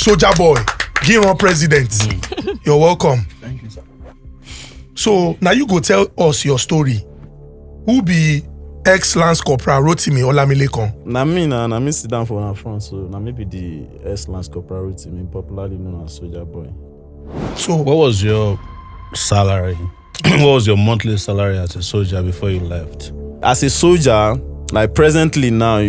Sojaboi, Giron president. You're welcome. Thank you, sir. So now you go tell us your story. Who be ex-Lance Corporal Rotimi Olamilekan? Na me sit down for our front, so now maybe the ex-Lance Corporal Rotimi, popularly known as Sojaboi. So What was your salary? What was your monthly salary as a soldier before you left? As a soldier, like presently now,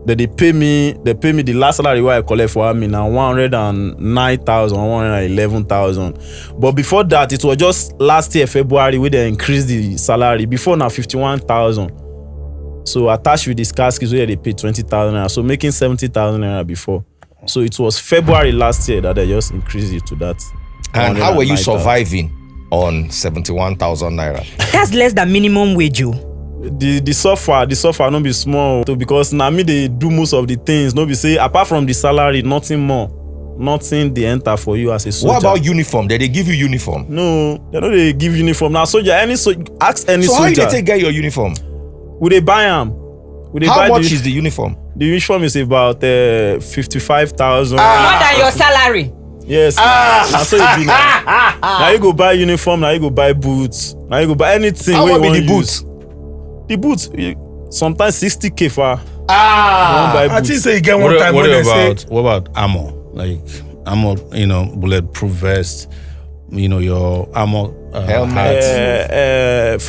they pay me the last salary where I collect for army now 109,000, 111,000. But before that, it was just last year February where they increased the salary. Before now 51,000. So attached with this casket where they pay 20,000 naira. So making 70,000 naira before. So it was February last year that they just increased it to that. And how were you surviving on 71,000 naira? That's less than minimum wage, yo. The suffer no be small because now me they do most of the things. No be say apart from the salary, nothing more. Nothing they enter for you as a soldier. What about uniform? Did they give you uniform? No, they don't they give uniform. Now soldier, ask any so soldier. So how you get your uniform? Would they buy them? How much is the uniform? The uniform is about 55,000. More than your salary. Yes. Now so it be now. Now you go buy uniform. Now you go buy boots. Now you go buy anything. How much be the boots? The boots, sometimes 60K for. I think say you get one time when they say. What about armor? Like armor, bulletproof vest. Your armor helmet,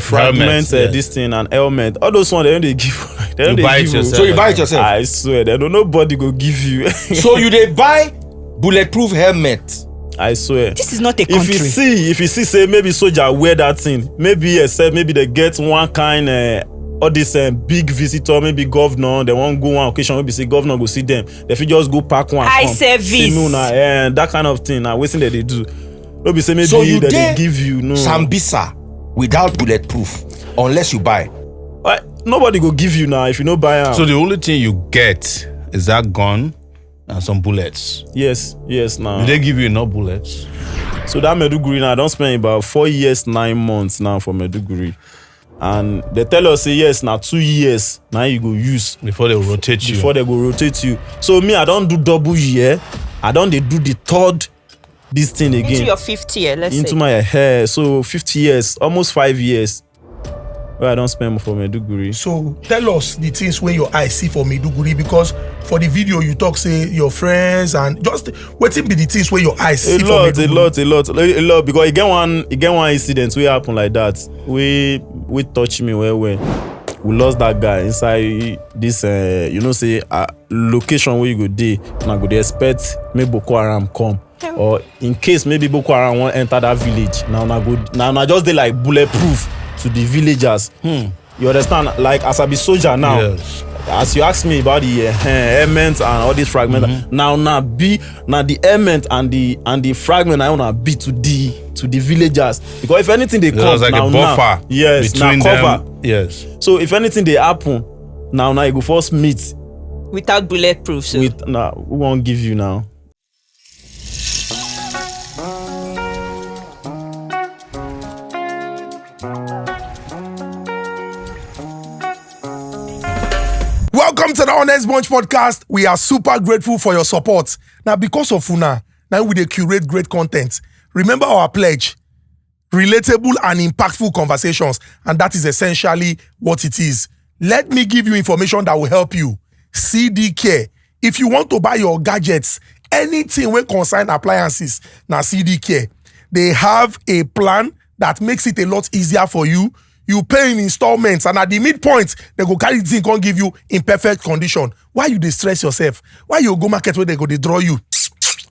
fragments, this thing and helmet. All those ones they give. You buy it yourself. So you buy it yourself. I swear, nobody go give you. So you they buy bulletproof helmet. I swear. This is not a country. If you see, say maybe soldier wear that thing, maybe they get one kind all this big visitor, maybe governor, they won't go one occasion, maybe say governor go see them. They fit just go pack one. High service. That kind of thing. Now, waiting that they do. Maybe say maybe so that they give you no Sambisa without bulletproof unless you buy. Nobody go give you now if you no buy am. So the only thing you get is that gun and some bullets. Yes, now. Do they give you enough bullets? So that Meduguri now, I don't spend about 4 years, 9 months now for Meduguri. And they tell us, say yes, now 2 years, now you go use. Before they rotate you. Before they go rotate you. So me, I don't do double year. I don't do the third, this thing again. Into your 5th year, let's say. Into my hair. So 50 years, almost 5 years. Where I don't spend for Meduguri. So tell us the things where your eyes see for Meduguri, because for the video you talk say your friends and just wetin be the things where your eyes see for Meduguri. A lot because it get one incident where happen like that. We touch me well. We lost that guy inside this say location where you go dey. Now go dey expect maybe Boko Haram come. Or in case maybe Boko Haram won't enter that village. Now just they like bulletproof to the villagers. You understand? Like as I be soldier now, yes. As you ask me about the elements and all these fragments, now the element and the fragment I wanna be to the villagers, because if anything they come like now, a buffer yes, between now cover. Them. Yes. So if anything they happen, now you go first meet without bulletproof. So. We won't give you now. Welcome to the Honest Bunch podcast. We are super grateful for your support. Now, because of Una, now we curate great content. Remember our pledge: relatable and impactful conversations, and that is essentially what it is. Let me give you information that will help you. CD Care. If you want to buy your gadgets, anything when concern appliances, now CD Care. They have a plan that makes it a lot easier for you. You pay in installments, and at the midpoint, they go carry the thing, can't give you in perfect condition. Why you distress yourself? Why you go market where they go, they draw you?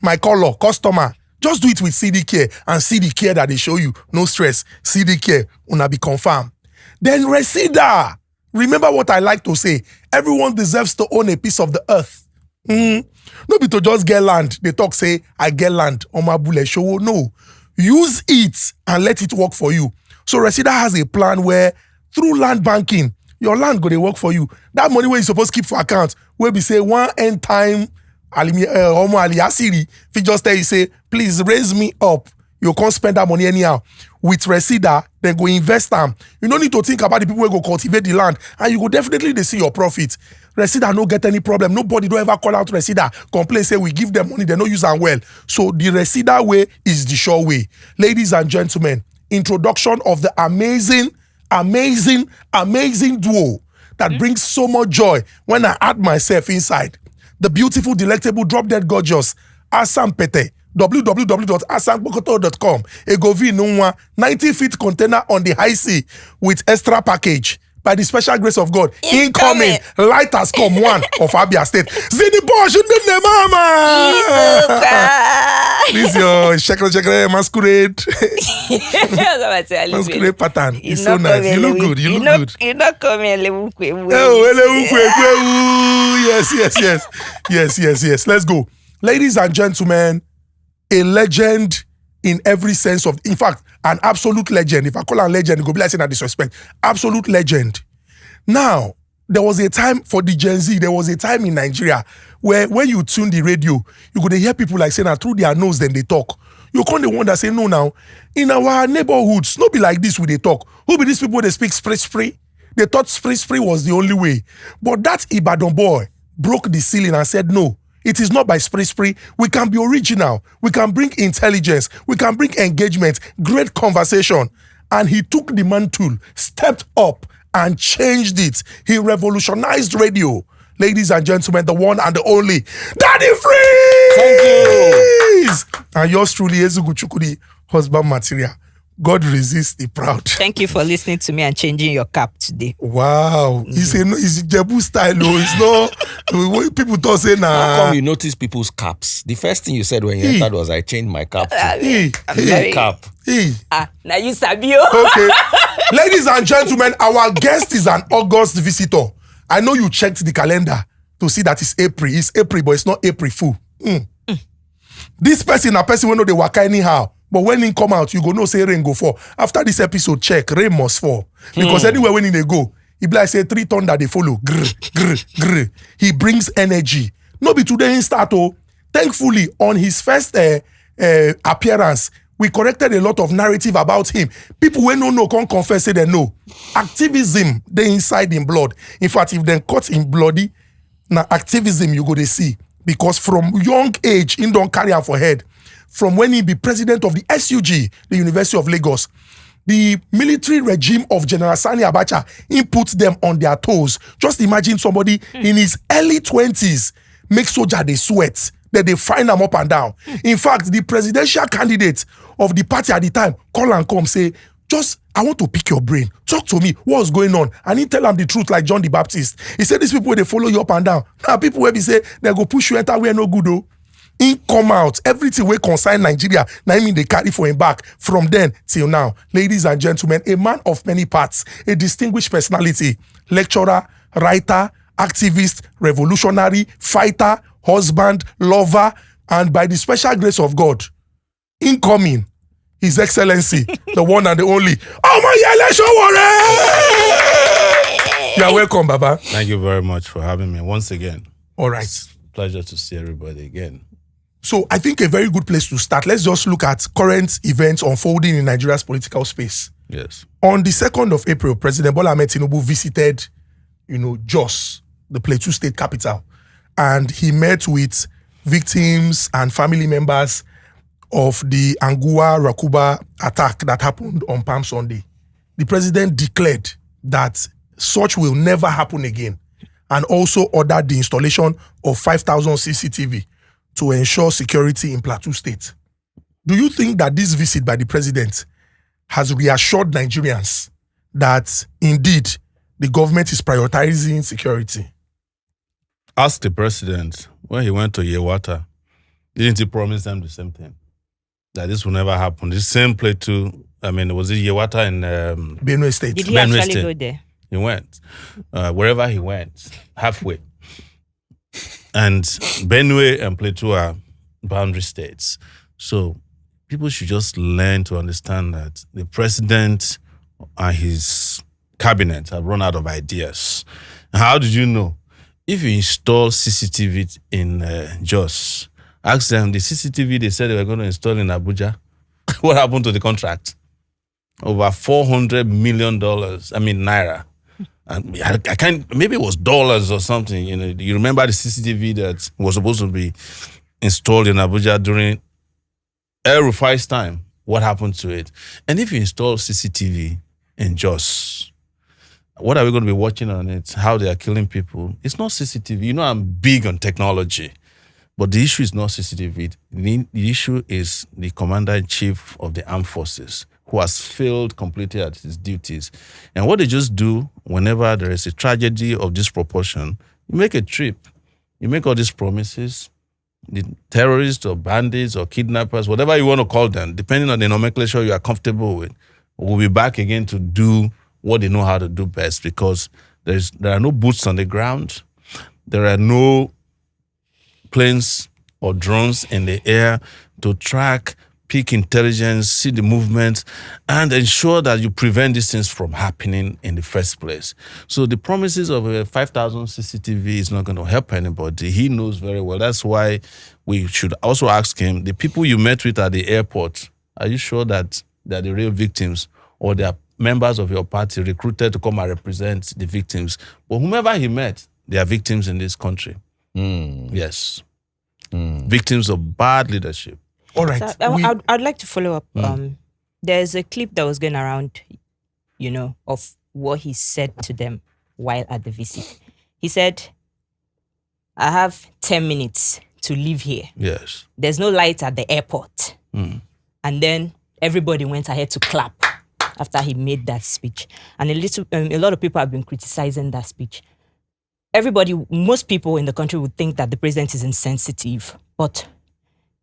My caller, customer, just do it with CD Care, and CD Care that they show you. No stress. CD Care, una be confirmed. Then Resida. Remember what I like to say. Everyone deserves to own a piece of the earth. No be to just get land. They talk, say, I get land. Omabule show. No. Use it and let it work for you. So Resida has a plan where through land banking, your land go to work for you. That money where you supposed to keep for account, where we say one end time, Omo Aliasiri, if you just tell you, say, please raise me up. You can't spend that money anyhow. With Resida, then go invest them. You don't need to think about the people who go cultivate the land, and you go definitely they see your profit. Resida no get any problem. Nobody don't ever call out Resida, complain, say we give them money, they no use them well. So the Resida way is the sure way. Ladies and gentlemen, introduction of the amazing duo that brings so much joy when I add myself inside. The beautiful, delectable, drop dead gorgeous Asam Pete. www.asambokoto.com. Egovi Nunwa 90-feet container on the high sea with extra package. By the special grace of God, incoming light has come, one of Abia State. Zini Bosch, mama. This is your shekere masquerade. Masquerade pattern. It's so nice. You look good. You look good. You're not coming. Yes. Let's go. Ladies and gentlemen, a legend in every sense of, in fact, an absolute legend. If I call a legend, it go be like saying a disrespect. Absolute legend. Now, there was a time for the Gen Z, there was a time in Nigeria where when you tune the radio, you could hear people like saying that through their nose, then they talk. You can't the one that say, no, now, in our neighborhoods, not be like this when they talk. Who be these people they speak spray? They thought spray was the only way. But that Ibadan boy broke the ceiling and said, no, it is not by spray. We can be original. We can bring intelligence. We can bring engagement, great conversation. And he took the mantle, stepped up, and changed it. He revolutionized radio. Ladies and gentlemen, the one and the only, Daddy Freeze! Thank you. And yours truly, Ezugu Chukudi, husband material. God resist the proud. Thank you for listening to me and changing your cap today. Wow. It's Jebu style. It's not, people don't say, nah. How come you notice people's caps? The first thing you said when you entered was, I changed my cap. Cap. Now you Sabio. Okay. Ladies and gentlemen, our guest is an August visitor. I know you checked the calendar to see that it's April. It's April, but it's not April Fool. This person, a person will know they work anyhow. But when he come out, you go no say rain go fall. After this episode, check, rain must fall. Because anywhere when they go, he be like say 3 thunder they follow. Grr. He brings energy. No be today in start. Thankfully, on his first appearance, we corrected a lot of narrative about him. People when no can't confess say they know. Activism, they inside in blood. In fact, if they cut in bloody, now activism you go to see. Because from young age, he don't carry am for head. From when he be president of the SUG, the University of Lagos, the military regime of General Sani Abacha, he put them on their toes. Just imagine somebody in his early 20s make soldier they sweat, that they find them up and down. In fact, the presidential candidate of the party at the time call and come say, just, I want to pick your brain. Talk to me. What's going on? And he tell them the truth like John the Baptist. He said, these people, they follow you up and down. Now, people will be say, they go push you enter where no good, though. He come out, everything we concern Nigeria, now I mean they carry for him back from then till now. Ladies and gentlemen, a man of many parts, a distinguished personality, lecturer, writer, activist, revolutionary, fighter, husband, lover, and by the special grace of God, incoming, His Excellency, the one and the only, Omoyele Sowore! You are welcome, Baba. Thank you very much for having me once again. All right. Pleasure to see everybody again. So I think a very good place to start. Let's just look at current events unfolding in Nigeria's political space. Yes. On the 2nd of April, President Bola Ahmed Tinubu visited, Jos, the Plateau State capital, and he met with victims and family members of the Angua Rakuba attack that happened on Palm Sunday. The president declared that such will never happen again, and also ordered the installation of 5,000 CCTV to ensure security in Plateau State. Do you think that this visit by the president has reassured Nigerians that indeed the government is prioritizing security? Ask the president, when he went to Yewata, didn't he promise them the same thing? That this will never happen. The same Plateau, was it Yewata in Benue State? Did he Benue actually State. go there? He went. Wherever he went, halfway. And Benue and Plateau are boundary states. So people should just learn to understand that the president and his cabinet have run out of ideas. How did you know? If you install CCTV in Jos, ask them, the CCTV they said they were going to install in Abuja, what happened to the contract? Over $400 million, naira, And I can't, maybe it was dollars or something. You remember the CCTV that was supposed to be installed in Abuja during El Rufai's time? What happened to it? And if you install CCTV in Jos, what are we going to be watching on it? How they are killing people? It's not CCTV. I'm big on technology, but the issue is not CCTV. The issue is the commander-in-chief of the armed forces, who has failed completely at his duties. And what they just do whenever there is a tragedy of this proportion, you make a trip. You make all these promises. The terrorists or bandits or kidnappers, whatever you want to call them, depending on the nomenclature you are comfortable with, will be back again to do what they know how to do best, because there are no boots on the ground. There are no planes or drones in the air to track, pick intelligence, see the movement, and ensure that you prevent these things from happening in the first place. So the promises of a 5,000 CCTV is not going to help anybody. He knows very well. That's why we should also ask him, the people you met with at the airport, are you sure that they're the real victims, or they are members of your party recruited to come and represent the victims? But whomever he met, they are victims in this country. Yes. Victims of bad leadership. All right. So I'd like to follow up. There's a clip that was going around, of what he said to them while at the visit. He said, I have 10 minutes to leave here. Yes. There's no light at the airport. And then everybody went ahead to clap after he made that speech. And a lot of people have been criticizing that speech. Most people in the country would think that the president is insensitive, but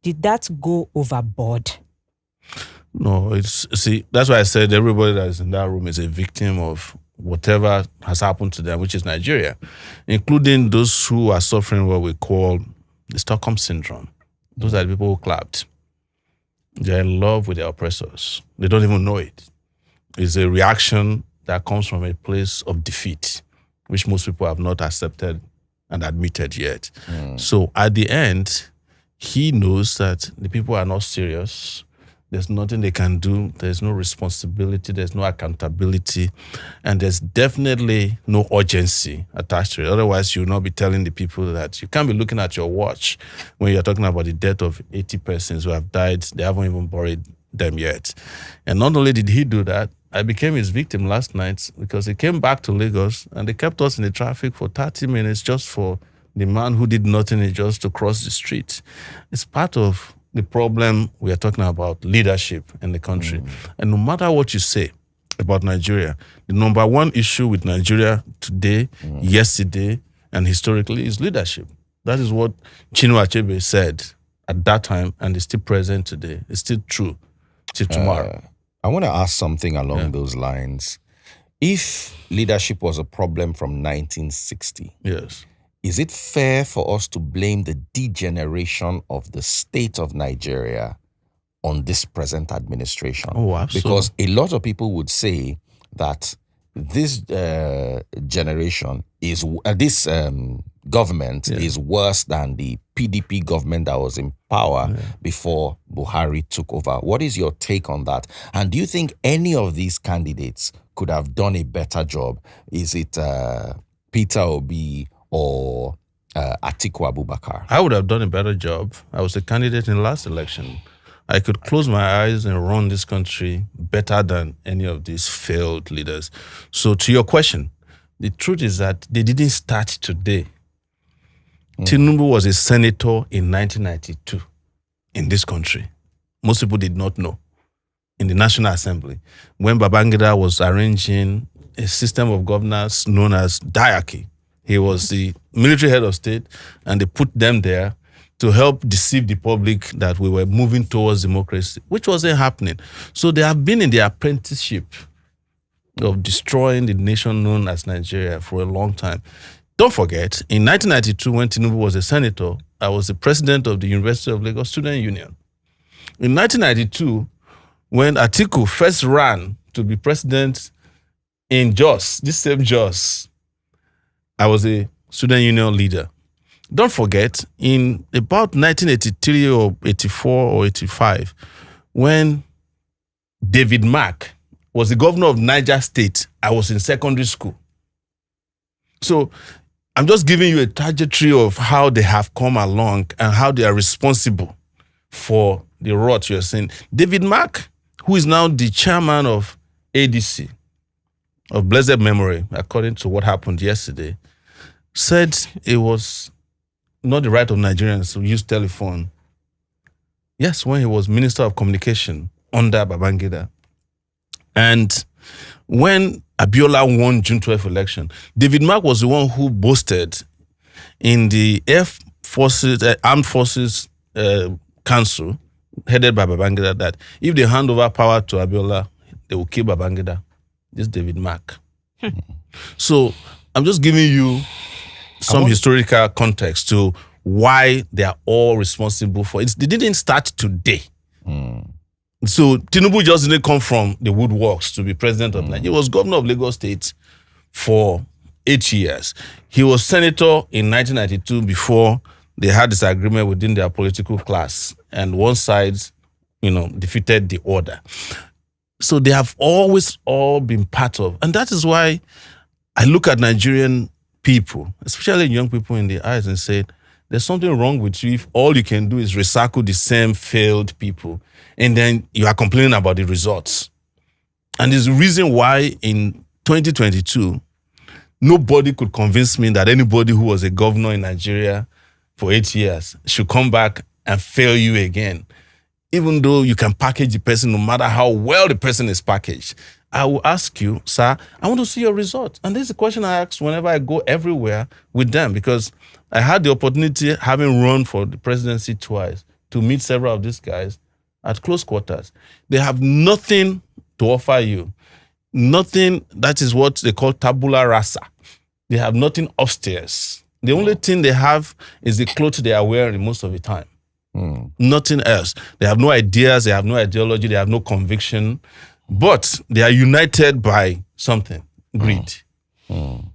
did that go overboard? No, that's why I said everybody that is in that room is a victim of whatever has happened to them, which is Nigeria, including those who are suffering what we call the Stockholm Syndrome. Those are the people who clapped. They're in love with their oppressors. They don't even know it. It's a reaction that comes from a place of defeat, which most people have not accepted and admitted yet. So at the end, he knows that the people are not serious. There's nothing they can do. There's no responsibility. There's no accountability. And there's definitely no urgency attached to it. Otherwise, you'll not be telling the people that you can't be looking at your watch when you're talking about the death of 80 persons who have died. They haven't even buried them yet. And not only did he do that, I became his victim last night, because he came back to Lagos and they kept us in the traffic for 30 minutes just for the man who did nothing just to cross the street. It's part of the problem we are talking about, leadership in the country. And no matter what you say about Nigeria, the number one issue with Nigeria today, yesterday, and historically is leadership. That is what Chinua Achebe said at that time, and is still present today. It's still true till tomorrow. I want to ask something along those lines. If leadership was a problem from 1960, Yes. is it fair for us to blame the degeneration of the state of Nigeria on this present administration? Oh, absolutely. Because a lot of people would say that this generation is this government is worse than the PDP government that was in power before Buhari took over. What is your take on that? And do you think any of these candidates could have done a better job? Is it Peter Obi or Atiku Abubakar? I would have done a better job. I was a candidate in the last election. I could close my eyes and run this country better than any of these failed leaders. So to your question, the truth is that they didn't start today. Tinubu was a senator in 1992 in this country. Most people did not know. In the National Assembly, when Babangida was arranging a system of governance known as diarchy, he was the military head of state, and they put them there to help deceive the public that we were moving towards democracy, which wasn't happening. So they have been in the apprenticeship of destroying the nation known as Nigeria for a long time. Don't forget, in 1992, when Tinubu was a senator, I was the president of the University of Lagos Student Union. In 1992, when Atiku first ran to be president in Jos, this same Jos, I was a student union leader. Don't forget, in about 1983 or 84 or 85, when David Mark was the governor of Niger State, I was in secondary school. So I'm just giving you a trajectory of how they have come along and how they are responsible for the rot you're seeing. David Mark, who is now the chairman of ADC, of blessed memory, according to what happened yesterday, said it was not the right of Nigerians to use telephone. Yes, when he was Minister of Communication under Babangida. And when Abiola won June 12th election, David Mark was the one who boasted in the Armed Forces Council, headed by Babangida, that if they hand over power to Abiola, they will kill Babangida. This is David Mark. So I'm just giving you some historical context to why they are all responsible for it. They didn't start today. So Tinubu just didn't come from the woodworks to be president of Nigeria. He was governor of Lagos State for 8 years. He was senator in 1992 before they had disagreement within their political class, and one side, defeated the other. So they have always all been part of, and that is why I look at Nigerian people, especially young people, in the eyes and say, there's something wrong with you if all you can do is recycle the same failed people, and then you are complaining about the results. And there's a reason why in 2022, nobody could convince me that anybody who was a governor in Nigeria for 8 years should come back and fail you again. Even though you can package the person, no matter how well the person is packaged. I will ask you, sir, I want to see your results. And this is a question I ask whenever I go everywhere with them, because I had the opportunity, having run for the presidency twice, to meet several of these guys at close quarters. They have nothing to offer you. Nothing. That is what they call tabula rasa. They have nothing upstairs. The only thing they have is the clothes they are wearing most of the time. Nothing else. They have no ideas, they have no ideology, they have no conviction, but they are united by something, greed. And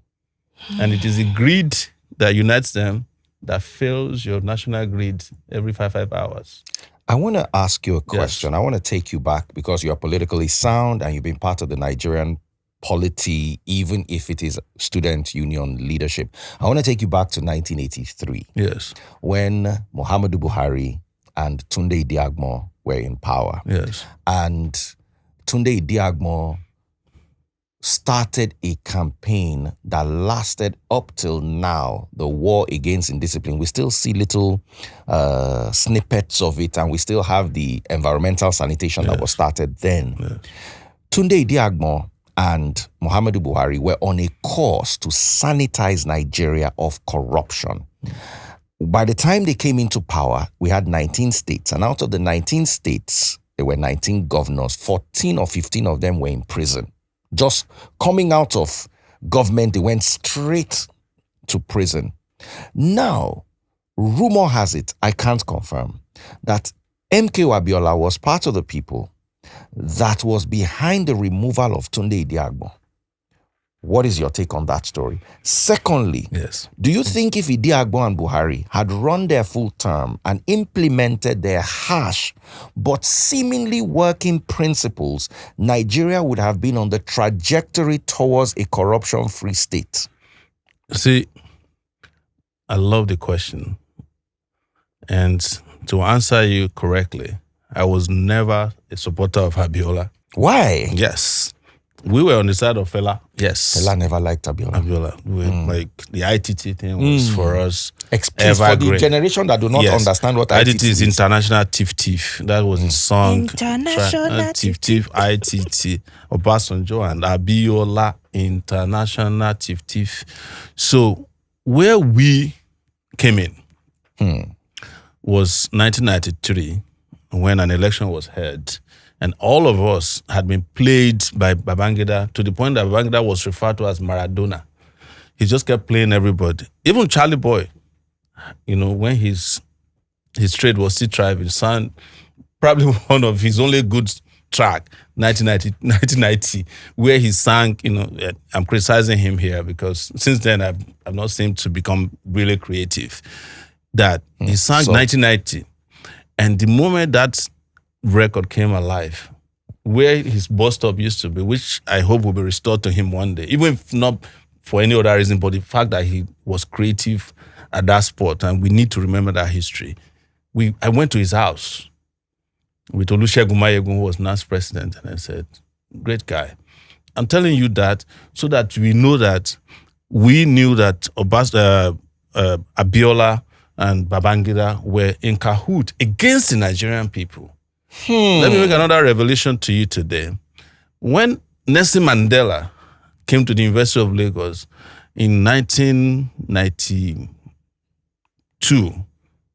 it is the greed that unites them that fails your national grid every 5 hours. I want to ask you a question. Yes. I want to take you back because you're politically sound and you've been part of the Nigerian polity, even if it is student union leadership. I want to take you back to 1983. Yes. When Muhammadu Buhari and Tunde Idiagmo were in power. Yes. And Tunde Idiagmo started a campaign that lasted up till now, the war against indiscipline. We still see little snippets of it, and we still have the environmental sanitation that was started then. Yes. Tunde Idiagmo and Muhammadu Buhari were on a course to sanitize Nigeria of corruption. By the time they came into power, we had 19 states, and out of the 19 states, there were 19 governors. 14 or 15 of them were in prison. Just coming out of government, they went straight to prison. Now, rumor has it, I can't confirm, that MK Abiola was part of the people that was behind the removal of Tunde Idiagbo. What is your take on that story? Secondly, Yes. do you think if Idiagbo and Buhari had run their full term and implemented their harsh but seemingly working principles, Nigeria would have been on the trajectory towards a corruption-free state? See, I love the question. And to answer you correctly, I was never a supporter of Abiola. Why? Yes. We were on the side of Fela. Yes. Fela never liked Abiola. Abiola. We were like the ITT thing was for us. Please, for the generation that do not understand what ITT is. International Tif. That was his song. International Tif. ITT. Obasanjo and Abiola. International Tif. So where we came in was 1993 when an election was held. And all of us had been played by Babangida to the point that Babangida was referred to as Maradona. He just kept playing everybody. Even Charlie Boy, when his trade was still thriving, sang probably one of his only good track, 1990, where he sang, I'm criticizing him here because since then I've not seemed to become really creative. That he sang 1990. And the moment that record came alive, where his bus stop used to be, which I hope will be restored to him one day, even if not for any other reason, but the fact that he was creative at that spot, and we need to remember that history. I went to his house with Olusegun Mayegun, who was NAS president, and I said, great guy. I'm telling you that so that we know that we knew that Abiola and Babangida were in cahoot against the Nigerian people. Let me make another revelation to you today. When Nelson Mandela came to the University of Lagos in 1992,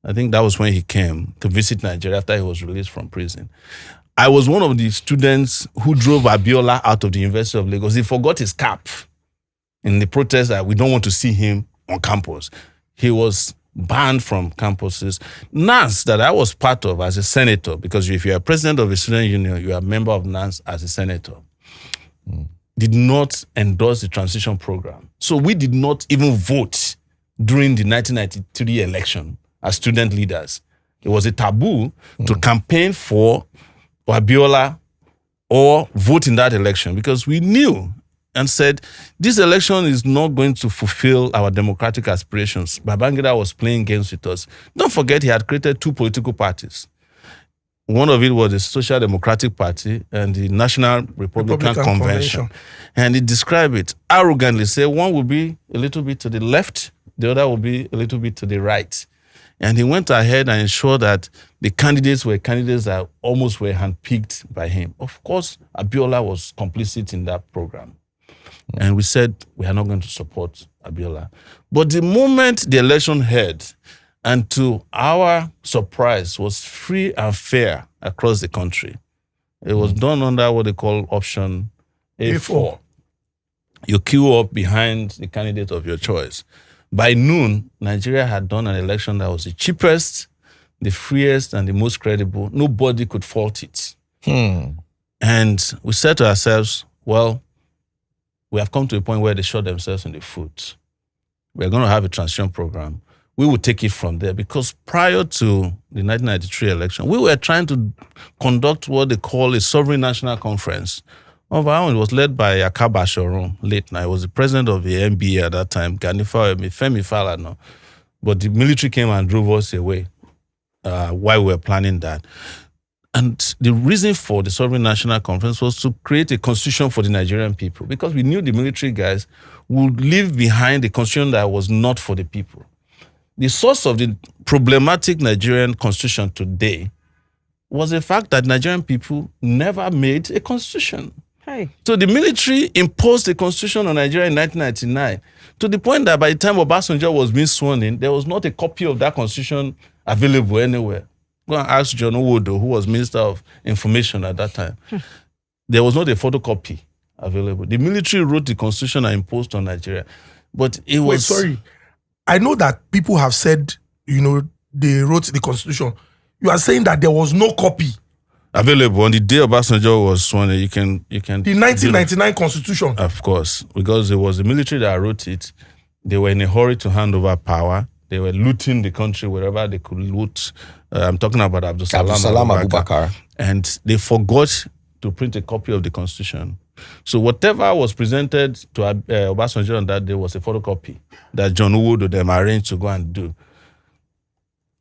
I think that was when he came to visit Nigeria after he was released from prison. I was one of the students who drove Abiola out of the University of Lagos. He forgot his cap in the protest that we don't want to see him on campus. He was banned from campuses. NANS, that I was part of as a senator, because if you are president of a student union, you are a member of NANS as a senator, did not endorse the transition program. So we did not even vote during the 1993 election as student leaders. It was a taboo to campaign for Abiola or vote in that election because we knew and said, this election is not going to fulfill our democratic aspirations. Babangida was playing games with us. Don't forget, he had created 2 political parties. One of it was the Social Democratic Party and the National Republican Convention. And he described it arrogantly, say one will be a little bit to the left, the other will be a little bit to the right. And he went ahead and ensured that the candidates were candidates that almost were handpicked by him. Of course, Abiola was complicit in that program. And we said, we are not going to support Abiola. But the moment the election held, and to our surprise, was free and fair across the country. It was done under what they call option A4. You queue up behind the candidate of your choice. By noon, Nigeria had done an election that was the cheapest, the freest, and the most credible. Nobody could fault it. And we said to ourselves, well, we have come to a point where they shot themselves in the foot. We're going to have a transition program. We will take it from there because prior to the 1993 election, we were trying to conduct what they call a sovereign national conference. Of our own, it was led by Akaba Shoron, late now. He was the president of the NBA at that time, Ganifa Femi Falana. But the military came and drove us away while we were planning that. And the reason for the Sovereign National Conference was to create a constitution for the Nigerian people because we knew the military guys would leave behind a constitution that was not for the people. The source of the problematic Nigerian constitution today was the fact that Nigerian people never made a constitution. So the military imposed a constitution on Nigeria in 1999 to the point that by the time Obasanjo was being sworn in, there was not a copy of that constitution available anywhere. Go and ask John Owodo, who was Minister of Information at that time. There was not a photocopy available. The military wrote the constitution and imposed on Nigeria. But it was... Wait, sorry. I know that people have said, they wrote the constitution. You are saying that there was no copy available on the day Obasanjo was sworn in. You can the 1999 constitution. Of course, because it was the military that wrote it. They were in a hurry to hand over power. They were looting the country wherever they could loot. I'm talking about Abdul Salam Abubakar. And they forgot to print a copy of the constitution. So whatever was presented to Obasanjo on that day was a photocopy that John Owodo them arranged to go and do.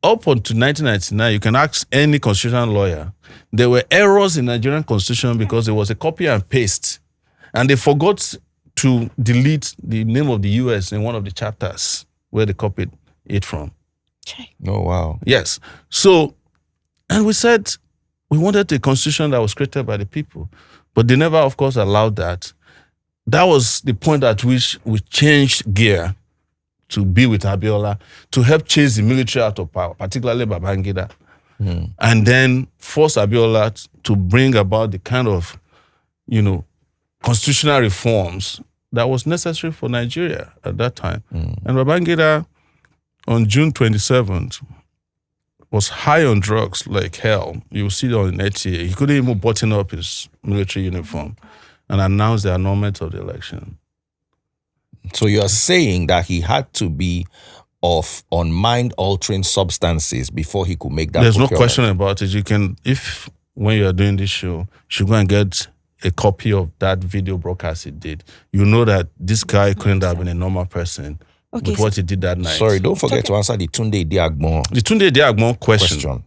Up until 1999, you can ask any constitutional lawyer, there were errors in Nigerian constitution because there was a copy and paste. And they forgot to delete the name of the US in one of the chapters where they copied it from. Oh, wow. Yes. So, and we said we wanted a constitution that was created by the people. But they never, of course, allowed that. That was the point at which we changed gear to be with Abiola, to help chase the military out of power, particularly Babangida, and then force Abiola to bring about the kind of, constitutional reforms that was necessary for Nigeria at that time. And Babangida, on June 27th, was high on drugs like hell. You see it on NTA. He couldn't even button up his military uniform and announce the annulment of the election. So you are saying that he had to be on mind-altering substances before he could make that There's procurement. No question about it. You can, when you are doing this show, you should go and get a copy of that video broadcast he did, you know that this guy couldn't have been a normal person Okay, with what he did that night. Sorry, don't forget to answer the Tunde Diagbon The Tunde Diagbon question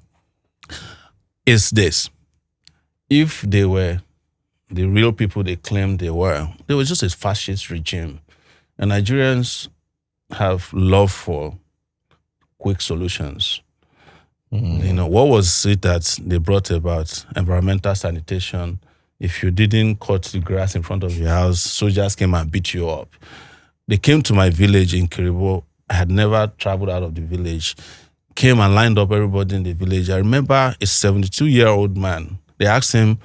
is this. If they were the real people they claimed they were just a fascist regime. And Nigerians have love for quick solutions. You know, what was it that they brought about? Environmental sanitation. If you didn't cut the grass in front of your house, soldiers came and beat you up. They came to my village in Kiribo. I had never traveled out of the village. Came and lined up everybody in the village. I remember a 72-year-old man. They asked him,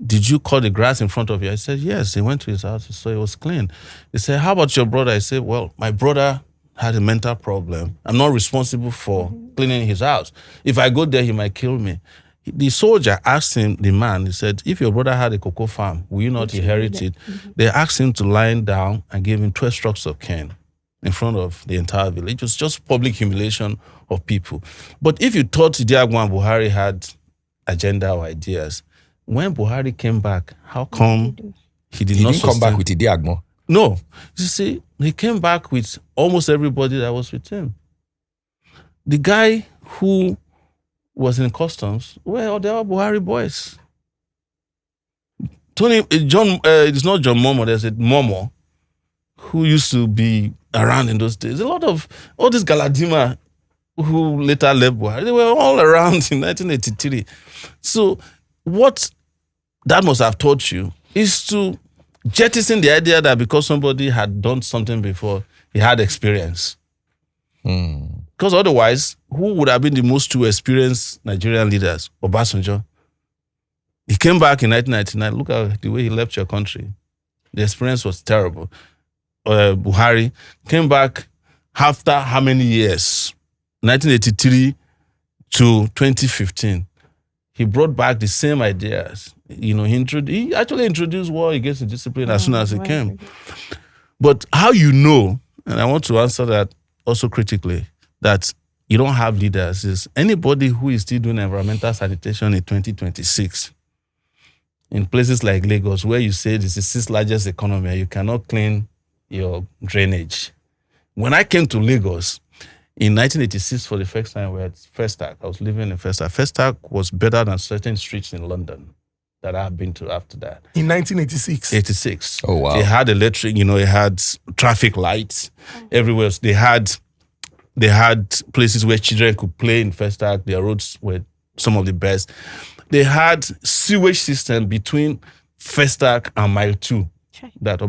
did you cut the grass in front of you? I said, yes. He went to his house. He saw it was clean. He said, how about your brother? I said, well, my brother had a mental problem. I'm not responsible for cleaning his house. If I go there, he might kill me. The soldier asked him, the man, he said, if your brother had a cocoa farm, will you not inherit it? They asked him to lie down and gave him 12 strokes of cane in front of the entire village. It was just public humiliation of people. But if you thought Diagbon Buhari had agenda or ideas, when Buhari came back, how come he didn't come back with the Diagbon? No. You see, he came back with almost everybody that was with him. The guy who was in customs, well, they were Buhari boys. It's not John Momo, there's a Momo who used to be around in those days. A lot of all these Galadima who later left Buhari, they were all around in 1983. So what that must have taught you is to jettison the idea that because somebody had done something before, he had experience. Because otherwise, who would have been the most two experienced Nigerian leaders? Obasanjo. He came back in 1999. Look at the way he left your country. The experience was terrible. Buhari came back after how many years? 1983 to 2015. He brought back the same ideas. You know, he actually introduced war against indiscipline as soon as he came. But how you know, and I want to answer that also critically, that you don't have leaders is anybody who is still doing environmental sanitation in 2026 in places like Lagos, where you say this is the sixth largest economy, you cannot clean your drainage. When I came to Lagos in 1986 for the first time, we had Festac. I was living in Festac. Festac was better than certain streets in London that I've been to after that. In 1986? 86. Oh, wow. They had electric, it had traffic lights everywhere. So they had places where children could play in Festac. Their roads were some of the best. They had sewage system between Festac and Mile 2 that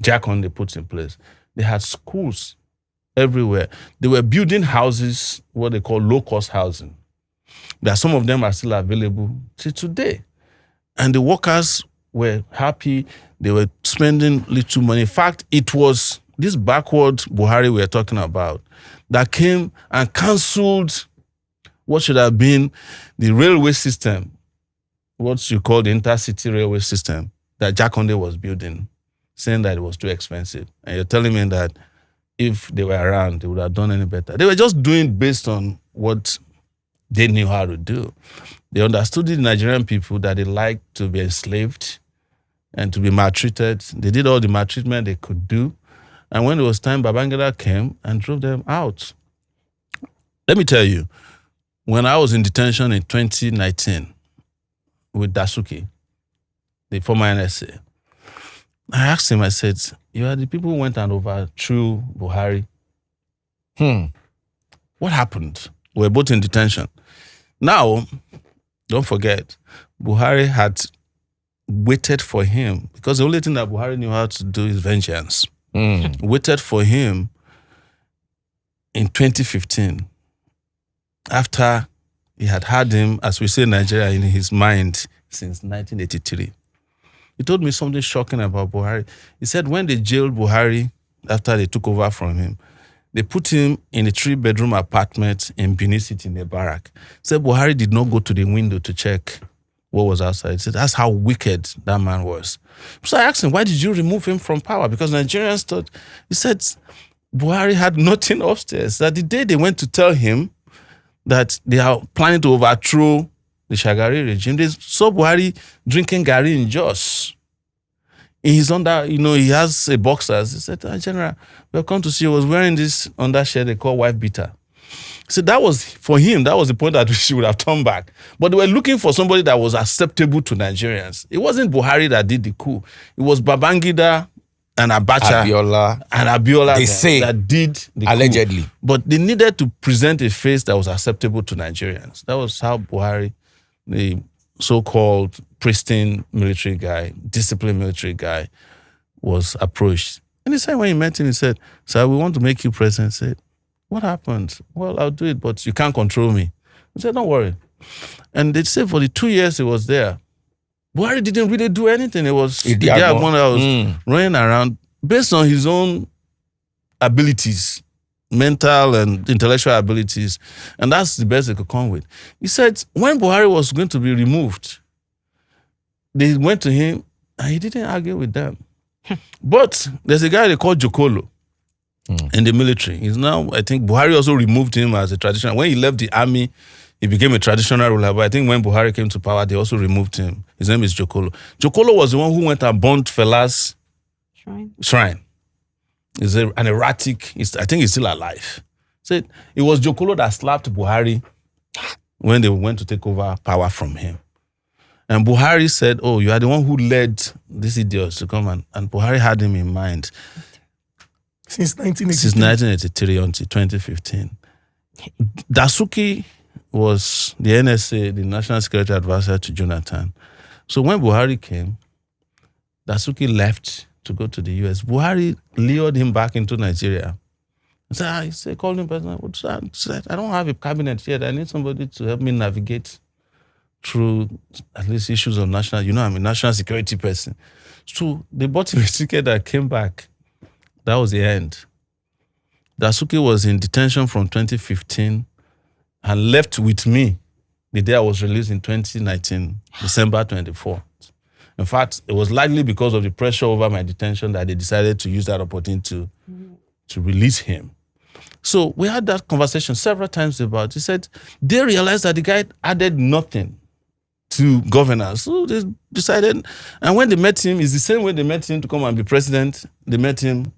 Jaconde puts in place. They had schools everywhere. They were building houses, what they call low-cost housing. That some of them are still available till today. And the workers were happy. They were spending little money. In fact, it was this backward Buhari we are talking about that came and cancelled what should have been the railway system, what you call the intercity railway system that Jaconde was building, saying that it was too expensive. And you're telling me that if they were around, they would have done any better. They were just doing based on what they knew how to do. They understood the Nigerian people that they liked to be enslaved and to be maltreated. They did all the maltreatment they could do. And when it was time, Babangida came and drove them out. Let me tell you, when I was in detention in 2019 with Dasuki, the former NSA, I asked him, I said, you are the people who went and overthrew Buhari. What happened? We were both in detention. Now, don't forget, Buhari had waited for him because the only thing that Buhari knew how to do is vengeance. Waited for him in 2015 after he had him, as we say in Nigeria, in his mind since 1983. He told me something shocking about Buhari. He said when they jailed Buhari after they took over from him, they put him in a 3-bedroom apartment in Benin City in a barrack. He said Buhari did not go to the window to check what was outside. He said that's how wicked that man was. So I asked him, why did you remove him from power? Because Nigerians thought, he said Buhari had nothing upstairs. That the day they went to tell him that they are planning to overthrow the Shagari regime. They saw Buhari drinking Gary in Jos. He's under, he has a boxers. He said, General, we have come to see you. He was wearing this undershirt they call wife beater. So that was, for him, that was the point at which he would have turned back. But they were looking for somebody that was acceptable to Nigerians. It wasn't Buhari that did the coup. It was Babangida and Abacha Abiola, they say, that did the allegedly coup. But they needed to present a face that was acceptable to Nigerians. That was how Buhari, the so-called pristine military guy, disciplined military guy, was approached. And he said, when he met him, he said, "Sir, we want to make you president." He said, "What happened?" "Well, I'll do it, but you can't control me." He said, "Don't worry." And they said for the 2 years he was there, Buhari didn't really do anything. It was the Diagbon that was running around based on his own abilities, mental and intellectual abilities. And that's the best they could come with. He said when Buhari was going to be removed, they went to him and he didn't argue with them. But there's a guy they call Jokolo in the military. He's now, I think Buhari also removed him as a traditional. When he left the army, he became a traditional ruler. But I think when Buhari came to power, they also removed him. His name is Jokolo. Jokolo was the one who went and burnt Fela's shrine. He's an erratic, I think he's still alive. So it was Jokolo that slapped Buhari when they went to take over power from him. And Buhari said, "Oh, you are the one who led these idiots to come." And Buhari had him in mind. Since 1983. Since 1983 until 2015. Dasuki was the NSA, the National Security Advisor to Jonathan. So when Buhari came, Dasuki left to go to the US. Buhari lured him back into Nigeria. He said, called him personally. He said, "I don't have a cabinet yet. I need somebody to help me navigate through at least issues of national, I'm a national security person." So they bought him a ticket that came back. That was the end. Dasuki was in detention from 2015 and left with me the day I was released in 2019, December 24th. In fact, it was likely because of the pressure over my detention that they decided to use that opportunity to release him. So we had that conversation several times about, he said, they realized that the guy added nothing to governance. So they decided, and when they met him, it's the same way they met him to come and be president. They met him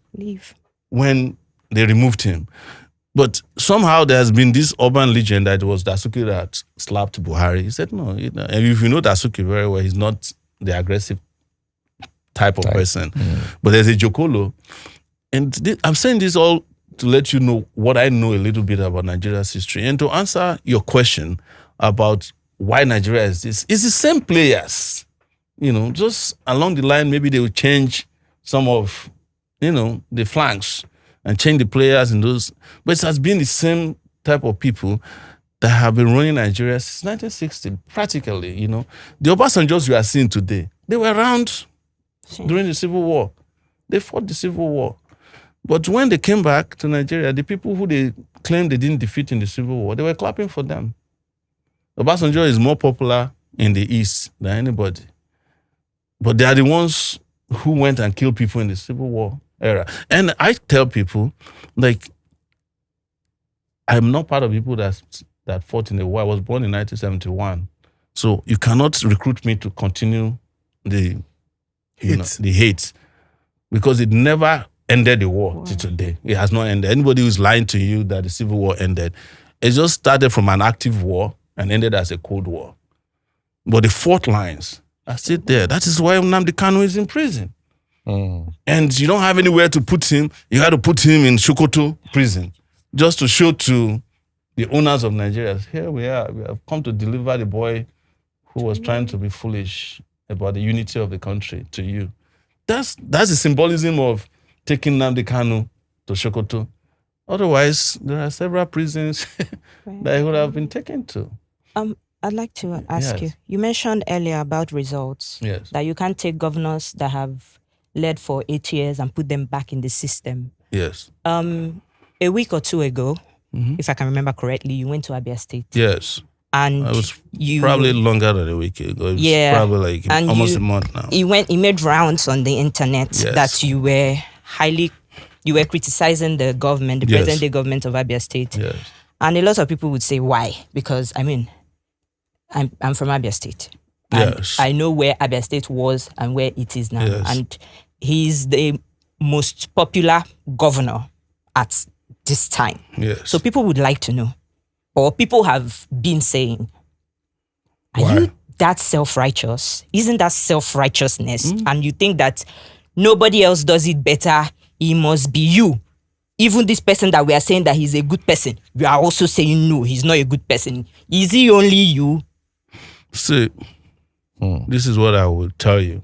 when they removed him. But somehow there has been this urban legend that it was Dasuki that slapped Buhari. He said, no. And if you know Dasuki very well, he's not the aggressive type of person. But there's a Jokolo. And I'm saying this all to let you know what I know a little bit about Nigeria's history. And to answer your question about why Nigeria is this, it's the same players. Just along the line, maybe they will change some of, the flanks and change the players in those. But it has been the same type of people that have been running Nigeria since 1960, practically, The Obasanjos you are seeing today, they were around during the Civil War. They fought the Civil War. But when they came back to Nigeria, the people who they claimed they didn't defeat in the Civil War, they were clapping for them. Obasanjo is more popular in the East than anybody. But they are the ones who went and killed people in the Civil War era. And I tell people, I'm not part of people that fought in the war. I was born in 1971. So you cannot recruit me to continue the hate. Because it never ended the war till today. It has not ended. Anybody who's lying to you that the Civil War ended, it just started from an active war and ended as a Cold War. But the fault lines are still there. That is why Nnamdi Kanu is in prison. And you don't have anywhere to put him. You had to put him in Sokoto prison just to show to the owners of Nigeria, here we are. We have come to deliver the boy who was trying to be foolish about the unity of the country to you. That's the symbolism of taking Nnamdi Kanu to Sokoto. Otherwise, there are several prisons that he would have been taken to. I'd like to ask you. You mentioned earlier about results. Yes. That you can't take governors that have led for 8 years and put them back in the system. Yes. A week or two ago, if I can remember correctly, you went to Abia State. Yes. And it was probably longer than a week ago. It was probably almost a month now. You made rounds on the internet that you were criticizing the government, the present day government of Abia State. Yes. And a lot of people would say, why? Because, I'm from Abia State. And Yes. I know where Abia State was and where it is now. Yes. And he's the most popular governor at this time. Yes. So people would like to know, or people have been saying, are Why? you that self-righteous? Isn't that self-righteousness? And you think that nobody else does it better, it must be you. Even this person that we are saying that he's a good person, we are also saying no, he's not a good person. Is he only you? See, this is what I will tell you.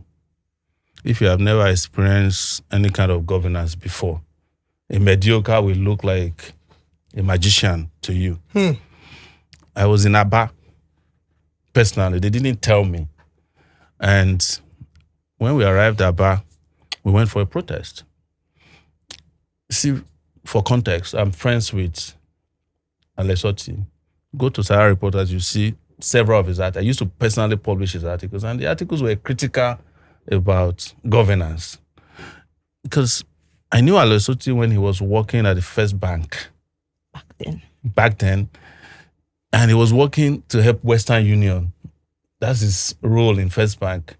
If you have never experienced any kind of governance before, a mediocre will look like a magician to you. I was in Aba. Personally, they didn't tell me. And when we arrived at Aba, we went for a protest. See, for context, I'm friends with Alex Otti. Go to Sahara Reporters, you see several of his articles. I used to personally publish his articles, and the articles were critical about governance. Because I knew Alex Otti when he was working at the First Bank back then, and he was working to help Western Union. That's his role in First Bank.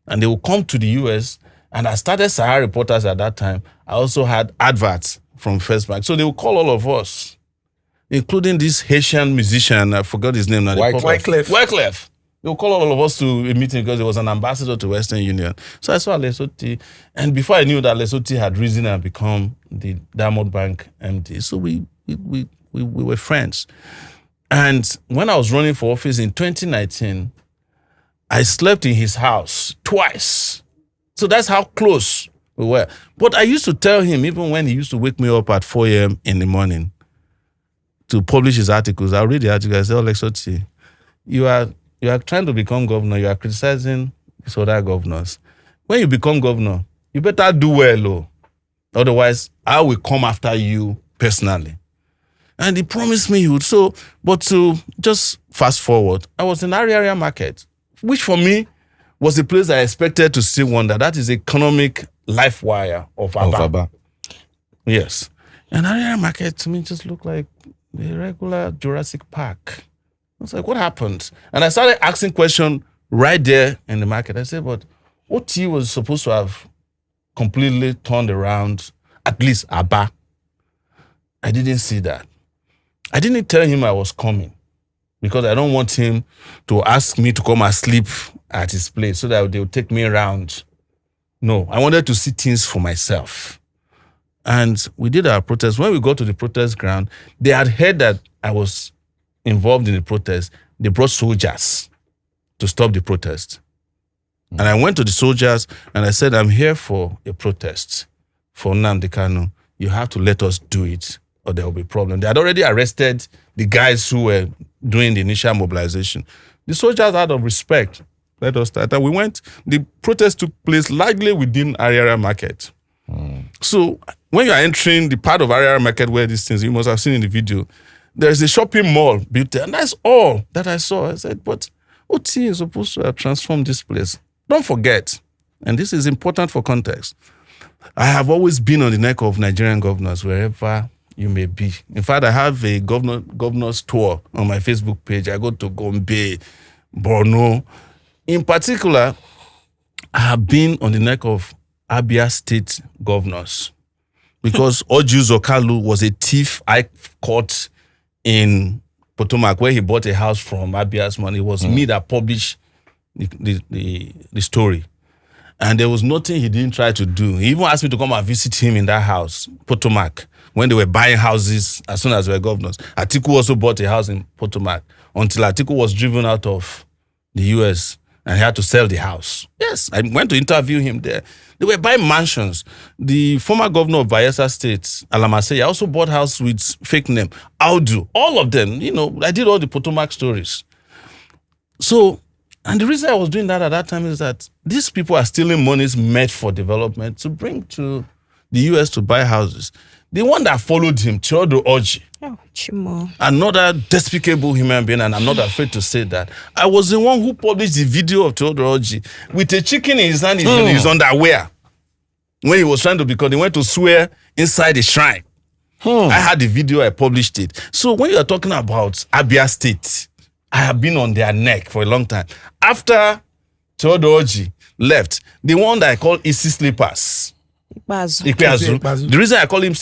And they would come to the US, and I started Sahara Reporters at that time. I also had adverts from First Bank. So they would call all of us, including this Haitian musician, I forgot his name now. Wyclef. They would call all of us to a meeting because he was an ambassador to Western Union. So I saw Alex Otti, and before I knew that Alex Otti had risen and become the Diamond Bank MD. So we were friends. And when I was running for office in 2019, I slept in his house twice. So that's how close we were. But I used to tell him, even when he used to wake me up at 4 a.m. in the morning to publish his articles, I'll read the article. I say, Alex Otti, you are trying to become governor. You are criticizing these other governors. When you become governor, you better do well. Oh. Otherwise, I will come after you personally. And he promised me he would. So, but to just fast forward, I was in Ariaria Market, which for me was a place I expected to see wonder. That is economic life wire of Aba. Yes. And Ariaria Market to me just looked like a regular Jurassic Park. I was like, what happened? And I started asking questions right there in the market. I said, but OT was supposed to have completely turned around, at least Aba. I didn't see that. I didn't tell him I was coming because I don't want him to ask me to come and sleep at his place so that they would take me around. No, I wanted to see things for myself. And we did our protest. When we got to the protest ground, they had heard that I was involved in the protest. They brought soldiers to stop the protest. And I went to the soldiers and I said, I'm here for a protest for Nnamdi Kanu. You have to let us do it or there will be a problem. They had already arrested the guys who were doing the initial mobilization. The soldiers, out of respect, let us start. And we went, the protest took place largely within Ariaria Market. So when you are entering the part of Ariaria Market where these things, you must have seen in the video, there is a shopping mall built there. And that's all that I saw. I said, but OT is supposed to have transformed this place. Don't forget, and this is important for context, I have always been on the neck of Nigerian governors wherever you may be. In fact, I have a governor's tour on my Facebook page. I go to Gombe, Borno. In particular, I have been on the neck of Abia State governors because Oju Zokalu was a thief I caught in Potomac where he bought a house from Abia's money. It was me that published the story. And there was nothing he didn't try to do. He even asked me to come and visit him in that house, Potomac, when they were buying houses as soon as they were governors. Atiku also bought a house in Potomac until Atiku was driven out of the US and he had to sell the house. Yes, I went to interview him there. They were buying mansions. The former governor of Bayelsa State, Alamasei, also bought house with fake name. Audu, all of them. You know, I did all the Potomac stories. So, and the reason I was doing that at that time is that these people are stealing monies meant for development to bring to the US to buy houses. The one that followed him, Theodore Oji, another despicable human being, and I'm not afraid to say that. I was the one who published the video of Theodore Oji with a chicken in his hand in his underwear when he was trying to, because he went to swear inside the shrine. I had the video, I published it. So when you are talking about Abia State I have been on their neck for a long time. After Teodoji left, the one that I call Isi Slippers. Ikpeazu. The reason I call him,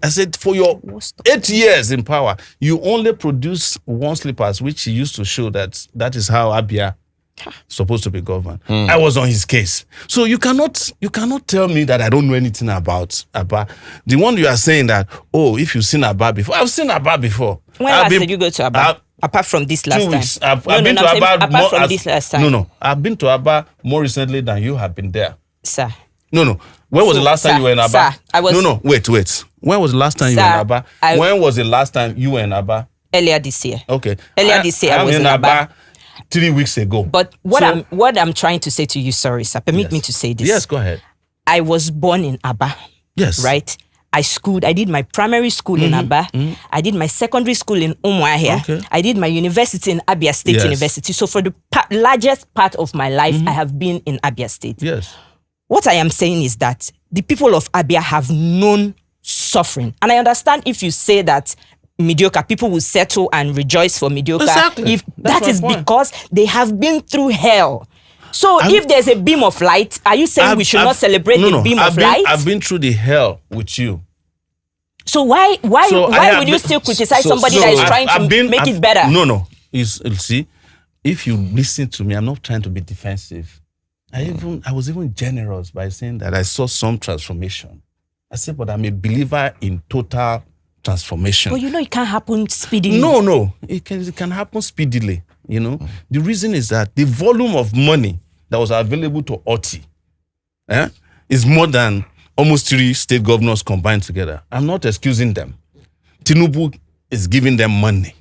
I said, for your 8 years in power, you only produce one slippers, which he used to show that is how Abia supposed to be governed. I was on his case. So you cannot tell me that I don't know anything about Aba. The one you are saying that, oh, if you've seen Aba before, I've seen Aba before. When last did you go to Aba? Apart from this last 2 weeks. time. I've been to Aba apart from this last time. No. I've been to Aba more recently than you have been there. Sir. No. When was the last time you were in Aba? Sir, I was. No. Wait. When was the last time you were in Aba? When was the last time you were in Aba? Earlier this year. Okay. This year I was in Aba 3 weeks ago. But what I'm trying to say to you, sorry, sir, permit me to say this. Yes, go ahead. I was born in Aba. Yes. Right? I did my primary school in Aba. I did my secondary school in Umuahia. Okay. I did my university in Abia State University. So for the largest part of my life, I have been in Abia State. Yes. What I am saying is that the people of Abia have known suffering. And I understand if you say that mediocre, people will settle and rejoice for mediocre. Exactly. If that is point. because they have been through hell. So if there's a beam of light, are you saying we should not celebrate the beam of light? I've been through the hell with you. So why would you still criticize somebody that is trying to make it better? No. You see, if you listen to me, I'm not trying to be defensive. I was even generous by saying that I saw some transformation. I said, but I'm a believer in total transformation. But it can't happen speedily. No. It can happen speedily. The reason is that the volume of money that was available to Otti is more than almost 3 state governors combined together. I'm not excusing them. Tinubu is giving them money.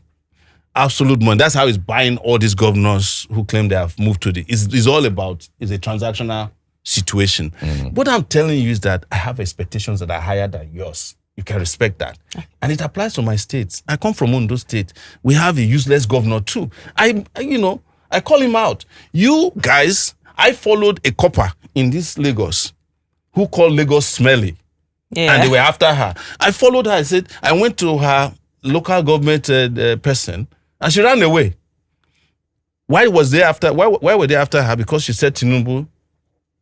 Absolute money. That's how he's buying all these governors who claim they have moved to it's all about is a transactional situation. What I'm telling you is that I have expectations that are higher than yours. You can respect that. And it applies to my states. I come from Ondo State. We have a useless governor too. I call him out. You guys, I followed a copper in this Lagos who called Lagos smelly. Yeah. And they were after her. I followed her. I went to her local government person and she ran away. Why were they after her? Because she said Tinubu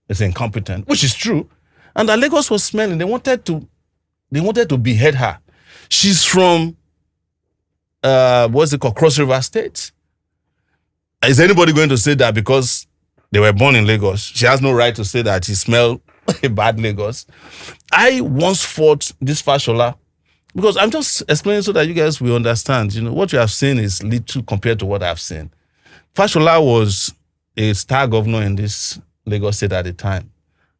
is incompetent, which is true. And that Lagos was smelling. They wanted to behead her. She's from Cross River State. Is anybody going to say that because they were born in Lagos? She has no right to say that she smelled a bad Lagos. I once fought this Fashola because I'm just explaining so that you guys will understand. What you have seen is little compared to what I've seen. Fashola was a star governor in this Lagos State at the time.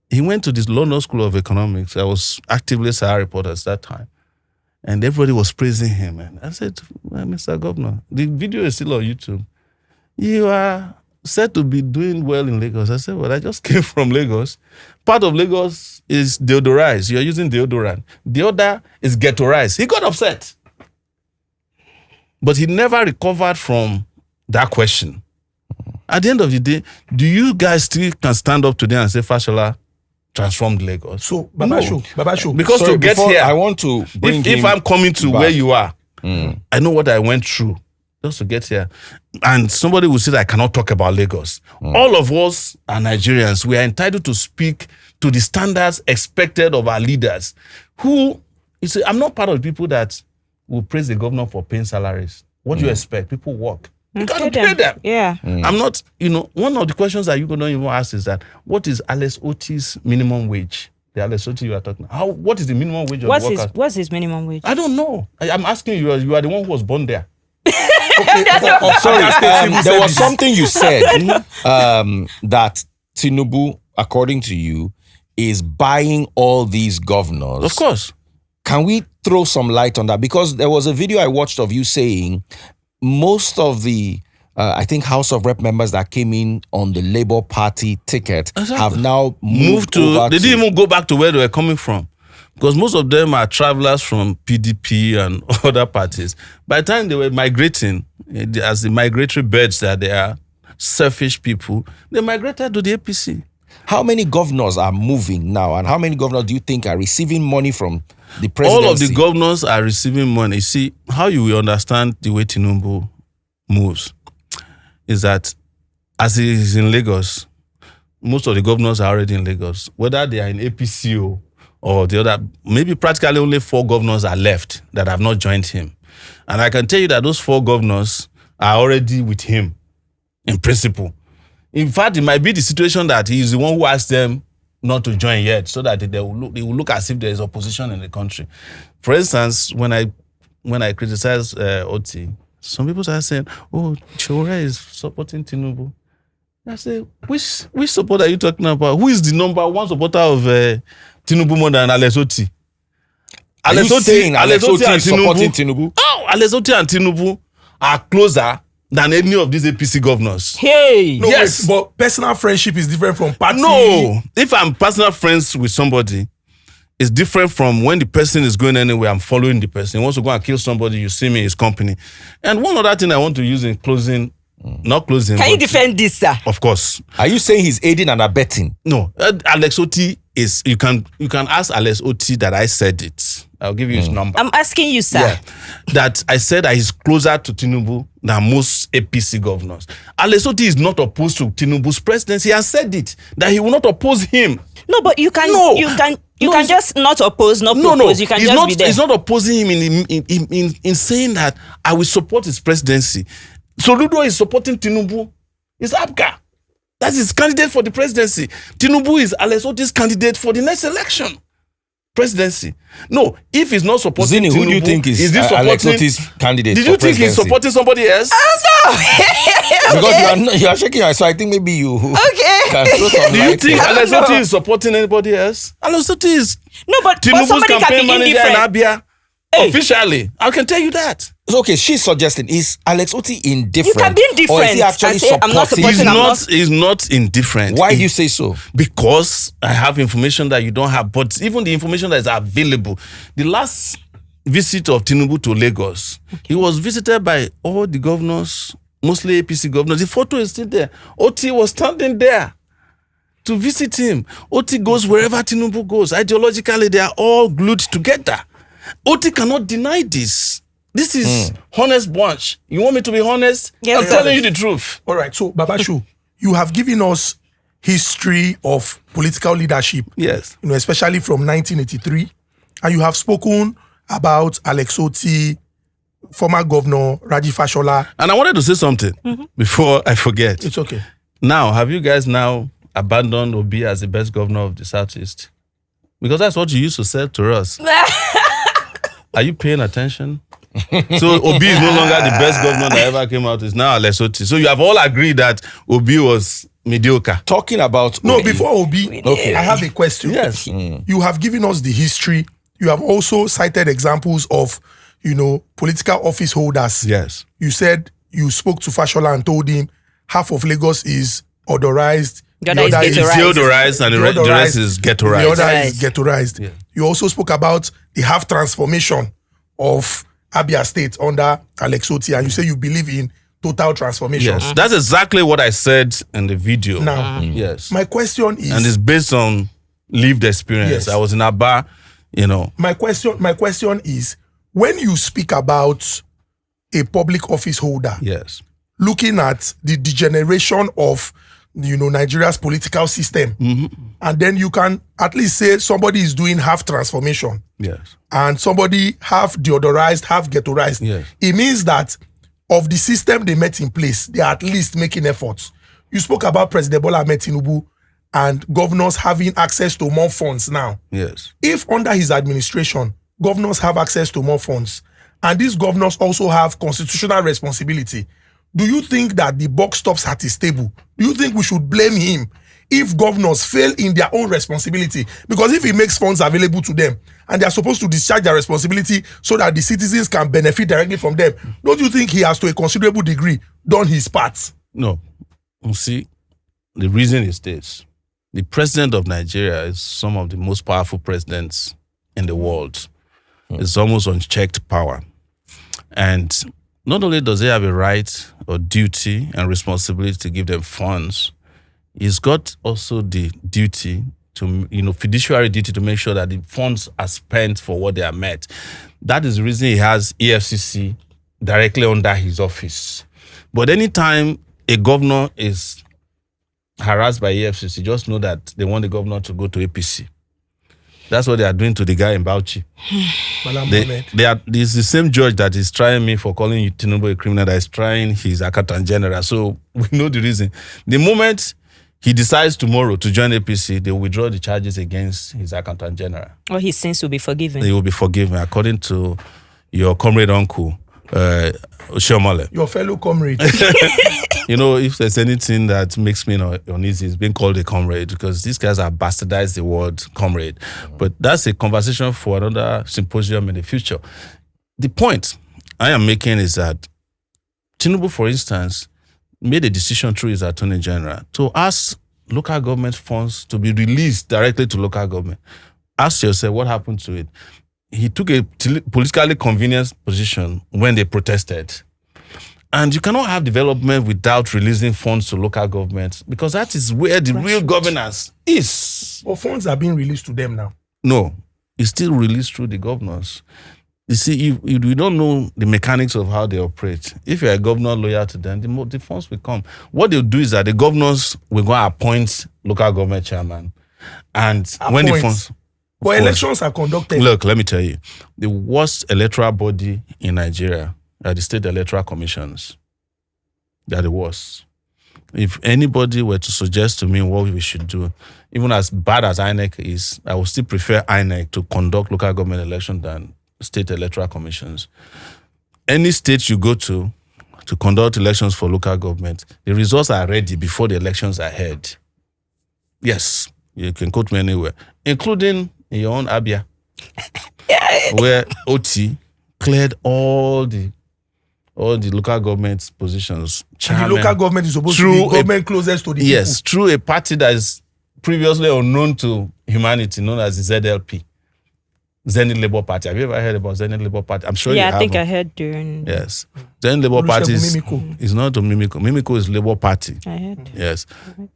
He went to this London School of Economics. I was actively Sahara reporter at that time. And everybody was praising him. And I said, well, Mr. Governor, the video is still on YouTube. You are said to be doing well in Lagos. I said, well, I just came from Lagos. Part of Lagos is deodorized. You're using deodorant. The other is ghettoized. He got upset. But he never recovered from that question. At the end of the day, do you guys still can stand up today and say Fashola transformed Lagos? So, Babasho. Because sorry, to get here, I want to bring if I'm coming to back where you are, I know what I went through just to get here. And somebody will say that I cannot talk about Lagos. All of us are Nigerians. We are entitled to speak to the standards expected of our leaders. I'm not part of the people that will praise the governor for paying salaries. What do you expect? People work. You got to pay them. Yeah. I'm not, one of the questions that you don't even ask is that, what is Alex Otti's minimum wage? The Alex Otti you are talking about. What is the minimum wage of workers? What's his minimum wage? I don't know. I'm asking you. You are the one who was born there. Sorry, there was something you said that Tinubu, according to you, is buying all these governors. Of course. Can we throw some light on that? Because there was a video I watched of you saying most of the, I think, House of Rep members that came in on the Labour Party ticket have now moved to... They didn't even go back to where they were coming from. Because most of them are travelers from PDP and other parties. By the time they were migrating, as the migratory birds that they are, selfish people, they migrated to the APC. How many governors are moving now? And how many governors do you think are receiving money from the presidency? All of the governors are receiving money. See, how you will understand the way Tinubu moves. is that as he is in Lagos, most of the governors are already in Lagos. Whether they are in APCO or the other, maybe practically only 4 governors are left that have not joined him. And I can tell you that those 4 governors are already with him in principle. In fact, it might be the situation that he is the one who asked them not to join yet, so that they will look as if there is opposition in the country. For instance, when I criticize Otti, some people are saying, "Oh, Sowore is supporting Tinubu." I say, which support are you talking about? Who is the number 1 supporter of Tinubu more than Alex Otti? Alex Otti is supporting Tinubu? Oh, Alex Otti and Tinubu are closer than any of these APC governors. Hey! No, Yes. wait, but personal friendship is different from party. No, if I'm personal friends with somebody, it's different from when the person is going anywhere, I'm following the person. He wants to go and kill somebody, you see me in his company. And one other thing I want to use in closing, not closing. Can you but- defend this, sir? Of course. Are you saying he's aiding and abetting? No, Alex Otti is, you can ask Alex Otti that I said it. I'll give you his number. I'm asking you, sir. Yeah, that I said that he's closer to Tinubu than most APC governors. Alex Otti is not opposed to Tinubu's presidency. He has said it, that he will not oppose him. No, but you can No. you can No, can just not oppose, not No, propose. You can he's just not, be there. he's not opposing him in saying that I will support his presidency. Soludo is supporting Tinubu. It's APGA. That's his candidate for the presidency. Tinubu is Alex Otti's candidate for the next election. Presidency. No, if he's not supporting Zini, Tinubu, who do you think is he Alex supporting- Otti's candidate Did for you think he's presidency? supporting somebody else? Because you are shaking your head, so I think maybe you Okay. can throw some Do you light think here. Alex know. Otti is supporting anybody else? Alex Otti is No, but Tinubu's somebody can campaign be manager in indifferent. Abia. Hey. Officially, I can tell you that. Okay, she's suggesting, is Alex Otti indifferent? You can be indifferent Or is he actually and say, I'm not supporting? supporting, He's not indifferent. Why do you say so? Because I have information that you don't have, but even the information that is available. The last visit of Tinubu to Lagos, he was visited by all the governors, mostly APC governors. The photo is still there. Otti was standing there to visit him. Otti goes wherever Tinubu goes. Ideologically, they are all glued together. Otti cannot deny this. This is honest bunch. You want me to be honest? Yes, I'm sir. telling you the truth. All right, so Babashu, you have given us history of political leadership, Yes. especially from 1983, and you have spoken about Alex Otti, former governor Raji Fashola. And I wanted to say something before I forget. It's okay. Now, have you guys now abandoned Obi as the best governor of the Southeast? Because that's what you used to say to us. Are you paying attention? So Obi is no longer the best governor that ever came out. It's now Alex Otti. So you have all agreed that Obi was mediocre. Talking about No, Obi. before Obi, Okay. I have a question. Yes. You have given us the history. You have also cited examples of, political office holders. Yes. You said you spoke to Fashola and told him half of Lagos is odorized. The other is It's ghettoized. deodorized and the rest is The ghettoized. other Right. is ghettoized. Yeah. You also spoke about the half transformation of Abia State under Alex Otti, and you say you believe in total transformation. Yes. That's exactly what I said in the video. Now, Yes. my question is, And it's based on lived experience. Yes. I was in Aba, my question is, when you speak about a public office holder, Yes. looking at the degeneration of Nigeria's political system, and then you can at least say somebody is doing half transformation Yes. and somebody half deodorized, half ghettoized. Yes. It means that of the system they met in place, they are at least making efforts. You spoke about President Bola Ahmed Tinubu and governors having access to more funds now. Yes. If under his administration, governors have access to more funds, and these governors also have constitutional responsibility, do you think that the buck stops at his table? Do you think we should blame him if governors fail in their own responsibility? Because if he makes funds available to them and they are supposed to discharge their responsibility so that the citizens can benefit directly from them, don't you think he has to a considerable degree done his part? No. You see, the reason is this. The president of Nigeria is some of the most powerful presidents in the world. It's almost unchecked power. And not only does he have a right or duty and responsibility to give them funds, he's got also the duty to, fiduciary duty to make sure that the funds are spent for what they are meant. That is the reason he has EFCC directly under his office. But anytime a governor is harassed by EFCC, just know that they want the governor to go to APC. That's what they are doing to the guy in Bauchi. This is the same judge that is trying me for calling Tinubu a criminal that is trying his accountant general. So we know the reason. The moment he decides tomorrow to join APC, they will withdraw the charges against his accountant general. Or his sins will be forgiven. They will be forgiven, according to your comrade uncle, Omoyele. Your fellow comrade. If there's anything that makes me uneasy, it's being called a comrade, because these guys have bastardized the word comrade. But that's a conversation for another symposium in the future. The point I am making is that Tinubu, for instance, made a decision through his attorney general to ask local government funds to be released directly to local government. Ask yourself what happened to it. He took a politically convenient position when they protested. And you cannot have development without releasing funds to local governments, because that is where the real governance is. But funds are being released to them now. No, it's still released through the governors. You see, if you don't know the mechanics of how they operate, if you're a governor loyal to them, the funds will come. What they'll do is that the governors will go and appoint local government chairman. And when the funds... But elections are conducted. Look, let me tell you, the worst electoral body in Nigeria are the state electoral commissions. They are the worst. If anybody were to suggest to me what we should do, even as bad as INEC is, I would still prefer INEC to conduct local government elections than state electoral commissions. Any state you go to conduct elections for local government, the results are ready before the elections are held. Yes, you can quote me anywhere, including in your own Abia, where Otti cleared all the local government positions. The local government is supposed to be government closest to the people. Yes, through a party that is previously unknown to humanity, known as the ZLP, Zenith Labour Party. Have you ever heard about Zenith Labour Party? I'm sure you have. Yeah, I think I heard during... Yes. Zenith Labour Party is not a Mimiko. Mimiko is Labour Party. I heard. Yes.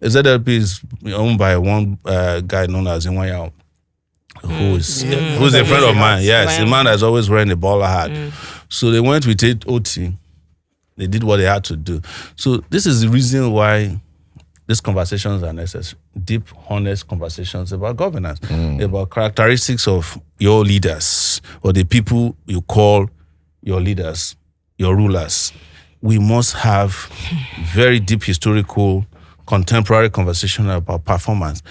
ZLP is owned by one guy known as Inwayao, who's a friend of mine. Yes, a man that's always wearing a baller hat. So they went with Otti. They did what they had to do. So this is the reason why these conversations are necessary. Deep, honest conversations about governance, about characteristics of your leaders or the people you call your leaders, your rulers. We must have very deep historical, contemporary conversation about performance.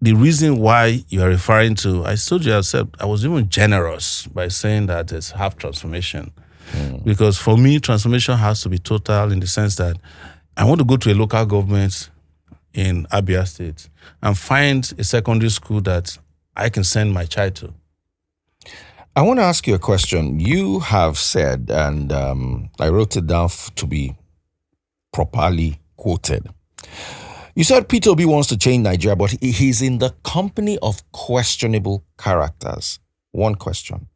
The reason why you are referring to, I told you, I was even generous by saying that it's half transformation. Because for me, transformation has to be total in the sense that I want to go to a local government in Abia State and find a secondary school that I can send my child to. I want to ask you a question. You have said, and I wrote it down to be properly quoted. You said Peter Obi wants to change Nigeria, but he's in the company of questionable characters. One question.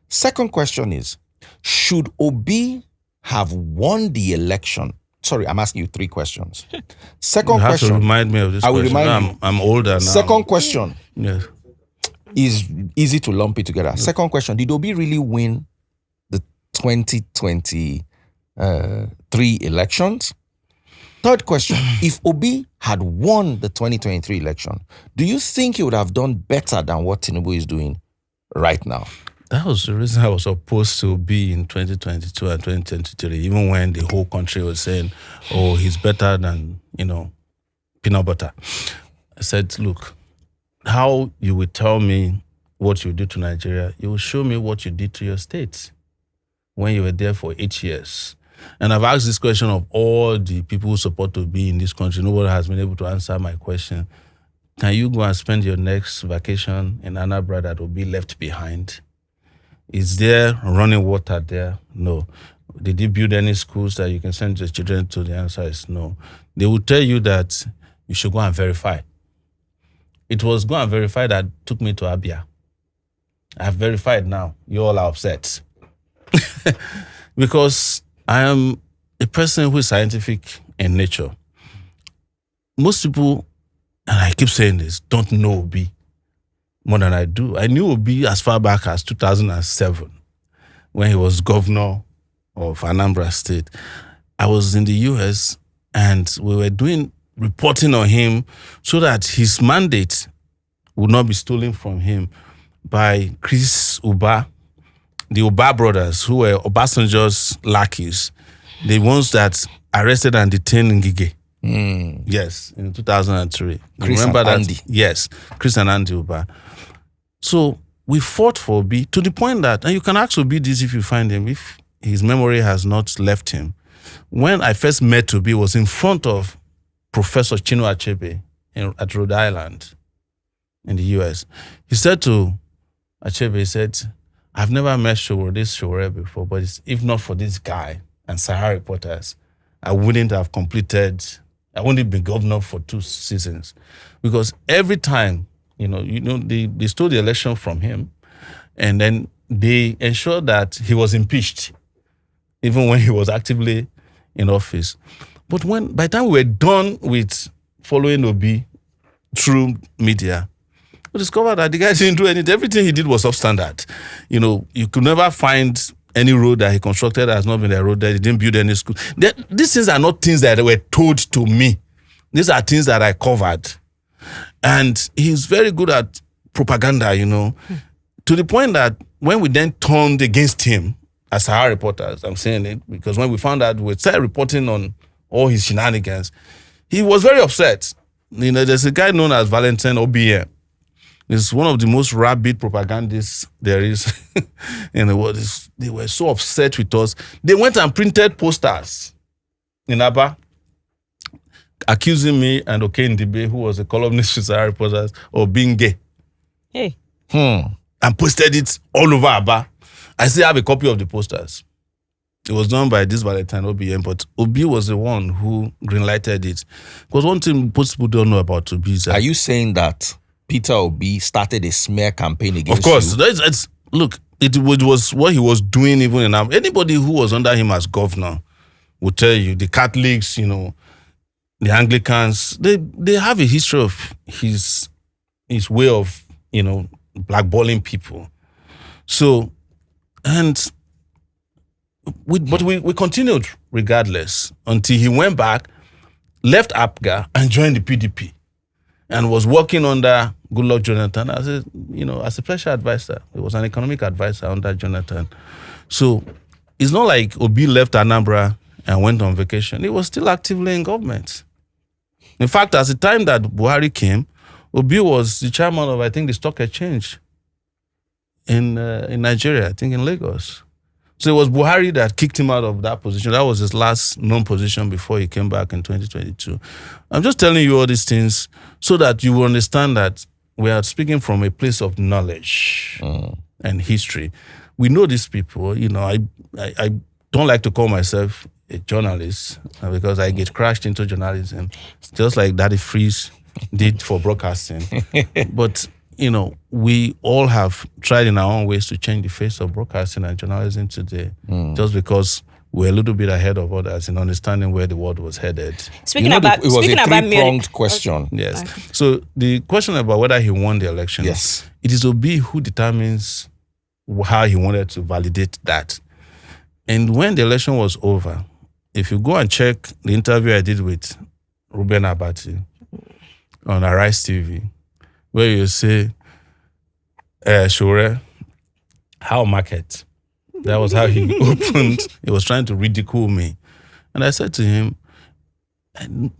Second question is, should Obi have won the election? Sorry, I'm asking you three questions. Second you have question. to remind me of this I will question. remind you. I'm older now. Second question. Yes. Is easy to lump it together. Yes. Second question, did Obi really win the 2023 elections? Third question, if Obi had won the 2023 election, do you think he would have done better than what Tinubu is doing right now? That was the reason I was opposed to Obi in 2022 and 2023, even when the whole country was saying, oh, he's better than, peanut butter. I said, look, how you will tell me what you did to Nigeria, you will show me what you did to your state when you were there for 8 years. And I've asked this question of all the people who support to be in this country. Nobody has been able to answer my question. Can you go and spend your next vacation in Anambra that will be left behind? Is there running water there? No. Did you build any schools that you can send your children to? The answer is no. They will tell you that you should go and verify. It was go and verify that took me to Abia. I have verified now. You all are upset. Because I am a person who is scientific in nature. Most people, and I keep saying this, don't know Obi more than I do. I knew Obi as far back as 2007 when he was governor of Anambra State. I was in the US and we were doing reporting on him so that his mandate would not be stolen from him by Chris Uba, the Uba brothers, who were Obasanjo's lackeys, the ones that arrested and detained Ngige. Yes, in 2003. Chris Remember and that? Andy. Yes, Chris and Andy Uba. So we fought for Obi to the point that, and you can ask Obi this if you find him, if his memory has not left him. When I first met Obi, was in front of Professor Chinua Achebe at Rhode Island in the US. He said to Achebe, he said, I've never met Sowore before, but if not for this guy and Sahara reporters, I wouldn't have been governor for 2 seasons. Because every time, they stole the election from him, and then they ensured that he was impeached, even when he was actively in office. But by the time we were done with following Obi through media, we discovered that the guy didn't do anything. Everything he did was substandard. You could never find any road that he constructed that has not been a road that he didn't build any school. These things are not things that were told to me. These are things that I covered. And he's very good at propaganda, to the point that when we then turned against him as Sahara reporters, I'm saying it because when we found out, we started reporting on all his shenanigans, he was very upset. There's a guy known as Valentin OBM. He's one of the most rabid propagandists there is in the world. They were so upset with us. They went and printed posters in Aba accusing me and Oke Ndibe, who was a columnist with Sahara reporters, of being gay. Hey. And posted it all over Aba. I still have a copy of the posters. It was done by this Valentine OBM, but Obi was the one who greenlighted it. Because one thing most people don't know about Obi is that... Are you saying that Peter Obi started a smear campaign against you? Of course. You? Look, it was what he was doing even in... Anybody who was under him as governor would tell you, the Catholics, the Anglicans, they have a history of his way of, blackballing people. So, but we continued regardless until he went back, left APGA and joined the PDP and was working under Goodluck Jonathan as a special advisor. He was an economic advisor under Jonathan. So it's not like Obi left Anambra and went on vacation. He was still actively in government. In fact, at the time that Buhari came, Obi was the chairman of, I think, the stock exchange in Nigeria, I think in Lagos. So it was Buhari that kicked him out of that position. That was his last known position before he came back in 2022. I'm just telling you all these things so that you will understand that we are speaking from a place of knowledge and history. We know these people. I don't like to call myself a journalist because I get crashed into journalism, just like Daddy Freeze did for broadcasting. But we all have tried in our own ways to change the face of broadcasting and journalism today, just because we're a little bit ahead of others in understanding where the world was headed. It was a three-pronged question. Yes. Okay. So the question about whether he won the election, yes, it is Obi who determines how he wanted to validate that. And when the election was over, if you go and check the interview I did with Ruben Abati on Arise TV, where you say, Sowore, how market? That was how he opened. He was trying to ridicule me. And I said to him,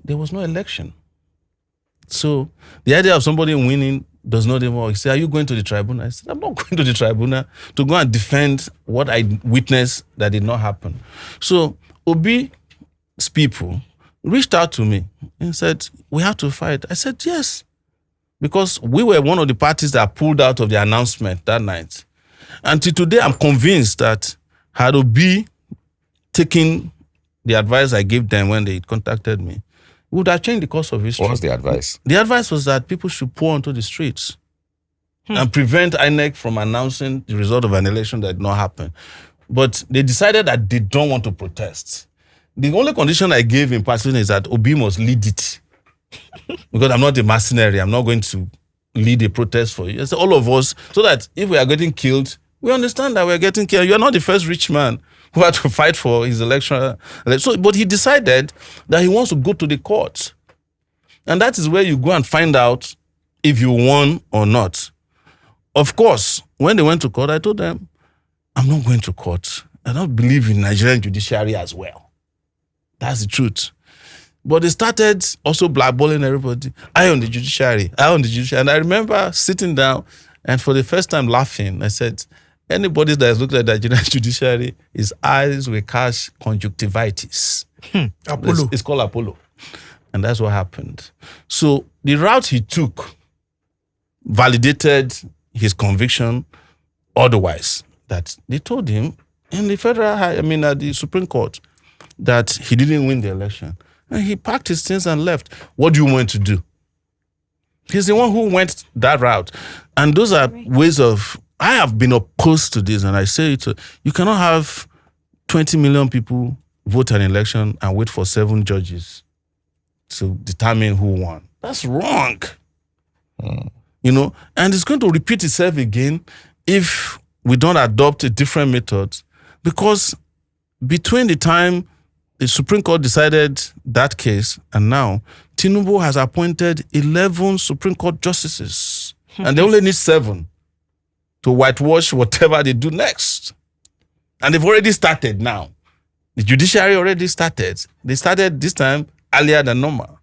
there was no election. So the idea of somebody winning does not even work. He said, are you going to the tribunal? I said, I'm not going to the tribunal to go and defend what I witnessed that did not happen. So Obi's people reached out to me and said, we have to fight. I said, yes. Because we were one of the parties that pulled out of the announcement that night. Until today, I'm convinced that had Obi taken the advice I gave them when they contacted me, it would have changed the course of history. What was the advice? The advice was that people should pour onto the streets and prevent INEC from announcing the result of an election that did not happen. But they decided that they don't want to protest. The only condition I gave in participating is that Obi must lead it. Because I'm not a mercenary, I'm not going to lead a protest for you. It's all of us, so that if we are getting killed, we understand that we are getting killed. You're not the first rich man who had to fight for his election. So, but he decided that he wants to go to the court. And that is where you go and find out if you won or not. Of course, when they went to court, I told them, I'm not going to court. I don't believe in Nigerian judiciary as well. That's the truth. But they started also blackballing everybody. I on the judiciary. And I remember sitting down and for the first time laughing. I said, anybody that has looked at the Nigerian judiciary, his eyes will catch conjunctivitis. Apollo. It's called Apollo. And that's what happened. So the route he took validated his conviction otherwise. That they told him in the at the Supreme Court that he didn't win the election. And he packed his things and left. What do you want to do? He's the one who went that route. And those are ways of, I have been opposed to this, and I say it, you cannot have 20 million people vote an election and wait for 7 judges to determine who won. That's wrong. You know, and it's going to repeat itself again if we don't adopt a different method, because between the time the Supreme Court decided that case and now, Tinubu has appointed 11 Supreme Court justices, and they only need 7 to whitewash whatever they do next. And they've already started now. The judiciary already started. They started this time earlier than normal.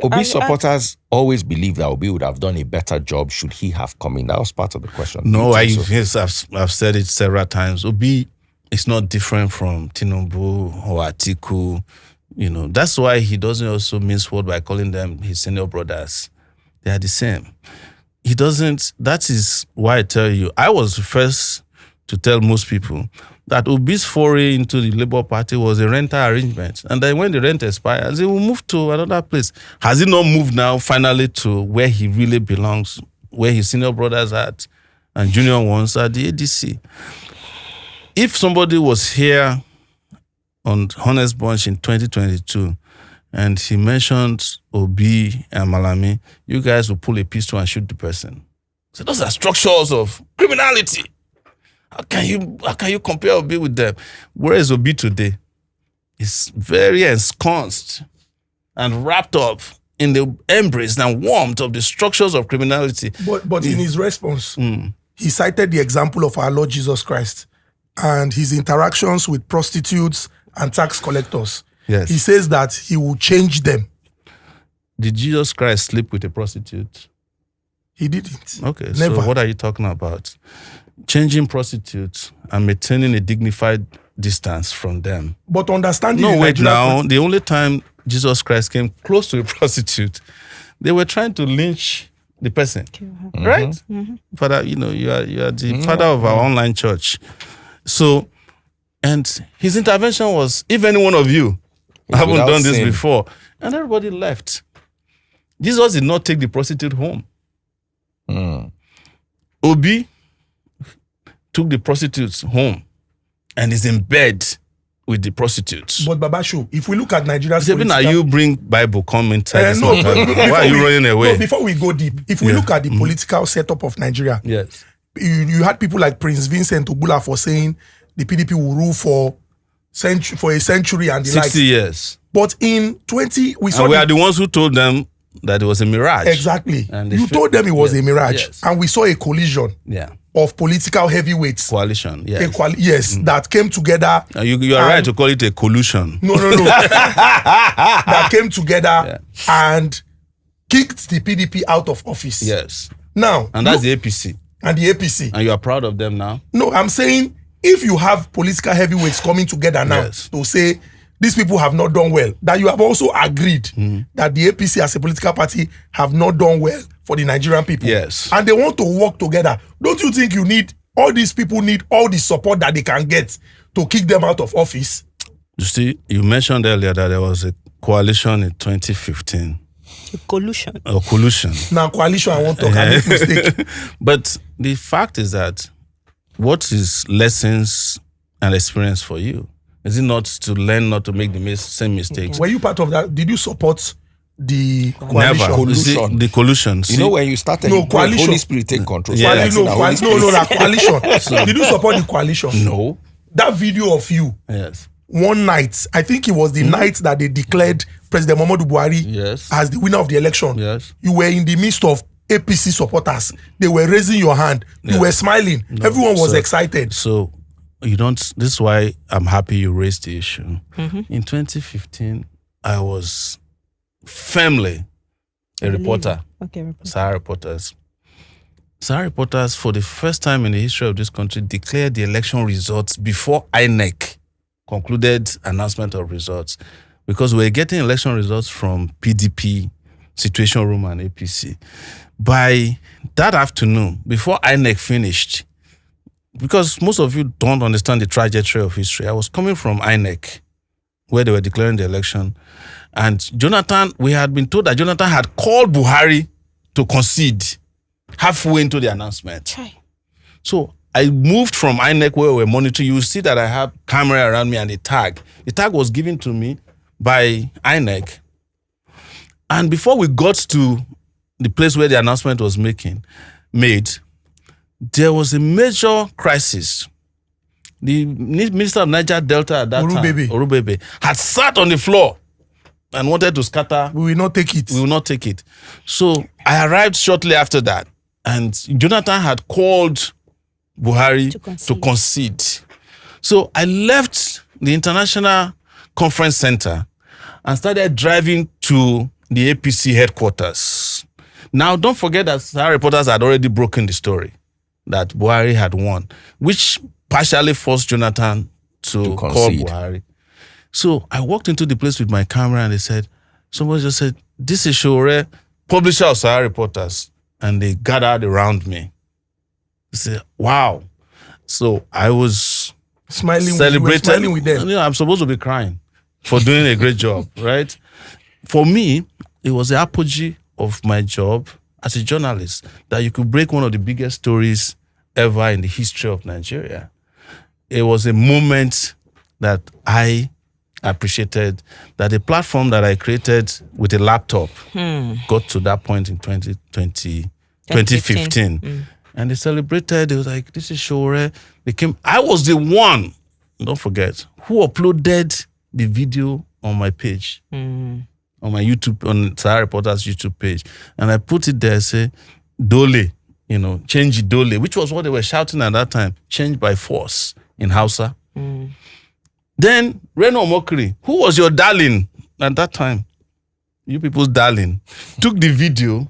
Obi supporters always believe that Obi would have done a better job should he have come in. That was part of the question. No, I've said it several times. Obi is not different from Tinubu or Atiku. You know, that's why he doesn't also mince word by calling them his senior brothers. They are the same. He doesn't. That is why I tell you, I was the first to tell most people that Obi's foray into the Labour Party was a rental arrangement. And then when the rent expires, he will move to another place. Has he not moved now finally to where he really belongs, where his senior brothers are at and junior ones at the ADC? If somebody was here on Honest Bunch in 2022 and he mentioned Obi and Malami, you guys will pull a pistol and shoot the person. So those are structures of criminality. How can you compare Obi with them? Where is Obi today? He's very ensconced and wrapped up in the embrace and warmth of the structures of criminality. But in his response, he cited the example of our Lord Jesus Christ and his interactions with prostitutes and tax collectors. Yes. He says that he will change them. Did Jesus Christ sleep with a prostitute? He didn't. Okay, Never. So what are you talking about? Changing prostitutes and maintaining a dignified distance from them. But understanding No, the wait Nigerian now. The only time Jesus Christ came close to a prostitute, they were trying to lynch the person. Right? Father, you know, you are the father of our online church. So, and his intervention was, if any one of you haven't without done this sin. before, and everybody left. Jesus did not take the prostitute home. Obi took the prostitutes home and is in bed with the prostitutes. But Babashu, if we look at Nigeria's Even now you bring Bible come inside this no, matter. Why are you running away? No, before we go deep, if we look at the political setup of Nigeria, Yes. you had people like Prince Vincent Ogula for saying the PDP will rule for a century and the 60 likes. years. But in 20, we saw And we are the ones who told them that it was a mirage. exactly. And they You told them it was a mirage, Yes. and we saw a collision Yeah. of political heavyweights. Coalition. Yes. Yes, that came together. You are right to call it a collusion. No. that came together and kicked the PDP out of office. Yes. Now, And that's the APC. and the APC. And you are proud of them now? No, I'm saying if you have political heavyweights coming together now Yes. to say these people have not done well, that you have also agreed that the APC as a political party have not done well for the Nigerian people. Yes. And they want to work together. Don't you think all these people need all the support that they can get to kick them out of office? You see, you mentioned earlier that there was a coalition in 2015. Collusion. A collusion. Now, coalition, I won't talk, I make mistake. But the fact is that what is lessons and experience for you? Is it not to learn not to make the same mistakes? Were you part of that? Did you support the coalition? Never. You see, Collusion. the collusion. You See, know, when you started, No, you prayed, coalition. Holy Spirit take control. Yeah. Coalition, coalition. Did you support the coalition? no. that video of you, Yes. one night, I think it was the night that they declared President Muhammadu Buhari Yes. as the winner of the election. Yes. You were in the midst of APC supporters. They were raising your hand. You were smiling. Everyone was excited. So you don't. This is why I'm happy you raised the issue. In 2015, I was firmly a reporter. Okay, reporter. Sahara Reporters. Sahara Reporters, for the first time in the history of this country, declared the election results before INEC concluded announcement of results, because we were getting election results from PDP, Situation Room, and APC. By that afternoon, before INEC finished, because most of you don't understand the trajectory of history, I was coming from INEC, where they were declaring the election. And Jonathan, we had been told that Jonathan had called Buhari to concede halfway into the announcment. Chai. So I moved from INEC, where we were monitoring. You will see that I have camera around me and a tag. The tag was given to me by INEC. And before we got to the place where the announcement was made, there was a major crisis. The Minister of Niger Delta at that time, Orubebe, had sat on the floor and wanted to scatter. We will not take it. We will not take it. So I arrived shortly after that, and Jonathan had called Buhari to concede. So I left the International Conference Center and started driving to the APC headquarters. Now, don't forget that Sahara Reporters had already broken the story that Buhari had won, which partially forced Jonathan to call Buhari. So I walked into the place with my camera, and they said, somebody just said, "This is Sowore, publisher of Sahara Reporters." And they gathered around me. They said, wow. So I was celebrating with them. You know, I'm supposed to be crying for doing a great job, right? For me, it was the apogee of my job as a journalist, that you could break one of the biggest stories ever in the history of Nigeria. It was a moment that I appreciated, that the platform that I created with a laptop got to that point in 2015. And they celebrated. They were like, "This is Sowore." I was the one, don't forget, who uploaded the video on my page, on my YouTube, on Sahara Reporters YouTube page. And I put it there, say, "Dole, change it Dole," which was what they were shouting at that time, change by force in Hausa. Then Reno Omokri, who was your darling at that time, you people's darling, took the video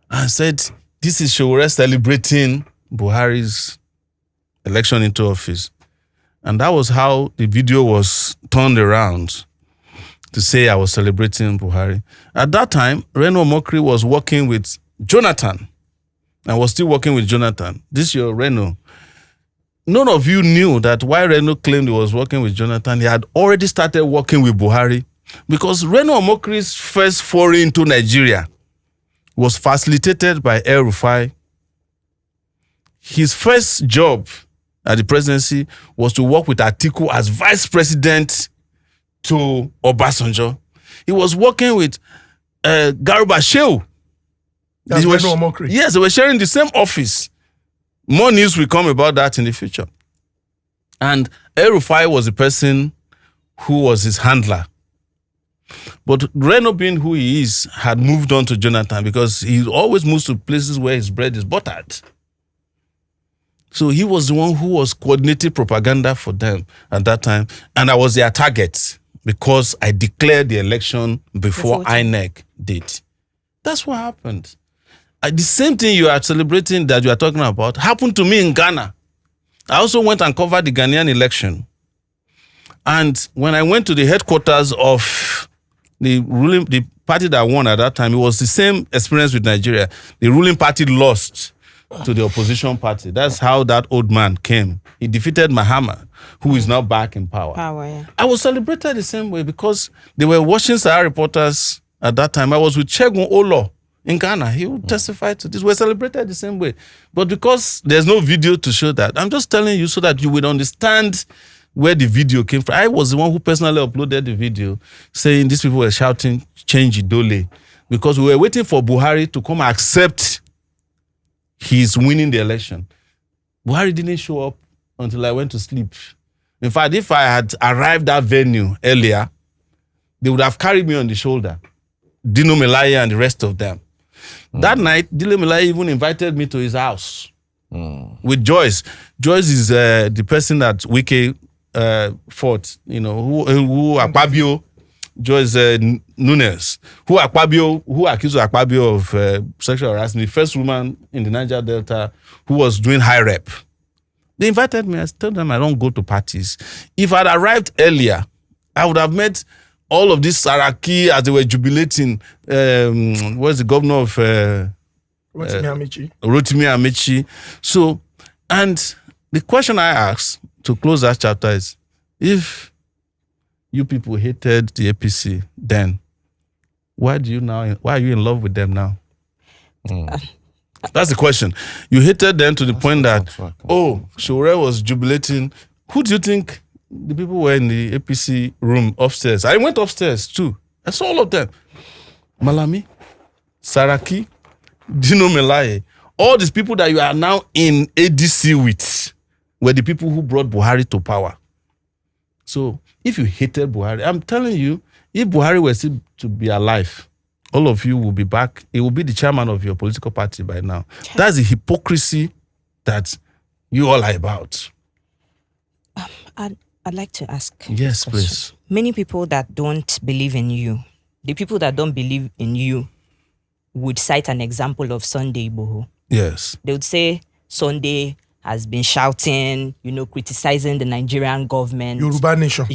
and said, "This is Sowore celebrating Buhari's election into office." And that was how the video was turned around to say I was celebrating Buhari. At that time, Reno Omokri was working with Jonathan and was still working with Jonathan. This is your Reno. None of you knew that while Reno claimed he was working with Jonathan, he had already started working with Buhari, because Reno Omokri's first foray into Nigeria was facilitated by El Rufai. His first job at the presidency was to work with Atiku as vice president to Obasanjo. He was working with Garba Shehu. That's Reno Omokri. Yes, they were sharing the same office. More news will come about that in the future. And El Rufai was the person who was his handler. But Reno, being who he is, had moved on to Jonathan, because he always moves to places where his bread is buttered. So he was the one who was coordinating propaganda for them at that time. And I was their target because I declared the election before INEC did. That's what happened. The same thing you are celebrating, that you are talking about, happened to me in Ghana. I also went and covered the Ghanaian election. And when I went to the headquarters of the party that won at that time, it was the same experience with Nigeria. The ruling party lost to the opposition party. That's how that old man came. He defeated Mahama, who is now back in power. Yeah. I was celebrated the same way because they were watching Sahara Reporters at that time. I was with Segun Olo in Ghana. He would testify to this. We're celebrated the same way. But because there's no video to show that, I'm just telling you so that you would understand where the video came from. I was the one who personally uploaded the video saying these people were shouting, "Change Idole," because we were waiting for Buhari to come accept he's winning the election. Buhari didn't show up until I went to sleep. In fact, if I had arrived at venue earlier, they would have carried me on the shoulder. Dino Melaye and the rest of them. That night, Dino Melaye even invited me to his house with Joyce. Joyce is the person that Wike fought, who Akpabio, Joyce Nunes, who accused Akpabio of sexual harassment, the first woman in the Niger Delta who was doing high rep. They invited me. I told them I don't go to parties. If I'd arrived earlier, I would have met all of this Saraki as they were jubilating. What's the governor of Rotimi Amici? So, and the question I asked to close that chapter is, if you people hated the APC then, why are you in love with them now? That's the question. You hated them to the point that, Sowore was jubilating. Who do you think the people were in the APC room upstairs? I went upstairs too. I saw all of them. Malami, Saraki, Dino Melaye. All these people that you are now in ADC with were the people who brought Buhari to power. So if you hated Buhari, I'm telling you, if Buhari were still to be alive, all of you will be back. He will be the chairman of your political party by now. That's the hypocrisy that you all are about. I'd like to ask. Yes, please. Many people that don't believe in you, the people that don't believe in you would cite an example of Sunday Igboho. Yes. They would say Sunday has been shouting, criticizing the Nigerian government. Yoruba nation.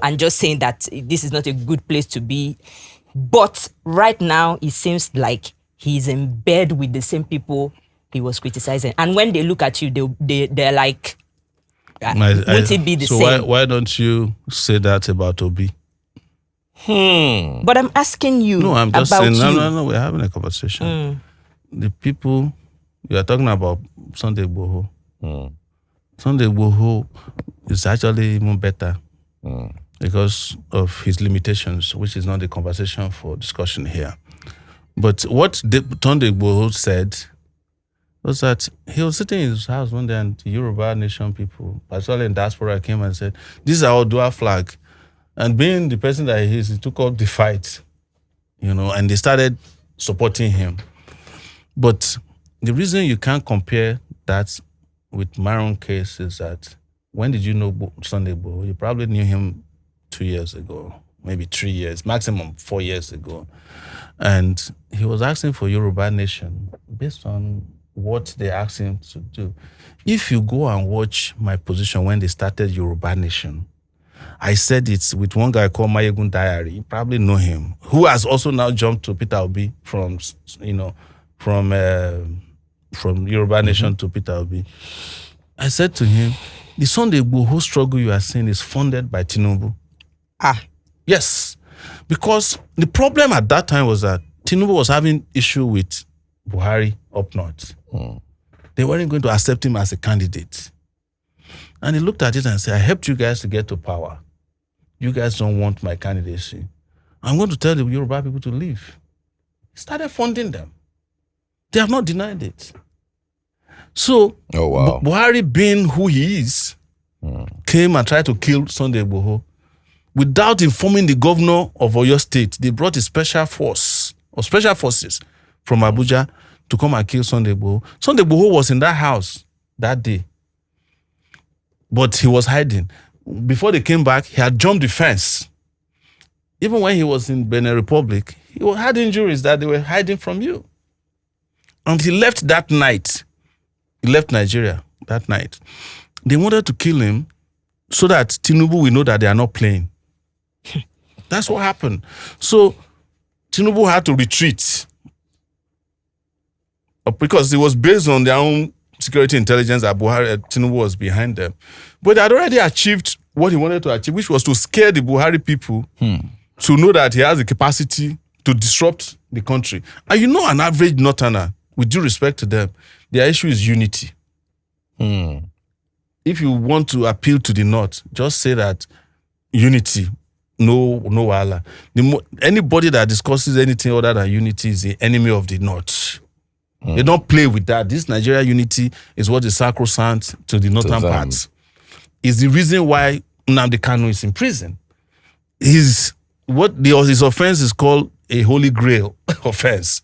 And just saying that this is not a good place to be. But right now, it seems like he's in bed with the same people he was criticizing. And when they look at you, they're like, won't it be the same? So why don't you say that about Obi? But I'm asking you. No, I'm just about saying. You. No. We're having a conversation. The people you are talking about, Sunday Igboho. Sunday Igboho is actually even better because of his limitations, which is not the conversation for discussion here. But what Sunday Igboho said was that he was sitting in his house one day and the Yoruba nation people, particularly in diaspora, came and said, "This is our dual flag." And being the person that he is, he took up the fight, and they started supporting him. But the reason you can't compare that with my own case is that when did you know Sunday Igboho? You probably knew him 2 years ago, maybe 3 years, maximum 4 years ago. And he was asking for Yoruba nation based on what they asked him to do. If you go and watch my position when they started Yoruba nation, I said it's with one guy called Mayegun Diary. You probably know him, who has also now jumped to Peter Obi from Yoruba Nation to Peter Obi. I said to him, the Sunday Igboho struggle you are seeing is funded by Tinubu. Yes. Because the problem at that time was that Tinubu was having issue with Buhari up north. They weren't going to accept him as a candidate. And he looked at it and said, I helped you guys to get to power. You guys don't want my candidacy. I'm going to tell the Yoruba people to leave. He started funding them. They have not denied it. So, Buhari being who he is, came and tried to kill Sunday Igboho. Without informing the governor of Oyo State, they brought a special force or special forces from Abuja to come and kill Sunday Igboho. Sunday Igboho was in that house that day, but he was hiding. Before they came back, he had jumped the fence. Even when he was in Benin Republic, he had injuries that they were hiding from you. And he left that night. He left Nigeria that night. They wanted to kill him so that Tinubu will know that they are not playing. That's what happened. So Tinubu had to retreat because it was based on their own security intelligence that Tinubu was behind them. But they had already achieved what he wanted to achieve, which was to scare the Buhari people to know that he has the capacity to disrupt the country. And an average Northerner, with due respect to them, their issue is unity. If you want to appeal to the North, just say that unity, no wahala. Anybody that discusses anything other than unity is the enemy of the North. They don't play with that. This Nigeria unity is what is sacrosanct to the northern parts. is the reason why Nnamdi Kanu is in prison. His offense is called a holy grail offense.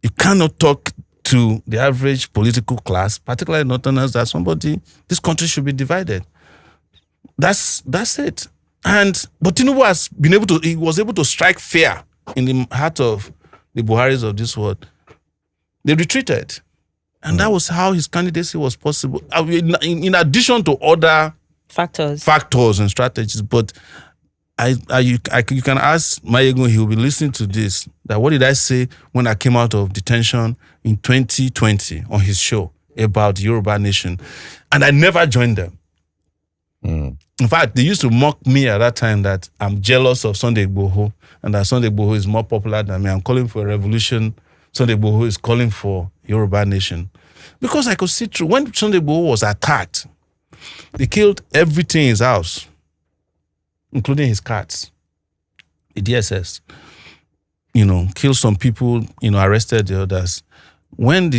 You cannot talk to the average political class, particularly Northerners, that this country should be divided. That's it. But Tinubu he was able to strike fear in the heart of the Buharis of this world. They retreated. And that was how his candidacy was possible. In addition to other factors and strategies. But you can ask Mayegun, he will be listening to this, that what did I say when I came out of detention in 2020 on his show about Yoruba Nation? And I never joined them. In fact, they used to mock me at that time that I'm jealous of Sunday Igboho and that Sunday Igboho is more popular than me. I'm calling for a revolution. Sunday Igboho is calling for Yoruba Nation. Because I could see through. When Sunday Igboho was attacked, they killed everything in his house, including his cats. The DSS, killed some people, arrested the others. When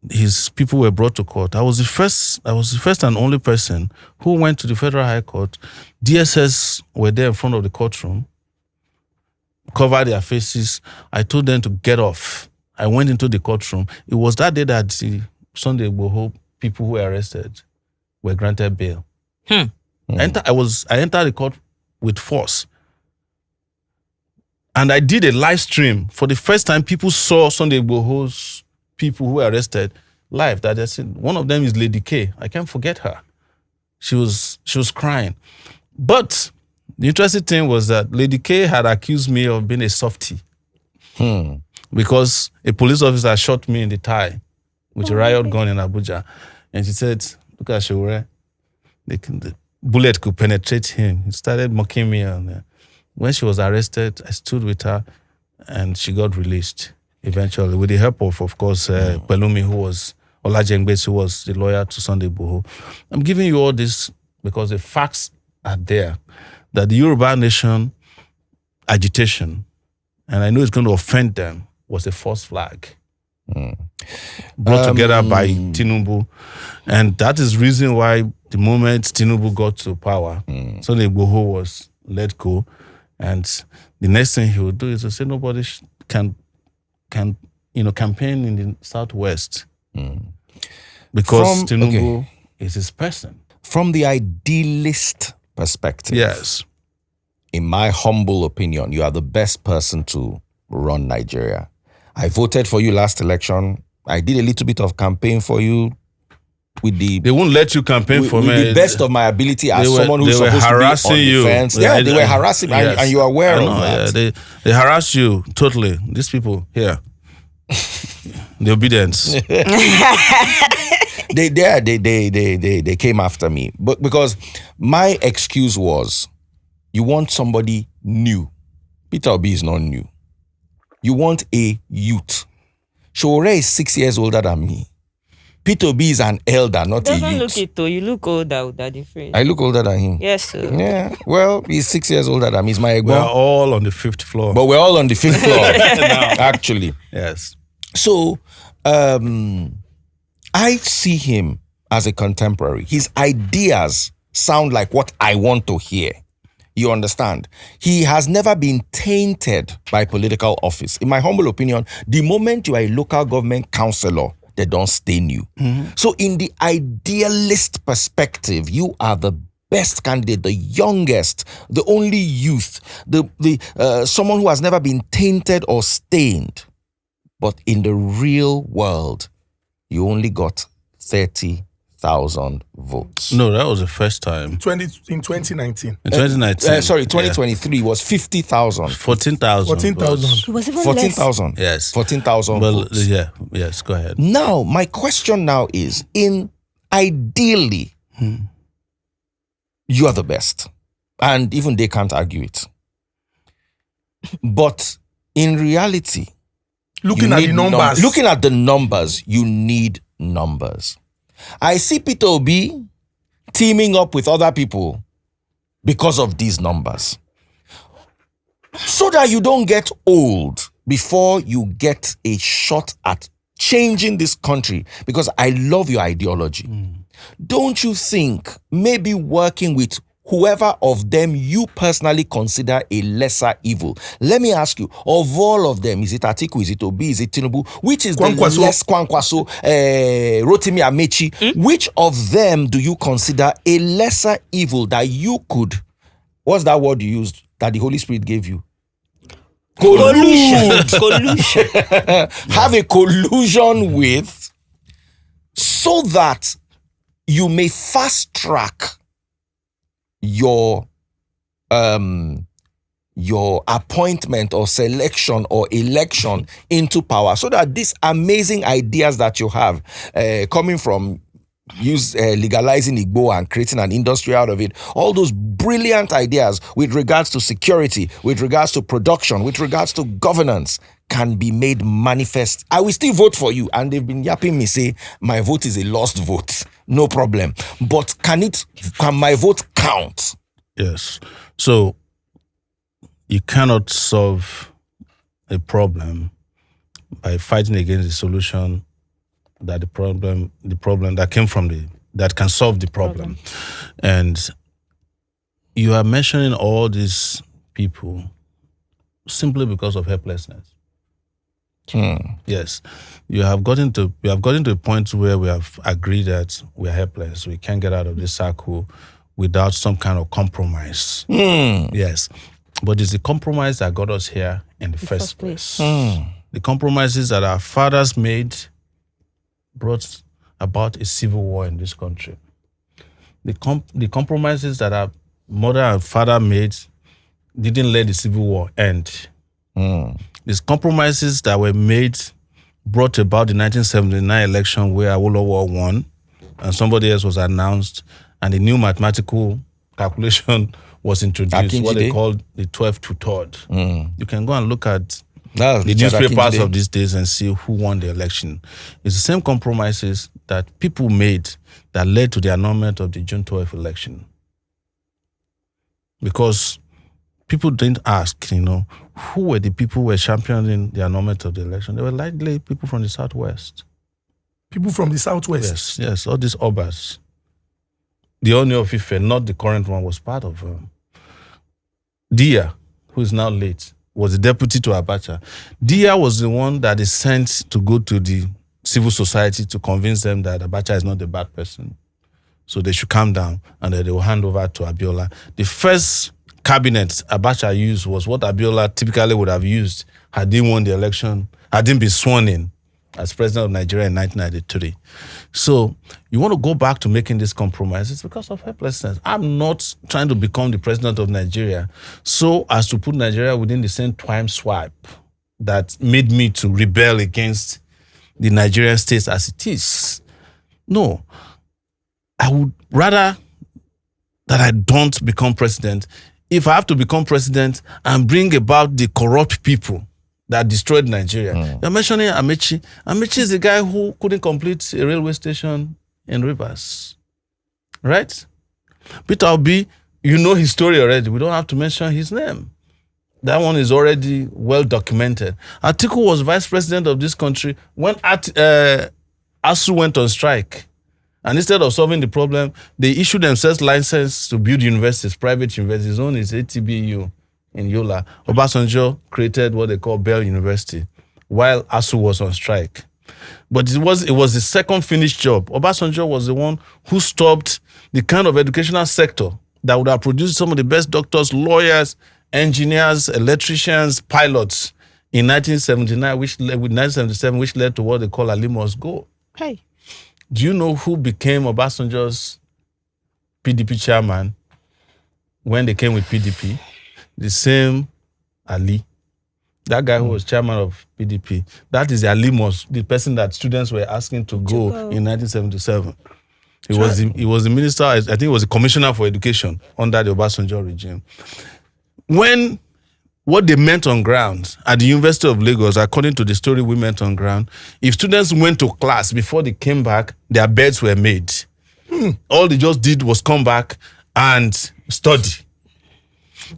his people were brought to court, I was the first and only person who went to the Federal High Court. DSS were there in front of the courtroom, covered their faces. I told them to get off. I went into the courtroom. It was that day that the Sunday Igboho people who were arrested were granted bail. I entered the court with force. And I did a live stream. For the first time, people saw Sunday Igboho's people who were arrested live. That they said, one of them is Lady K. I can't forget her. She was crying. But the interesting thing was that Lady K had accused me of being a softie. Because a police officer shot me in the thigh with a riot gun in Abuja. And she said, look at Sowore. The bullet could penetrate him. He started mocking me. And when she was arrested, I stood with her and she got released eventually with the help of course, Pelumi, Olajengbesi, who was the lawyer to Sunday Igboho. I'm giving you all this because the facts are there that the Yoruba Nation agitation, and I know it's going to offend them, was a false flag brought together by Tinubu. And that is the reason why the moment Tinubu got to power, Sunday Igboho was let go. And the next thing he would do is to say nobody can campaign in the Southwest because Tinubu is his person. From the idealist perspective, yes, in my humble opinion, you are the best person to run Nigeria. I voted for you last election. I did a little bit of campaign for you they won't let you campaign for me. With the best of my ability as someone who's supposed to be on defense. Yeah, they were harassing yes. and you're aware of that. Yeah, they harass you totally. These people here. The obedience. They came after me. But because my excuse was, you want somebody new. Peter Obi is not new. You want a youth. Sowore is 6 years older than me. Peter Obi is an elder, not a youth. Doesn't look it though. You look older with that difference. I look older than him. Yes, sir. Yeah. Well, he's 6 years older than me. He's my egg. We're all on the 5th floor. But we're all on the 5th floor, actually. Yes. So, I see him as a contemporary. His ideas sound like what I want to hear. You understand? He has never been tainted by political office. In my humble opinion, the moment you are a local government councillor, they don't stain you. So in the idealist perspective, you are the best candidate, the youngest, the only youth, someone who has never been tainted or stained. But in the real world, you only got 30,000 votes. No, that was the first time. In 2019. In 2019. 2023 was 50,000. 14,000. 14,000. It was even 14,000. Yes. 14,000 Well, votes. yeah. Yes, go ahead. Now, my question now is, ideally, you are the best. And even they can't argue it. But in reality, Looking at the numbers. Looking at the numbers, you need numbers. I see Peter Obi teaming up with other people because of these numbers. So that you don't get old before you get a shot at changing this country. Because I love your ideology. don't you think maybe working with whoever of them you personally consider a lesser evil? Let me ask you, of all of them, is it Atiku, is it Obi, is it Tinubu? Which is Kwankwaso. the less Kwankwaso, Rotimi Amechi? Which of them do you consider a lesser evil that you could, what's that word you used that the Holy Spirit gave you? Collusion. Have a collusion with, so that you may fast track your appointment or selection or election into power, so that these amazing ideas that you have coming from legalizing Igbo and creating an industry out of it, all those brilliant ideas with regards to security, with regards to production, with regards to governance, can be made manifest. I will still vote for you, and they've been yapping me, say my vote is a lost vote. No problem, but can my vote count? Yes. So you cannot solve a problem by fighting against the solution that the problem that came from that can solve the problem. And you are mentioning all these people simply because of helplessness. Yes. We have gotten to a point where we have agreed that we are helpless. We can't get out of this circle without some kind of compromise. Yes. But it's the compromise that got us here in the first place. The compromises that our fathers made brought about a civil war in this country. The compromises that our mother and father made didn't let the civil war end. These compromises that were made brought about the 1979 election where Awolowo won and somebody else was announced, and a new mathematical calculation was introduced, what they called the 12 to 3rd. You can go and look at the newspapers of these days and see who won the election. It's the same compromises that people made that led to the annulment of the June 12th election. Because people didn't ask, who were the people who were championing the annulment of the election. They were likely people from the Southwest. People from the Southwest? Yes, all these Obas. The Oni of Ife, not the current one, was part of Dia, who is now late, was the deputy to Abacha. Dia was the one that is sent to go to the civil society to convince them that Abacha is not a bad person. So they should calm down and that they will hand over to Abiola. The first cabinet Abacha used was what Abiola typically would have used had he won the election, had he been sworn in as president of Nigeria in 1993. So you want to go back to making this compromise, it's because of helplessness. I'm not trying to become the president of Nigeria so as to put Nigeria within the same time swipe that made me to rebel against the Nigerian state as it is. No, I would rather that I don't become president. If I have to become president and bring about the corrupt people that destroyed Nigeria. You're mentioning Amechi. Amechi is the guy who couldn't complete a railway station in Rivers. Right? Peter Obi, you know his story already. We don't have to mention his name. That one is already well documented. Atiku was vice president of this country when ASU went on strike. And instead of solving the problem, they issued themselves license to build universities, private universities. His own is ATBU in Yola. Obasanjo created what they call Bell University while ASU was on strike. But it was the second finished job. Obasanjo was the one who stopped the kind of educational sector that would have produced some of the best doctors, lawyers, engineers, electricians, pilots in 1979, with 1977, which led to what they call Ali Must Go. Hey. Do you know who became Obasanjo's PDP chairman when they came with PDP? The same Ali. That guy who was chairman of PDP. That is Ali Must, the person that students were asking to go in 1977. He was the minister, I think he was the commissioner for education under the Obasanjo regime. What they meant on ground at the University of Lagos, according to the story we met on ground, if students went to class before they came back, their beds were made. All they just did was come back and study.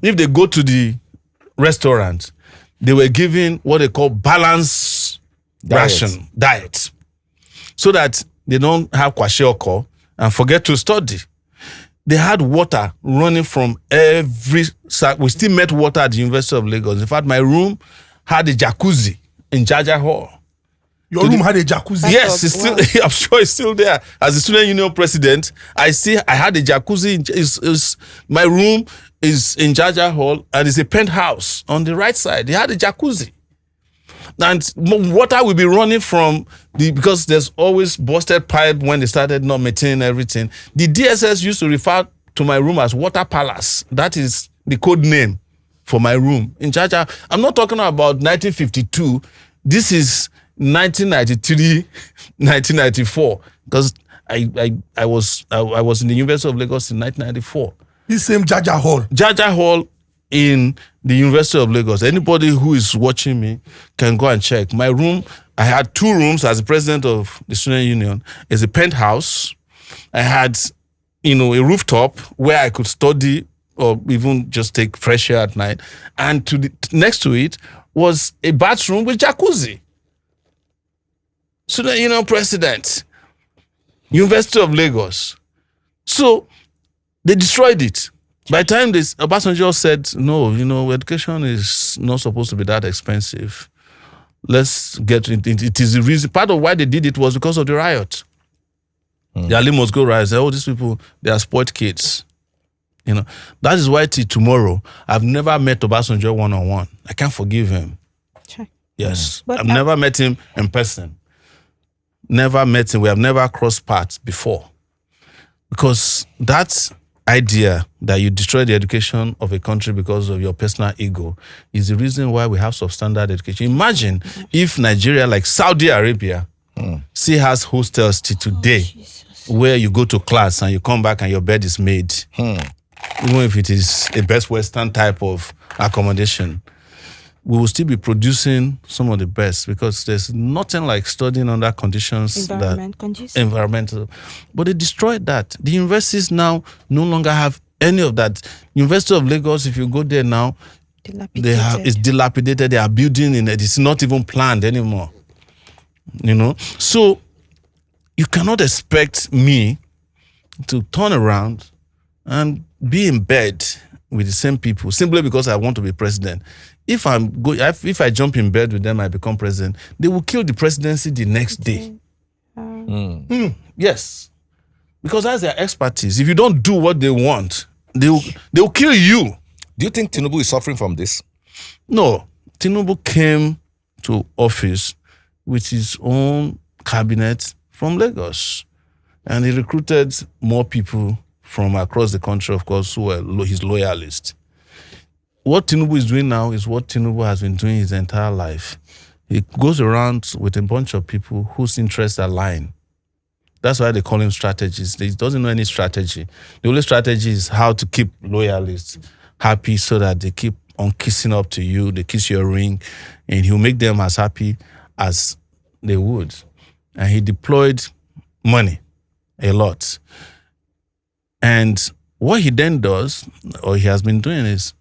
If they go to the restaurant, they were given what they call balanced diet, so that they don't have kwashiorkor and forget to study. They had water running from every side. We still met water at the University of Lagos. In fact, my room had a jacuzzi in Jaja Hall. Your room had a jacuzzi? Yes, it's still. I'm sure it's still there. As the student union president, I had a jacuzzi. My room is in Jaja Hall, and it's a penthouse on the right side. They had a jacuzzi, and water will be running from because there's always busted pipe when they started not maintaining everything. The DSS used to refer to my room as Water Palace. That is the code name for my room in Jaja. I'm not talking about 1952. This is 1993, 1994, because I was in the University of Lagos in 1994. This same Jaja Hall in the University of Lagos. Anybody who is watching me can go and check. My room, I had 2 rooms as the president of the student union. It's a penthouse. I had, a rooftop where I could study or even just take fresh air at night. And next to it was a bathroom with jacuzzi. Student president, University of Lagos. So they destroyed it. By the time Obasanjo said, no, education is not supposed to be that expensive. Let's get it. It is the reason. Part of why they did it was because of the riot. The Ali must go riot. Say, these people, they are spoiled kids. That is why till tomorrow, I've never met Obasanjo one-on-one. I can't forgive him. Sure. Yes. I've never met him in person. Never met him. We have never crossed paths before. Because that idea that you destroy the education of a country because of your personal ego is the reason why we have substandard education. Imagine if Nigeria, like Saudi Arabia, still has hostels till today where you go to class and you come back and your bed is made. Even if it is a Best Western type of accommodation. We will still be producing some of the best because there's nothing like studying under conditions environmental. But they destroyed that. The universities now no longer have any of that. University of Lagos, if you go there now, it's dilapidated. They are building in it. It's not even planned anymore. So you cannot expect me to turn around and be in bed with the same people simply because I want to be president. If I jump in bed with them, I become president, they will kill the presidency the next day. Yes. Because that's their expertise. If you don't do what they want, they will kill you. Do you think Tinubu is suffering from this? No. Tinubu came to office with his own cabinet from Lagos. And he recruited more people from across the country, of course, who were his loyalists. What Tinubu is doing now is what Tinubu has been doing his entire life. He goes around with a bunch of people whose interests align. That's why they call him strategist. He doesn't know any strategy. The only strategy is how to keep loyalists happy so that they keep on kissing up to you, they kiss your ring, and he'll make them as happy as they would. And he deployed money a lot. And what he then does, or he has been doing, is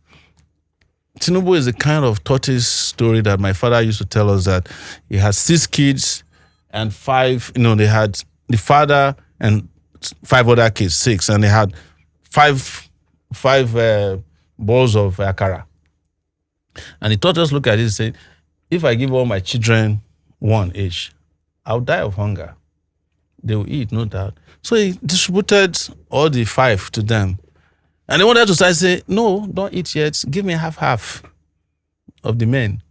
Tinubu is a kind of tortoise story that my father used to tell us, that he had 6 kids and 5, they had the father and 5 other kids, 6, and they had 5 balls of akara. And the tortoise looked at it and said, if I give all my children 1 each, I'll die of hunger. They will eat, no doubt. So he distributed all the 5 to them. And they wanted to say, no, don't eat yet. Give me half of the men.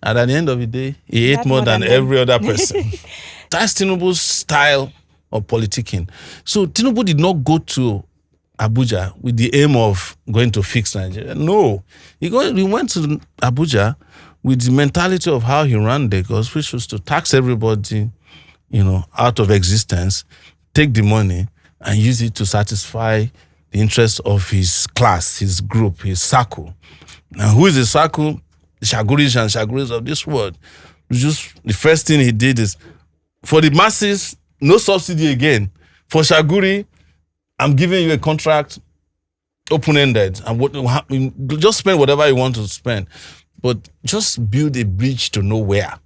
And at the end of the day, he ate more than every other person. That's Tinubu's style of politicking. So Tinubu did not go to Abuja with the aim of going to fix Nigeria. No. He went to Abuja with the mentality of how he ran Lagos, which was to tax everybody, out of existence, take the money and use it to satisfy the interests of his class, his group, his circle. Now, who is the circle? The Shaguris and Shaguris of this world. Just the first thing he did is, for the masses, no subsidy again. For Shaguri, I'm giving you a contract, open-ended, and just spend whatever you want to spend. But just build a bridge to nowhere.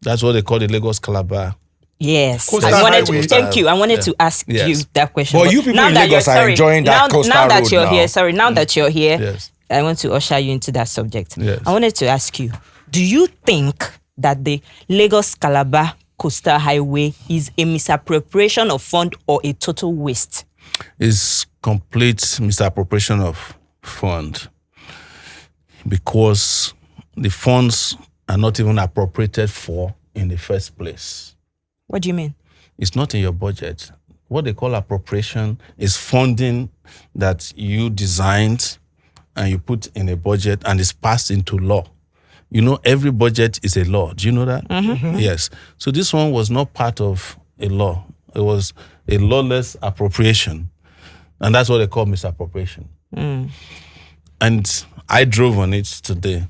That's what they call the Lagos Calabar Yes, Coastal I wanted highway. to. Thank you. I wanted to ask Yes. you that question. But you people in that Lagos you're- are enjoying that now, coastal now that road you're now. here, now that you're here, Yes. I want to usher you into that subject. Yes. I wanted to ask you: do you think that the Lagos Calabar Coastal Highway is a misappropriation of fund or a total waste? Is complete misappropriation of fund because the funds are not even appropriated for in the first place. What do you mean? It's not in your budget. What they call appropriation is funding that you designed and you put in a budget and is passed into law. You know, every budget is a law. Do you know that? Yes. So this one was not part of a law. It was a lawless appropriation. And that's what they call misappropriation. And I drove on it today.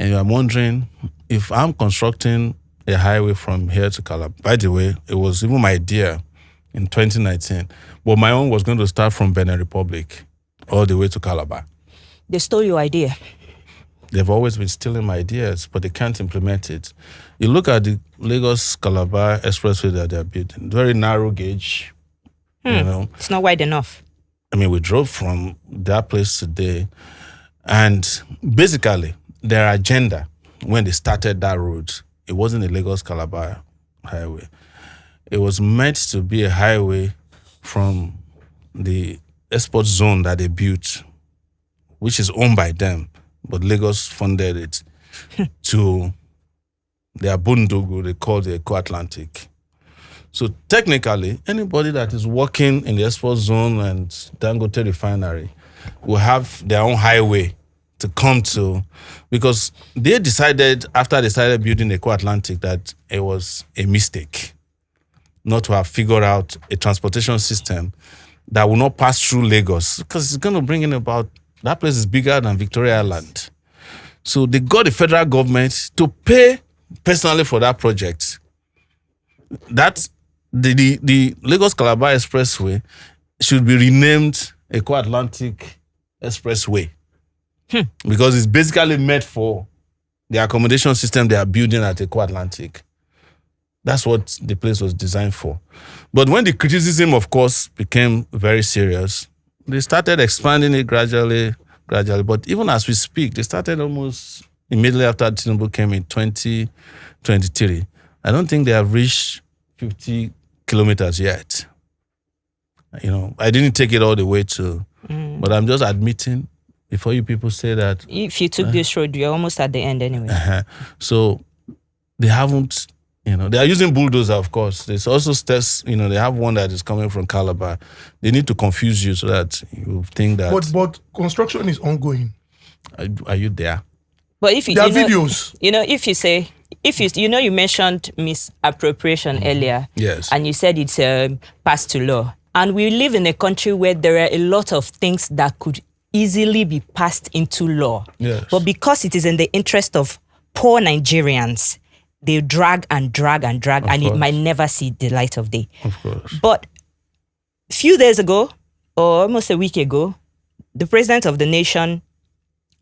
And I'm wondering if I'm constructing a highway from here to Calabar. By the way, it was even my idea in 2019. But my own was going to start from Benin Republic all the way to Calabar. They stole your idea. They've always been stealing my ideas, but they can't implement it. You look at the Lagos-Calabar expressway that they're building, very narrow gauge, you know. It's not wide enough. I mean, we drove from that place today, and basically, their agenda, when they started that road, it wasn't a Lagos-Calabar highway. It was meant to be a highway from the export zone that they built, which is owned by them, but Lagos funded it, to their Bundugu, they call the Eco-Atlantic. So technically, anybody that is working in the export zone and Dangote refinery will have their own highway to come to, because they decided, after they started building the Eco-Atlantic, that it was a mistake not to have figured out a transportation system that will not pass through Lagos, because it's going to bring in about, that place is bigger than Victoria Island. So they got the federal government to pay personally for that project. That the Lagos-Calabar Expressway should be renamed Eco-Atlantic Expressway. Because it's basically meant for the accommodation system they are building at Eco-Atlantic. That's what the place was designed for. But when the criticism, of course, became very serious, they started expanding it gradually. But even as we speak, they started almost immediately after Tinubu came in 2023. I don't think they have reached 50 kilometers yet. You know, I didn't take it all the way to, but I'm just admitting, before you people say that. If you took this road, you're almost at the end anyway. So they haven't, you know, they are using bulldozer, of course. There's also steps, you know, they have one that is coming from Calabar. They need to confuse you so that you think that. But construction is ongoing. Are you there? But if you, There are you know, videos. you know, if you say, you mentioned misappropriation earlier. Yes. And you said it's passed to law. And we live in a country where there are a lot of things that could easily be passed into law. Yes. But because it is in the interest of poor Nigerians, they drag and drag and drag, and it course. might never see the light of day. Of course. But a few days ago, or almost a week ago, the president of the nation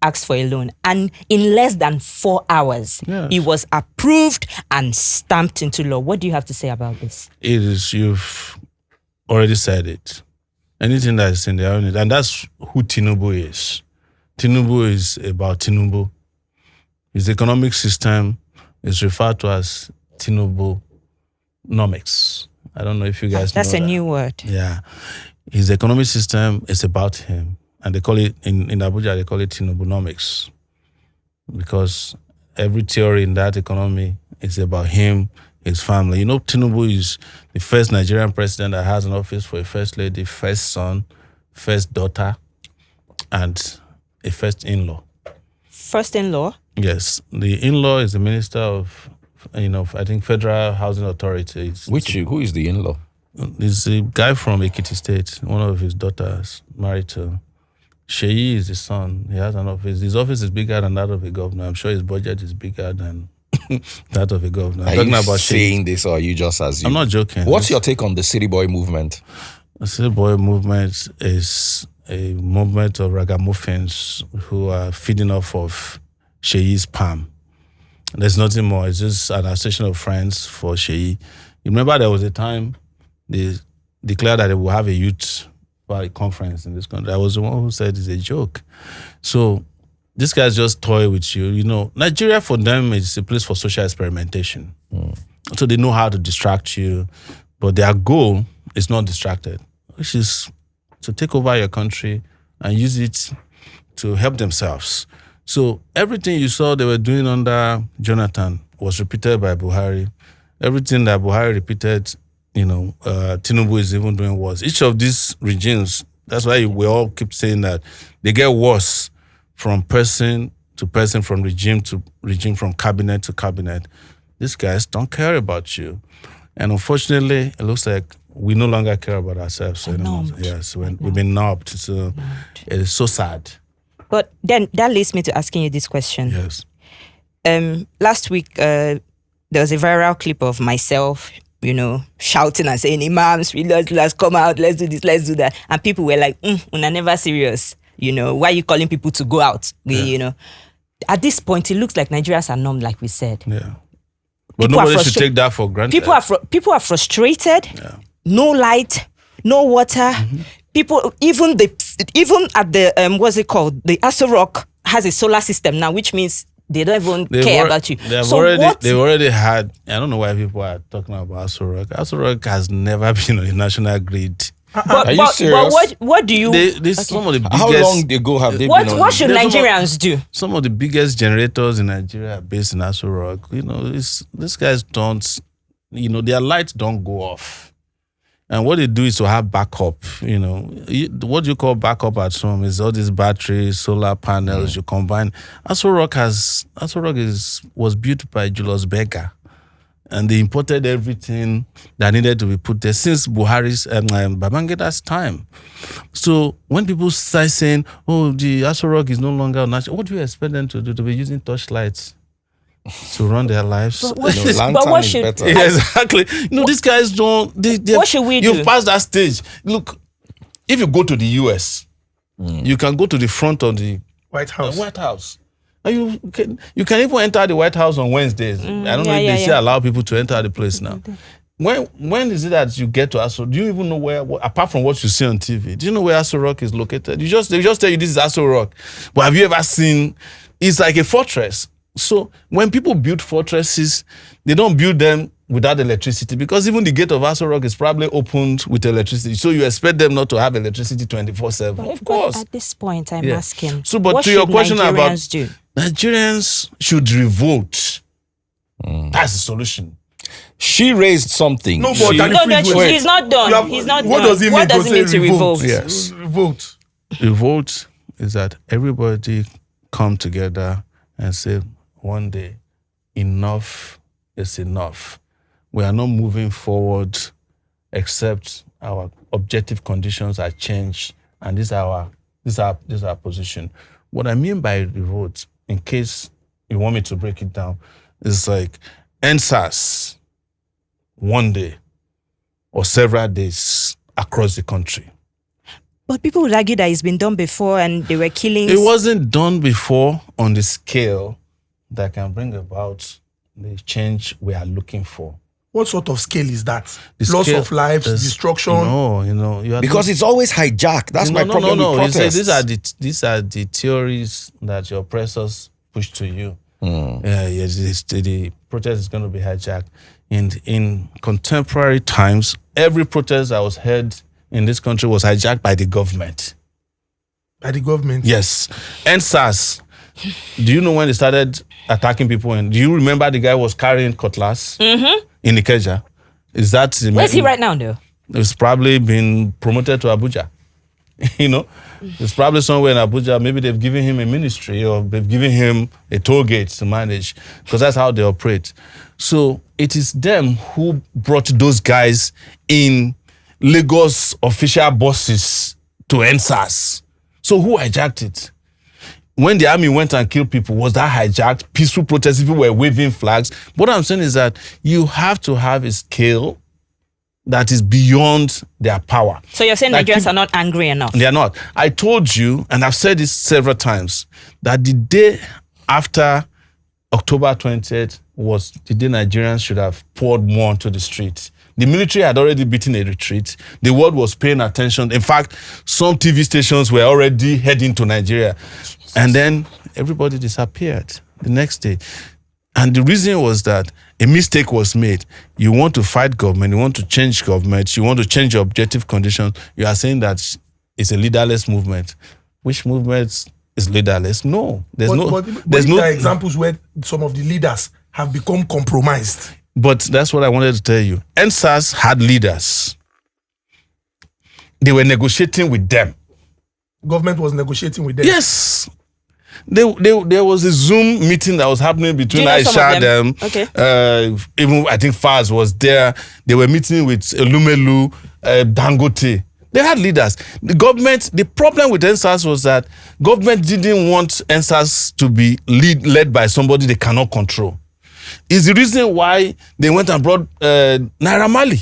asked for a loan, and in less than 4 hours, Yes. it was approved and stamped into law. What do you have to say about this? It is, you've already said it. Anything that is in there, and that's who Tinubu is. Tinubu is about Tinubu. His economic system is referred to as Tinubunomics. I don't know if you guys That's know a that. new word. Yeah. His economic system is about him. And they call it, in Abuja, they call it Tinubunomics. Because every theory in that economy is about him, his family. You know, Tinubu is the first Nigerian president that has an office for a first lady, first son, first daughter, and a first in-law. First in law, Yes. The in-law is the minister of, I think Federal Housing Authority. Who is the in-law? There's a guy from Ekiti State, one of his daughters, married to. Sheyi is the son. He has an office. His office is bigger than that of a governor. I'm sure his budget is bigger than that of a governor. Are you saying this, or are you just assuming? I'm not joking. What's your take on the City Boy movement? The City Boy movement is a movement of ragamuffins who are feeding off of Sheyi's palm. There's nothing more. It's just an association of friends for Sheyi. You remember there was a time they declared that they will have a youth conference in this country. I was the one who said it's a joke. So these guys just toy with you. You know, Nigeria for them is a place for social experimentation. So they know how to distract you, but their goal is not distracted, which is to take over your country and use it to help themselves. So everything you saw they were doing under Jonathan was repeated by Buhari. Everything that Buhari repeated, Tinubu is even doing worse. Each of these regimes, that's why we all keep saying that they get worse from person to person, from regime to regime, from cabinet to cabinet. These guys don't care about you. And unfortunately, it looks like we no longer care about ourselves anymore. Yes, we've been numbed. So it is so sad. But then that leads me to asking you this question. Yes. Last week, there was a viral clip of myself, shouting and saying, Imams, let's come out, let's do this, let's do that. And people were like, we're never serious. Why are you calling people to go out? At this point, it looks like Nigerians are numb, like we said. Yeah. But nobody should take that for granted. People are frustrated. Yeah. No light, no water. People, even at the what's it called? The Aso Rock has a solar system now, which means they don't even care about you. They've already had. I don't know why people are talking about Aso Rock. Aso Rock has never been on the national grid. Are you serious? But what do you? Some of the biggest. How long ago have they been on? What should Nigerians do? Some of the biggest generators in Nigeria are based in Aso Rock. These guys don't. Their lights don't go off. And what they do is to have backup. What you call backup at home is all these batteries, solar panels. You combine. Aso Rock was built by Julius Berger, and they imported everything that needed to be put there since Buhari's Babangeda's time. So when people start saying, "Oh, the Aso Rock is no longer natural," what do you expect them to do? To be using torchlights to run their lives? But what should? Better. Yeah, exactly. These guys don't. What should we do? You've passed that stage. Look, if you go to the US, you can go to the front of the White House. And you can even enter the White House on Wednesdays. I don't know if they still allow people to enter the place now. When is it that you get to Aso? Do you even know where, apart from what you see on TV, do you know where Aso Rock is located? They just tell you this is Aso Rock. But have you ever seen? It's like a fortress. So when people build fortresses, they don't build them without electricity, because even the gate of Aso Rock is probably opened with electricity. So you expect them not to have electricity 24/7. Of course. At this point, I'm asking. So, but what to your question about do? Nigerians should revolt. That's the solution. She raised something. No, he's not done. He's not what done. Does it what mean does it mean to revolt? Yes. Revolt. Revolt is that everybody come together and say, one day, enough is enough. We are not moving forward except our objective conditions are changed, and this is our position. What I mean by revolt, in case you want me to break it down, is like EndSARS one day or several days across the country. But people would argue that it's been done before and they were killings. It wasn't done before on the scale that can bring about the change we are looking for. What sort of scale is that? The Loss scale of lives, is- destruction. No, Because it's always hijacked. That's my problem with You say protests. these are the theories that your oppressors push to you. The protest is going to be hijacked. In contemporary times, every protest that was heard in this country was hijacked by the government. By the government? Yes. EndSARS. Do you know when they started attacking people? And do you remember the guy was carrying cutlass in Ikeja? Is that Where's he right now, though? It's probably been promoted to Abuja. It's probably somewhere in Abuja. Maybe they've given him a ministry or they've given him a toll gate to manage, because that's how they operate. So it is them who brought those guys in Lagos official buses to EndSARS. So who hijacked it? When the army went and killed people, was that hijacked? Peaceful protests, people were waving flags. What I'm saying is that you have to have a scale that is beyond their power. So you're saying Nigerians are not angry enough? They are not. I told you, and I've said this several times, that the day after October 20th was the day Nigerians should have poured more onto the streets. The military had already beaten a retreat. The world was paying attention. In fact, some TV stations were already heading to Nigeria. Jesus. And then everybody disappeared the next day. And the reason was that a mistake was made. You want to fight government, you want to change government, you want to change your objective conditions. You are saying that it's a leaderless movement. Which movement is leaderless? No. There are examples where some of the leaders have become compromised. But that's what I wanted to tell you. EndSARS had leaders. They were negotiating with them. Government was negotiating with them. Yes. There was a Zoom meeting that was happening between Aisha and them. Okay. Even I think Faz was there. They were meeting with Lumelu, Dangote. They had leaders. The problem with EndSARS was that government didn't want EndSARS to be led by somebody they cannot control. It's the reason why they went and brought Naira Marley.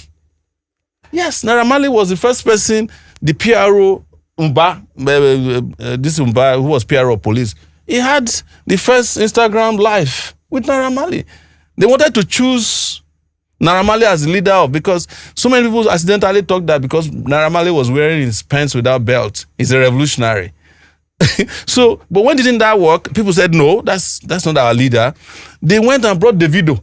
Yes, Naira Marley was the first person, the PRO, this Umba, who was PRO police, he had the first Instagram live with Naira Marley. They wanted to choose Naira Marley as the leader because so many people accidentally thought that because Naira Marley was wearing his pants without belt, he's a revolutionary. But when didn't that work? People said, no, that's not our leader. They went and brought Davido.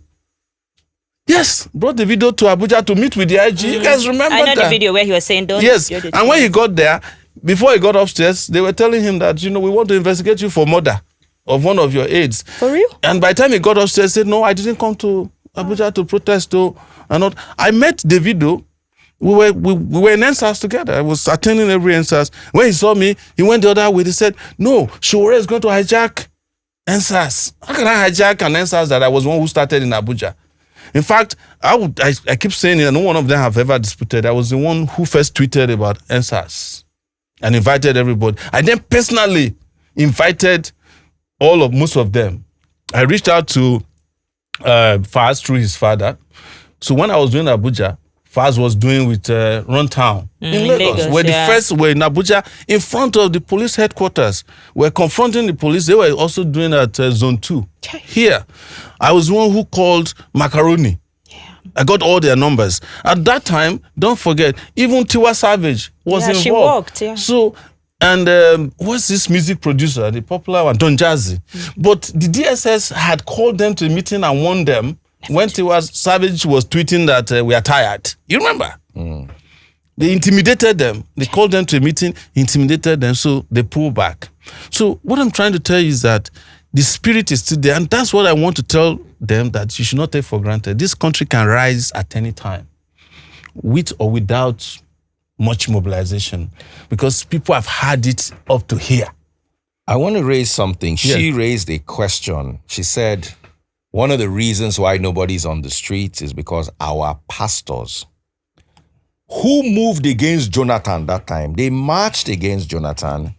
Yes, brought Davido to Abuja to meet with the IG. You guys remember that? I know the video where he was saying, don't. Yes, and when he got there, before he got upstairs, they were telling him that, we want to investigate you for murder of one of your aides. For real? And by the time he got upstairs, he said, no, I didn't come to Abuja to protest. I met Davido. We were in EndSARS together. I was attending every EndSARS. When he saw me, he went the other way. He said, no, Sowore is going to hijack EndSARS. How can I hijack an EndSARS that I was one who started in Abuja? In fact, I keep saying it, and no one of them have ever disputed. I was the one who first tweeted about EndSARS and invited everybody. I then personally invited most of them. I reached out to Faz through his father. So when I was doing Abuja, Faz was doing with Runtown in Lagos. Where the first were in Abuja, in front of the police headquarters. We're confronting the police. They were also doing at Zone 2. Here, I was the one who called Macaroni. Yeah. I got all their numbers. At that time, don't forget, even Tiwa Savage was involved. She walked, yeah. So, and what's this music producer, the popular one, Don Jazzy. But the DSS had called them to a meeting and warned them when Tiwa Savage was tweeting that we are tired. You remember? They intimidated them. They called them to a meeting, intimidated them, so they pulled back. So what I'm trying to tell you is that the spirit is still there, and that's what I want to tell them, that you should not take for granted. This country can rise at any time, with or without much mobilization, because people have had it up to here. I want to raise something. She raised a question. She said, one of the reasons why nobody's on the streets is because our pastors, who moved against Jonathan that time, they marched against Jonathan.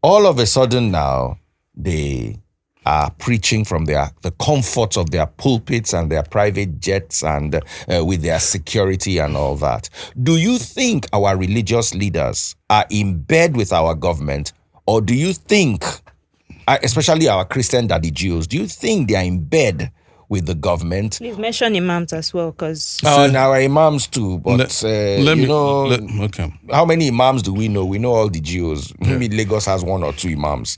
All of a sudden now, they are preaching from the comforts of their pulpits and their private jets and with their security and all that. Do you think our religious leaders are in bed with our government, or do you think, especially our Christian daddy Jews, do you think they are in bed with the government? Please mention imams as well, because our imams too. But okay. How many imams do we know? We know all the Jews. Maybe Lagos has one or two imams.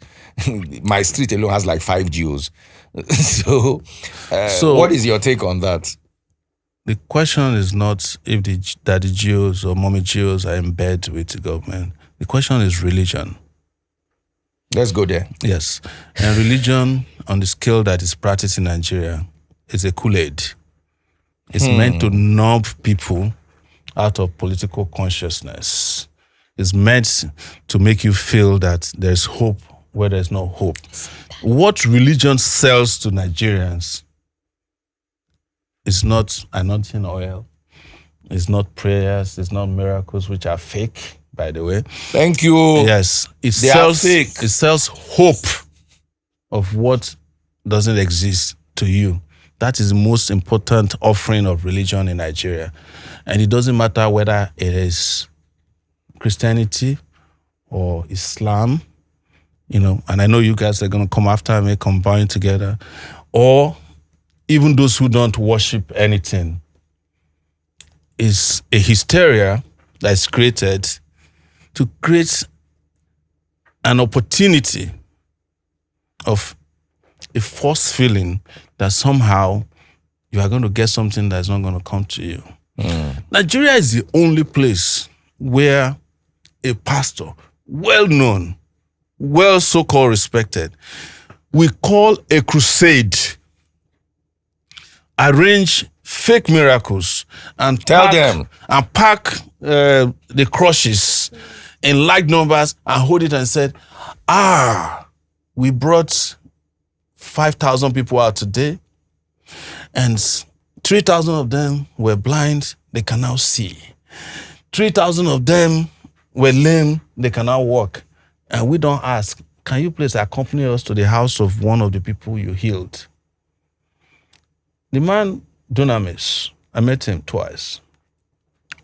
My street alone has like 5 Jews. So what is your take on that? The question is not if the daddy Jews or mommy Jews are in bed with the government. The question is religion. Let's go there. Yes. And religion on the scale that is practiced in Nigeria is a Kool-Aid. It's meant to numb people out of political consciousness. It's meant to make you feel that there's hope where there's no hope. What religion sells to Nigerians is not anointing oil, it's not prayers, it's not miracles, which are fake, by the way. Thank you. Yes. It sells hope of what doesn't exist to you. That is the most important offering of religion in Nigeria. And it doesn't matter whether it is Christianity or Islam, and I know you guys are going to come after me, combine together, or even those who don't worship anything, is a hysteria that's created to create an opportunity of a false feeling that somehow you are going to get something that's not going to come to you. Nigeria is the only place where a pastor, well known, well so-called respected, we call a crusade, arrange fake miracles and Tell them. and pack the crushes in large numbers and hold it and said, we brought 5,000 people out today and 3,000 of them were blind, they can now see. 3,000 of them were lame, they can now walk. And we don't ask, can you please accompany us to the house of one of the people you healed? The man, Dunamis, I met him twice.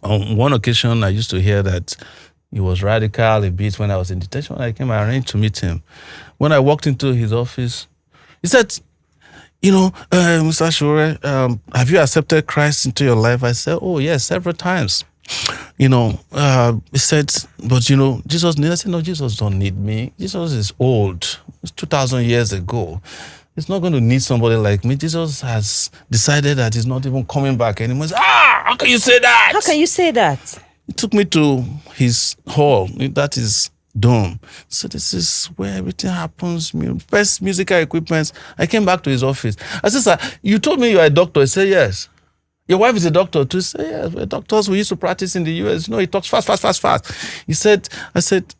On one occasion, I used to hear that he was radical a bit when I was in detention. When I came, I arranged to meet him. When I walked into his office, he said, Mr. Sowore, have you accepted Christ into your life? I said, oh, yes, several times. He said, but Jesus needs. I said, no, Jesus don't need me. Jesus is old. It's 2,000 years ago. He's not going to need somebody like me. Jesus has decided that he's not even coming back anymore. Said, how can you say that? How can you say that? He took me to his hall. That is dome. So this is where everything happens. Best musical equipment. I came back to his office. I said, sir, you told me you're a doctor. He said, yes. Your wife is a doctor too? He said, yes. We're doctors. We used to practice in the US. He talks fast. I said,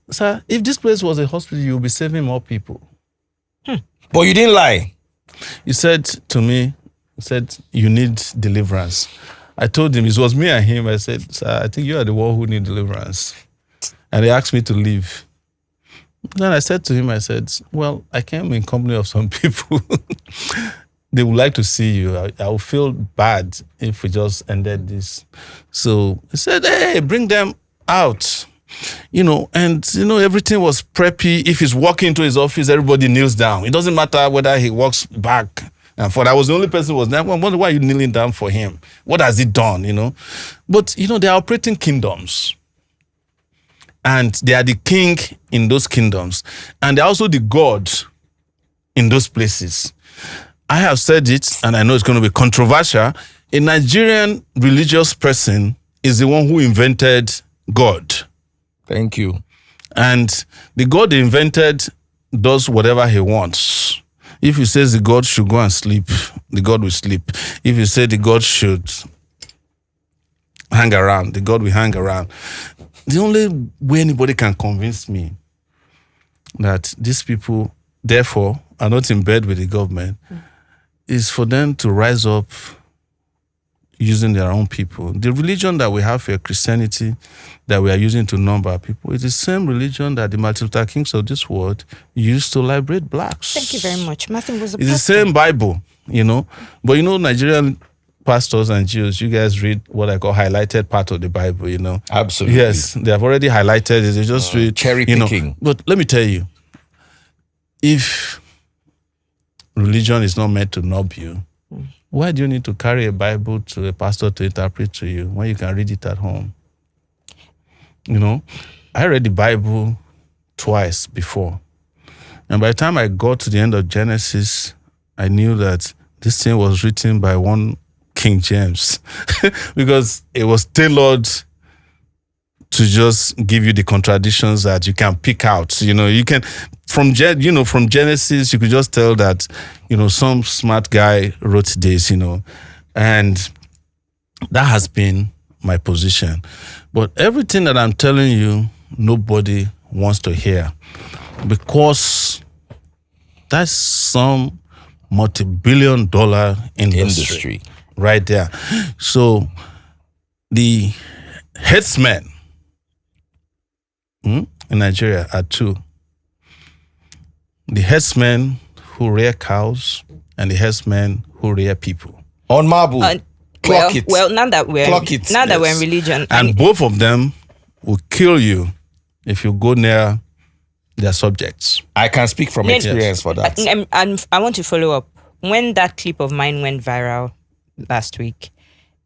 sir, if this place was a hospital, you'll be saving more people. But you didn't lie. He said to me, you need deliverance. I told him, it was me and him. I said, sir, I think you are the one who need deliverance. And he asked me to leave. Then I said to him, well, I came in company of some people. They would like to see you. I would feel bad if we just ended this. So he said, hey, bring them out. Everything was preppy. If he's walking into his office, everybody kneels down. It doesn't matter whether he walks back and forth. I was the only person who was there. I wonder why are you kneeling down for him? What has he done, But, they are operating kingdoms. And they are the king in those kingdoms. And they're also the god in those places. I have said it, and I know it's going to be controversial. A Nigerian religious person is the one who invented God. Thank you. And the God they invented does whatever he wants. If he says the God should go and sleep, the God will sleep. If you say the God should hang around, the God will hang around. The only way anybody can convince me that these people, therefore, are not in bed with the government is for them to rise up using their own people. The religion that we have here, Christianity, that we are using to number people, is the same religion that the Martin Luther Kings of this world used to liberate blacks. Thank you very much. Martin was a It's the same Bible, But Nigerian pastors and Jews, you guys read what I call highlighted part of the Bible, Absolutely. Yes, they have already highlighted it. They just read cherry picking. But let me tell you, if religion is not meant to nub you, why do you need to carry a Bible to a pastor to interpret to you when you can read it at home? I read the Bible twice before. And by the time I got to the end of Genesis, I knew that this thing was written by one King James because it was tailored to just give you the contradictions that you can pick out. You can, from Genesis, you could just tell that, some smart guy wrote this, and that has been my position. But everything that I'm telling you, nobody wants to hear because that's some multi-billion-dollar industry right there. So the headsmen in Nigeria are two. The headsmen who rear cows and the headsmen who rear people. On marble. Clock it. Well, now that we're in religion, and both of them will kill you if you go near their subjects. I can speak from experience for that. I want to follow up when that clip of mine went viral last week,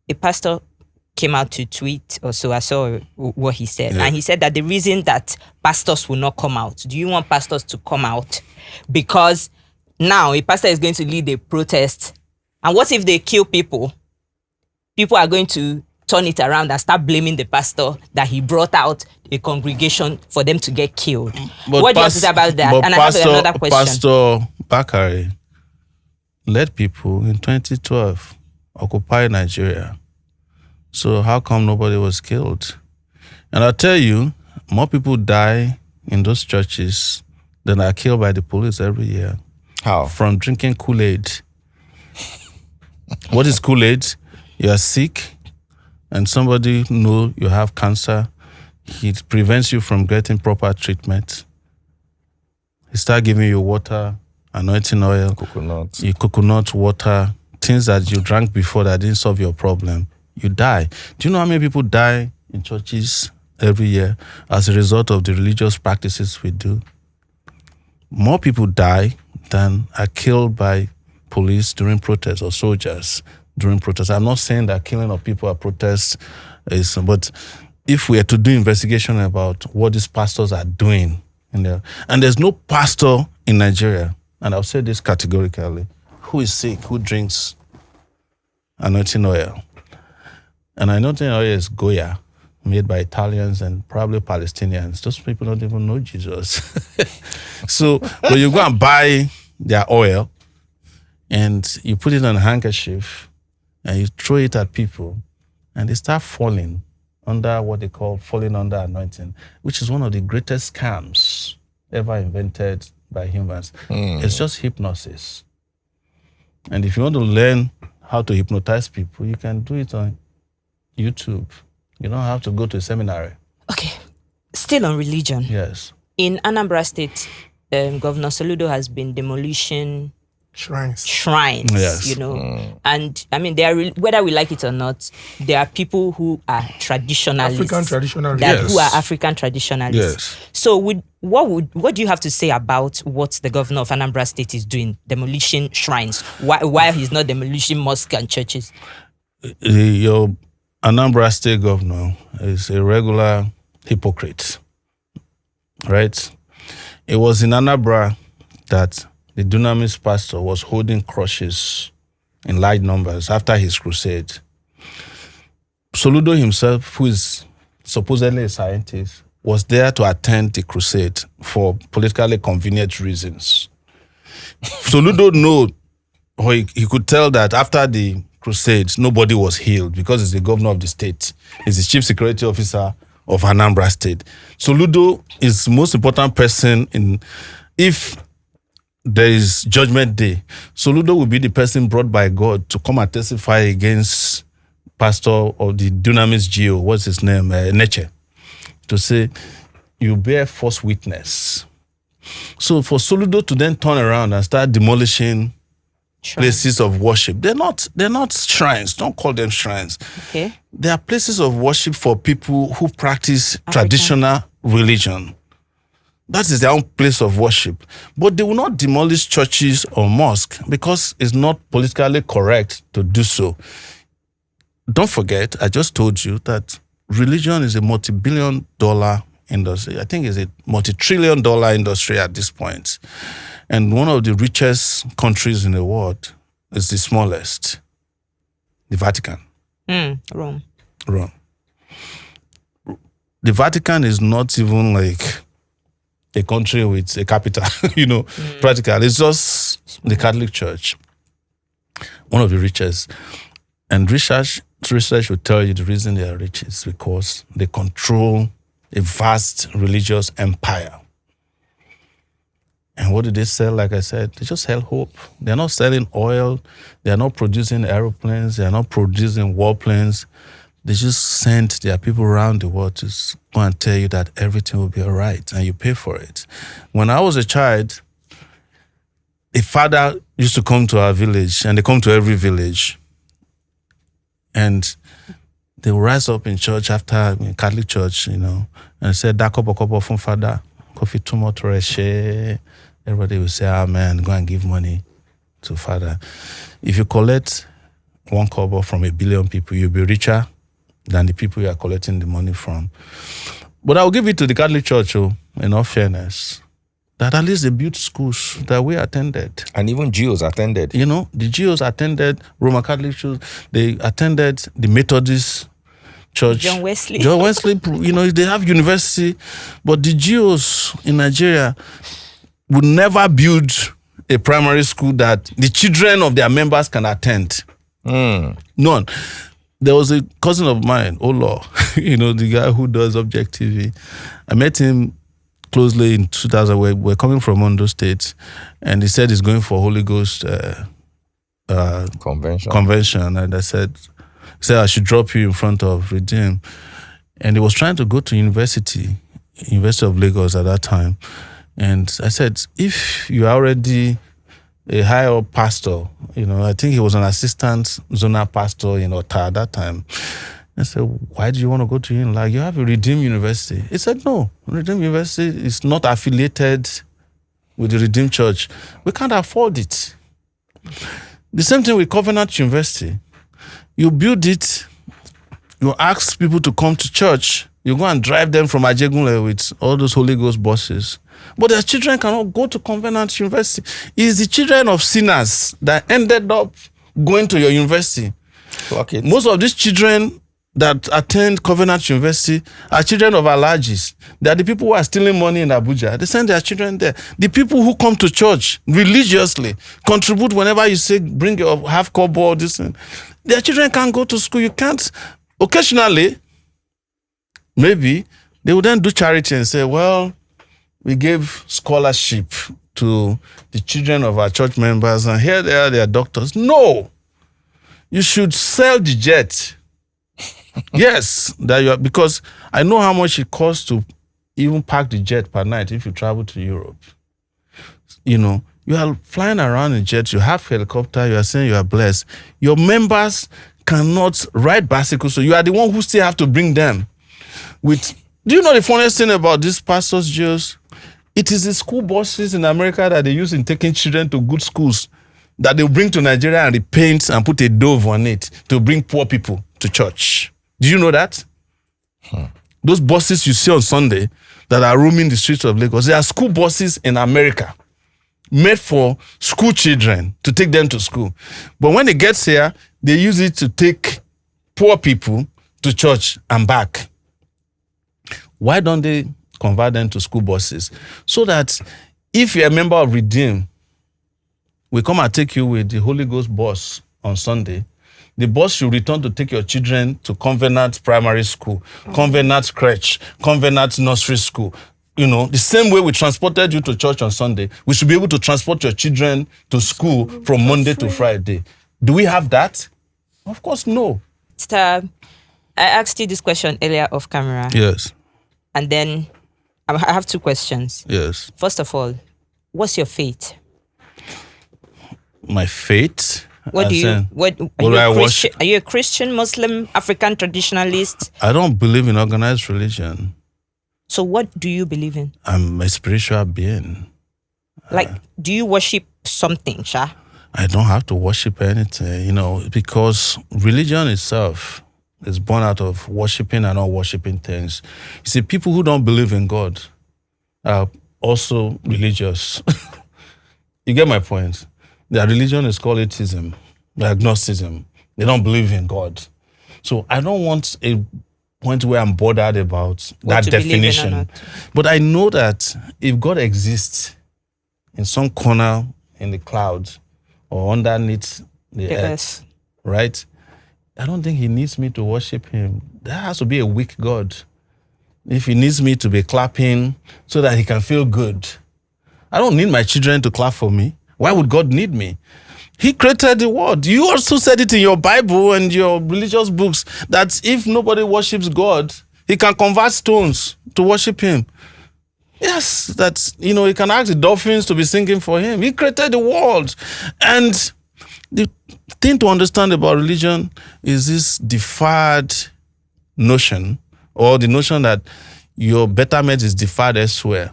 a pastor came out to tweet, or so I saw what he said. And he said that the reason that pastors will not come out, do you want pastors to come out? Because now a pastor is going to lead a protest. And what if they kill people? People are going to turn it around and start blaming the pastor that he brought out a congregation for them to get killed. But What do you have to say about that? And I have another question. Pastor Bakari led people in 2012 occupy Nigeria. So how come nobody was killed? And I'll tell you, more people die in those churches than are killed by the police every year. How? From drinking Kool-Aid. What is Kool-Aid? You are sick and somebody know you have cancer. He prevents you from getting proper treatment. He start giving you water, anointing oil, coconut water, things that you drank before that didn't solve your problem. You die. Do you know how many people die in churches every year as a result of the religious practices we do? More people die than are killed by police during protests or soldiers during protests. I'm not saying that killing of people at protests is, but if we are to do investigation about what these pastors are doing in there, and there's no pastor in Nigeria, and I'll say this categorically, who is sick, who drinks anointing oil. And anointing oil is Goya, made by Italians and probably Palestinians. Those people don't even know Jesus. So when you go and buy their oil and you put it on a handkerchief and you throw it at people and they start falling under what they call falling under anointing, which is one of the greatest scams ever invented by humans. It's just hypnosis. And if you want to learn how to hypnotize people, you can do it on YouTube. You don't have to go to a seminary. Okay. Still on religion. Yes. In Anambra State, Governor Soludo has been demolishing Shrines. Yes. you know. And I mean, whether we like it or not, there are people who are traditionalists. African traditionalists. Who are African traditionalists. Yes. So what do you have to say about what the governor of Anambra State is doing, demolishing shrines, while he's not demolishing mosques and churches? Your Anambra State governor is a regular hypocrite, right? It was in Anambra that the Dunamis pastor was holding crushes in large numbers after his crusade. Soludo himself, who is supposedly a scientist, was there to attend the crusade for politically convenient reasons. Soludo knew, or he could tell that after the crusade, nobody was healed because he's the governor of the state. He's the chief security officer of Anambra State. Soludo is the most important person if there is judgment day. Soludo will be the person brought by God to come and testify against pastor of the Dunamis Geo, what's his name, Neche, to say, you bear false witness. So for Soludo to then turn around and start demolishing places of worship, they're not shrines. Don't call them shrines. Okay. They are places of worship for people who practice traditional religion. That is their own place of worship. But they will not demolish churches or mosques because it's not politically correct to do so. Don't forget, I just told you that religion is a multi-billion-dollar industry. I think it's a multi-trillion-dollar industry at this point. And one of the richest countries in the world is the smallest, the Vatican. Rome. The Vatican is not even like a country with a capital, practically. It's just the Catholic Church, one of the richest. And research will tell you the reason they are rich is because they control a vast religious empire. And what do they sell? Like I said, they just sell hope. They're not selling oil. They're not producing aeroplanes. They're not producing warplanes. They just send their people around the world to go and tell you that everything will be all right and you pay for it. When I was a child, a father used to come to our village, and they come to every village. And they will rise up in church after Catholic church, and say, "Da kopo from father, coffee tomorrow." Everybody will say, "Amen." Go and give money to father. If you collect 1 kobo from 1 billion people, you'll be richer than the people you are collecting the money from. But I'll give it to the Catholic Church, in all fairness, that at least they built schools that we attended. And even Jews attended. You know, the Jews attended Roman Catholic Church. They attended the Methodist Church. John Wesley. John Wesley, you know, they have university. But the Jews in Nigeria would never build a primary school that the children of their members can attend. None. There was a cousin of mine, Olo, you know, the guy who does Object TV. I met him closely in 2000. We're coming from Ondo State, and he said he's going for Holy Ghost convention. And I said I should drop you in front of Redeem. And he was trying to go to University of Lagos at that time. And I said, if you are already a higher pastor, you know, I think he was an assistant zonal pastor in Ota at that time. I said, why do you want to go to him? Like, you have a Redeem University. He said, no, Redeem University is not affiliated with the Redeem Church. We can't afford it. The same thing with Covenant University. You build it, you ask people to come to church, you go and drive them from Ajegunle with all those Holy Ghost buses. But their children cannot go to Covenant University. It is the children of sinners that ended up going to your university. Most of these children that attend Covenant University are children of Alhajis. They are the people who are stealing money in Abuja. They send their children there. The people who come to church religiously contribute whenever you say, bring your half kobo, this thing. Their children can't go to school. You can't. Occasionally, maybe, they would then do charity and say, well, we gave scholarship to the children of our church members, and here they are, they are doctors. No! You should sell the jet. Yes, because I know how much it costs to even park the jet per night if you travel to Europe. You know, you are flying around in jet, you have helicopter, you are saying you are blessed. Your members cannot ride bicycles, so you are the one who still have to bring them. Do you know the funniest thing about these pastors, Jews? It is the school buses in America that they use in taking children to good schools that they bring to Nigeria and repaint and put a dove on it to bring poor people to church. Do you know that? Those buses you see on Sunday that are roaming the streets of Lagos, they are school buses in America made for school children to take them to school. But when it gets here, they use it to take poor people to church and back. Why don't they convert them to school buses? So that if you're a member of Redeem, we come and take you with the Holy Ghost bus on Sunday. The bus should return to take your children to Covenant Primary School, Covenant Crèche, Covenant Nursery School. You know, the same way we transported you to church on Sunday, we should be able to transport your children to school from Monday to Friday. Do we have that? Of course, no. I asked you this question earlier off camera. Yes. And then I have 2 questions. Yes. First of all, what's your faith? My faith? What do you? Are you a Christian, Muslim, African traditionalist? I don't believe in organized religion. So what do you believe in? I'm a spiritual being. Like, do you worship something, Sha? I don't have to worship anything, you know, because religion itself is born out of worshiping and not worshiping things. You see, people who don't believe in God are also religious. You get my point? Their religion is called atheism, agnosticism. They don't believe in God. So I don't want a point where I'm bothered about that definition. But I know that if God exists in some corner in the clouds or underneath the earth, right? I don't think he needs me to worship him. That has to be a weak God. If he needs me to be clapping so that he can feel good. I don't need my children to clap for me. Why would God need me? He created the world. You also said it in your Bible and your religious books that if nobody worships God, he can convert stones to worship him. Yes, that, you know, he can ask the dolphins to be singing for him. He created the world. And the thing to understand about religion is this deferred notion, or the notion that your betterment is deferred elsewhere.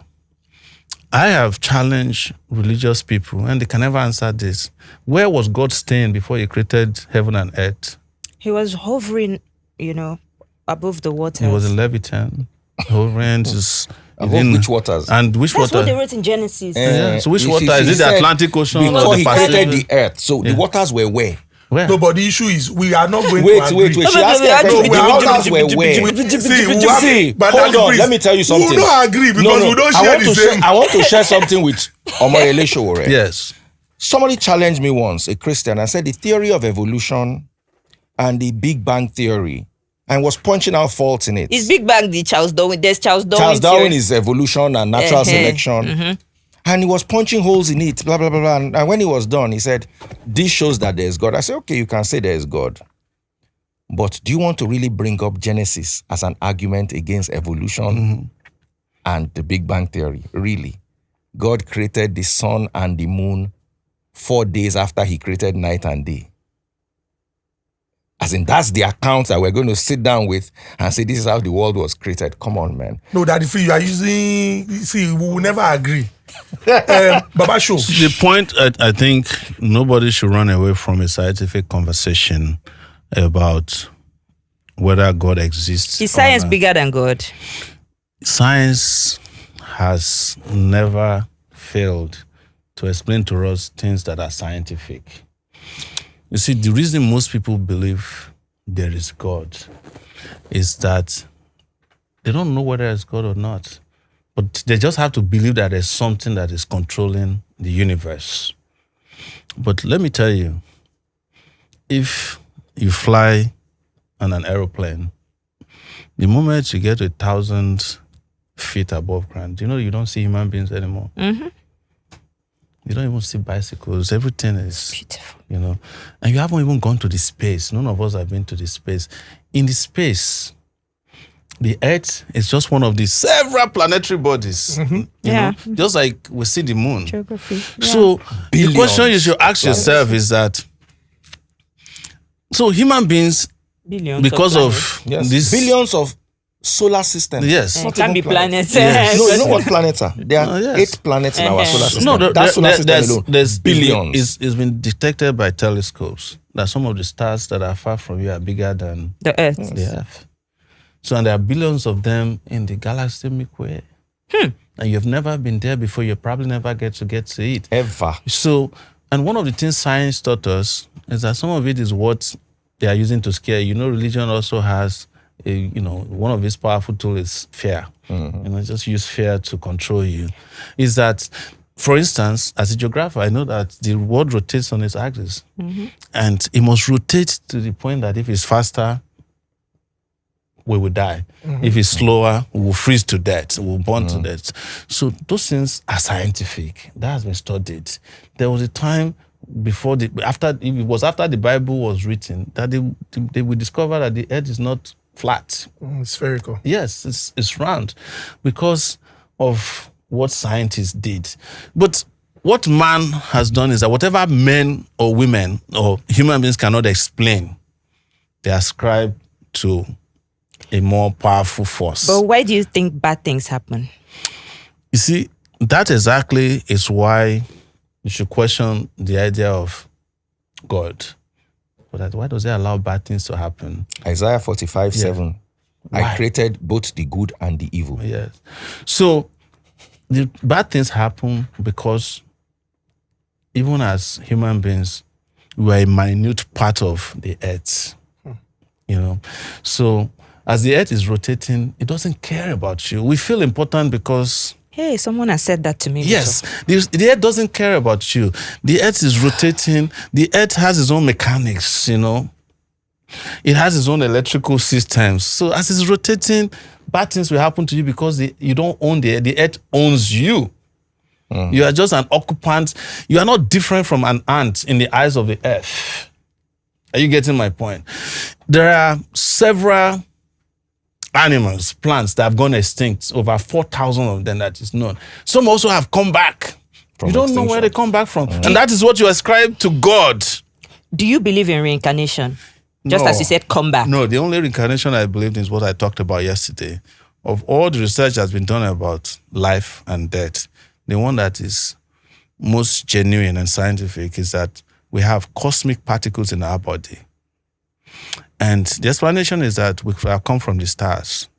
I have challenged religious people, and they can never answer this. Where was God staying before He created heaven and earth? He was hovering, above the waters. He was a Leviathan, hovering. Above which waters? And which That's water? what they wrote in Genesis. Yeah. So which You water? see, Is he it the said Atlantic Ocean or Before the He Pacific? created the earth, so the waters were where? Where? No, but the issue is we are not going Wait. to agree. She asked her No, question. we The are waters were where? See, but Hold on. Let me tell you something. We don't agree because we don't I share want the to same. I want to share something with Omoyele Sowore. Yes. Somebody challenged me once, a Christian, and said the theory of evolution and the Big Bang theory, and was punching out faults in it. Is Big Bang the Charles Darwin? There's Charles Darwin. Charles Darwin theory. is evolution and natural selection. And he was punching holes in it, blah, blah, blah, blah. And when he was done, he said, this shows that there's God. I said, okay, you can say there's God. But do you want to really bring up Genesis as an argument against evolution and the Big Bang theory? Really? God created the sun and the moon 4 days after He created night and day. As in, that's the account that we're going to sit down with and say, this is how the world was created. Come on, man. No, Daddy Free, you are using. See, we will never agree. Baba Show. The point, I think nobody should run away from a scientific conversation about whether God exists. Is or science not. bigger than God? Science has never failed to explain to us things that are scientific. You see, the reason most people believe there is God is that they don't know whether it's God or not. But they just have to believe that there's something that is controlling the universe. But let me tell you, if you fly on an aeroplane, the moment you get to 1,000 feet above ground, you don't see human beings anymore. You don't even see bicycles. Everything is Beautiful. And you haven't even gone to the space. None of us have been to the space. In the space, the Earth is just one of the several planetary bodies. Just like we see the moon. Geography. Yeah. So the question you Billions should ask yourself is that, so human beings, Billions because planets. of this, billions of solar systems. yes, Not It can even be planets. planets. No, you know what planets are? There are yes. 8 planets in our solar system. no, that solar system alone, there's billions. It's been detected by telescopes that some of the stars that are far from you are bigger than The Earth. the Earth. So, and there are billions of them in the galaxy Milky Way. And you've never been there before. You probably never get to it. Ever. So, and one of the things science taught us is that some of it is what they are using to scare. Religion also has, one of its powerful tools is fear. Just use fear to control you. Is that, for instance, as a geographer, I know that the world rotates on its axis. And it must rotate to the point that if it's faster, we will die. If it's slower, we will freeze to death. We will burn to death. So those things are scientific. That has been studied. There was a time before after the Bible was written that they would discover that the earth is not flat. It's spherical. Yes, it's round because of what scientists did. But what man has done is that whatever men or women or human beings cannot explain, they ascribe to a more powerful force. But why do you think bad things happen? You see, that exactly is why you should question the idea of God. But why does He allow bad things to happen? Isaiah 45:7. Why? I created both the good and the evil. Yes. So the bad things happen because even as human beings, we are a minute part of the earth. So as the earth is rotating, it doesn't care about you. We feel important because Hey, someone has said that to me. yes, the earth doesn't care about you. The earth is rotating. The earth has its own mechanics, It has its own electrical systems. So as it's rotating, bad things will happen to you because you don't own the earth owns you. You are just an occupant. You are not different from an ant in the eyes of the earth. Are you getting my point? There are several animals, plants that have gone extinct, over 4,000 of them that is known. Some also have come back. From You don't know where extinction. they come back from. And that is what you ascribe to God. Do you believe in reincarnation? Just No. as you said, come back. No, the only reincarnation I believed in is what I talked about yesterday. Of all the research that's been done about life and death, the one that is most genuine and scientific is that we have cosmic particles in our body. And the explanation is that we have come from the stars.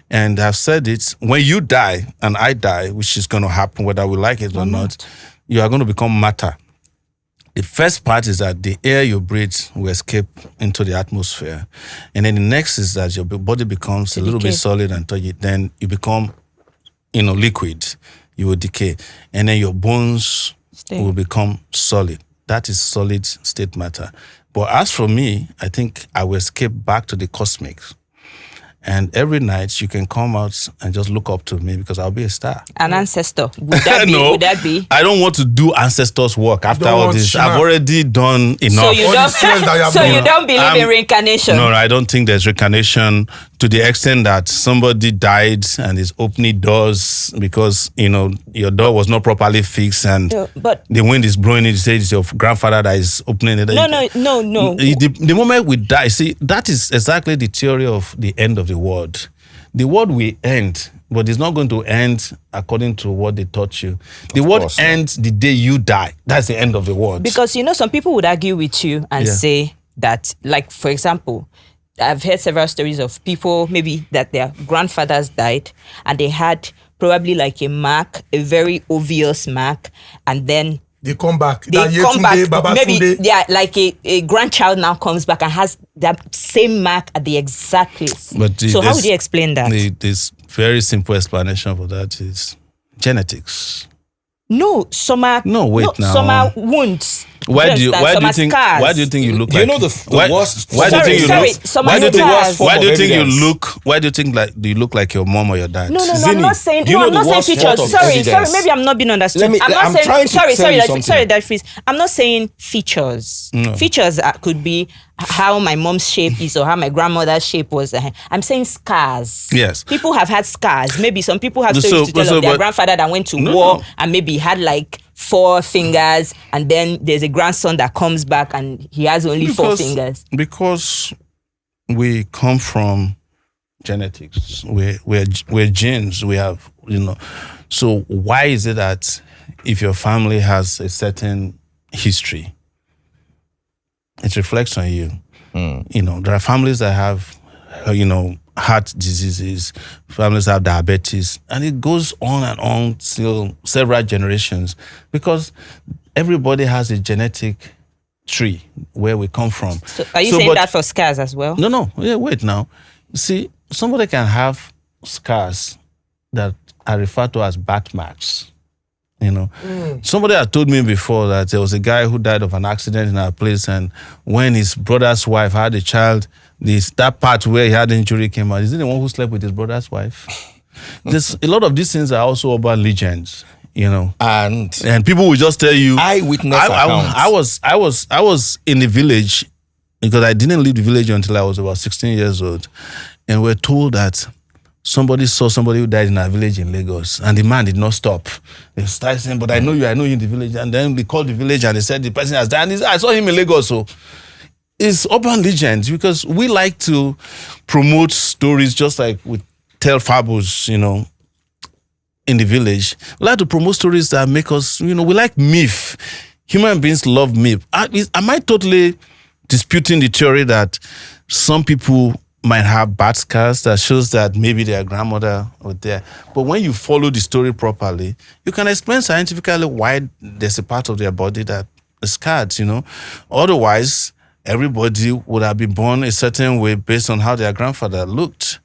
And I've said it, when you die and I die, which is going to happen whether we like it or not, you are going to become matter. The first part is that the air you breathe will escape into the atmosphere. And then the next is that your body becomes a little bit solid until then you become, liquid. You will decay. And then your bones will become solid. That is solid state matter. But as for me, I think I will escape back to the cosmics. And every night you can come out and just look up to me because I'll be a star. An ancestor. Would that be? No, Would that be? I don't want to do ancestors' work after all this. I've already done enough. So you don't believe in reincarnation? No, I don't think there's reincarnation to the extent that somebody died and is opening doors because, your door was not properly fixed and but the wind is blowing it. You say it's your grandfather that is opening it. No. The moment we die, see, that is exactly the theory of the end of the world. The world will end, but it's not going to end according to what they taught you. The world ends the day you die. That's the end of the world. Because, some people would argue with you and say that, like, for example, I've heard several stories of people, maybe that their grandfathers died and they had probably like a mark, a very obvious mark, and then they come back. Maybe like a grandchild now comes back and has that same mark at the exact place. So how would you explain that? This very simple explanation for that is genetics. No, some are wounds. Why do you think you look like? worst? Why do you look like your mom or your dad? No, I'm not saying. I'm not saying features. Sorry. Maybe I'm not being understood. I'm not saying features. No. Features could be how my mom's shape is or how my grandmother's shape was. I'm saying scars. Yes. People have had scars. Maybe some people have stories to tell of their grandfather that went to war and maybe had like 4 fingers, and then there's a grandson that comes back and he has only 4 fingers. Because we come from genetics. We're genes. We have, So why is it that if your family has a certain history, it reflects on you? There are families that have, heart diseases, families have diabetes, and it goes on and on till several generations because everybody has a genetic tree where we come from. So are you saying that for scars as well? No. Yeah, wait now. See, somebody can have scars that are referred to as birthmarks. Somebody had told me before that there was a guy who died of an accident in our place, and when his brother's wife had a child, that part where he had injury came out. Is he the one who slept with his brother's wife? There's a lot of these things are also urban legends, and people will just tell you. Eyewitness accounts. I was in the village because I didn't leave the village until I was about 16 years old, and we're told that somebody saw somebody who died in our village in Lagos, and the man did not stop. They started saying, "But I know you in the village." And then we called the village, and they said the person has died. And I saw him in Lagos, so it's urban legends because we like to promote stories just like we tell fables, in the village. We like to promote stories that make us, we like myth. Human beings love myth. Am I totally disputing the theory that some people might have bad scars that shows that maybe their grandmother was there? But when you follow the story properly, you can explain scientifically why there's a part of their body that is scarred, Otherwise, everybody would have been born a certain way based on how their grandfather looked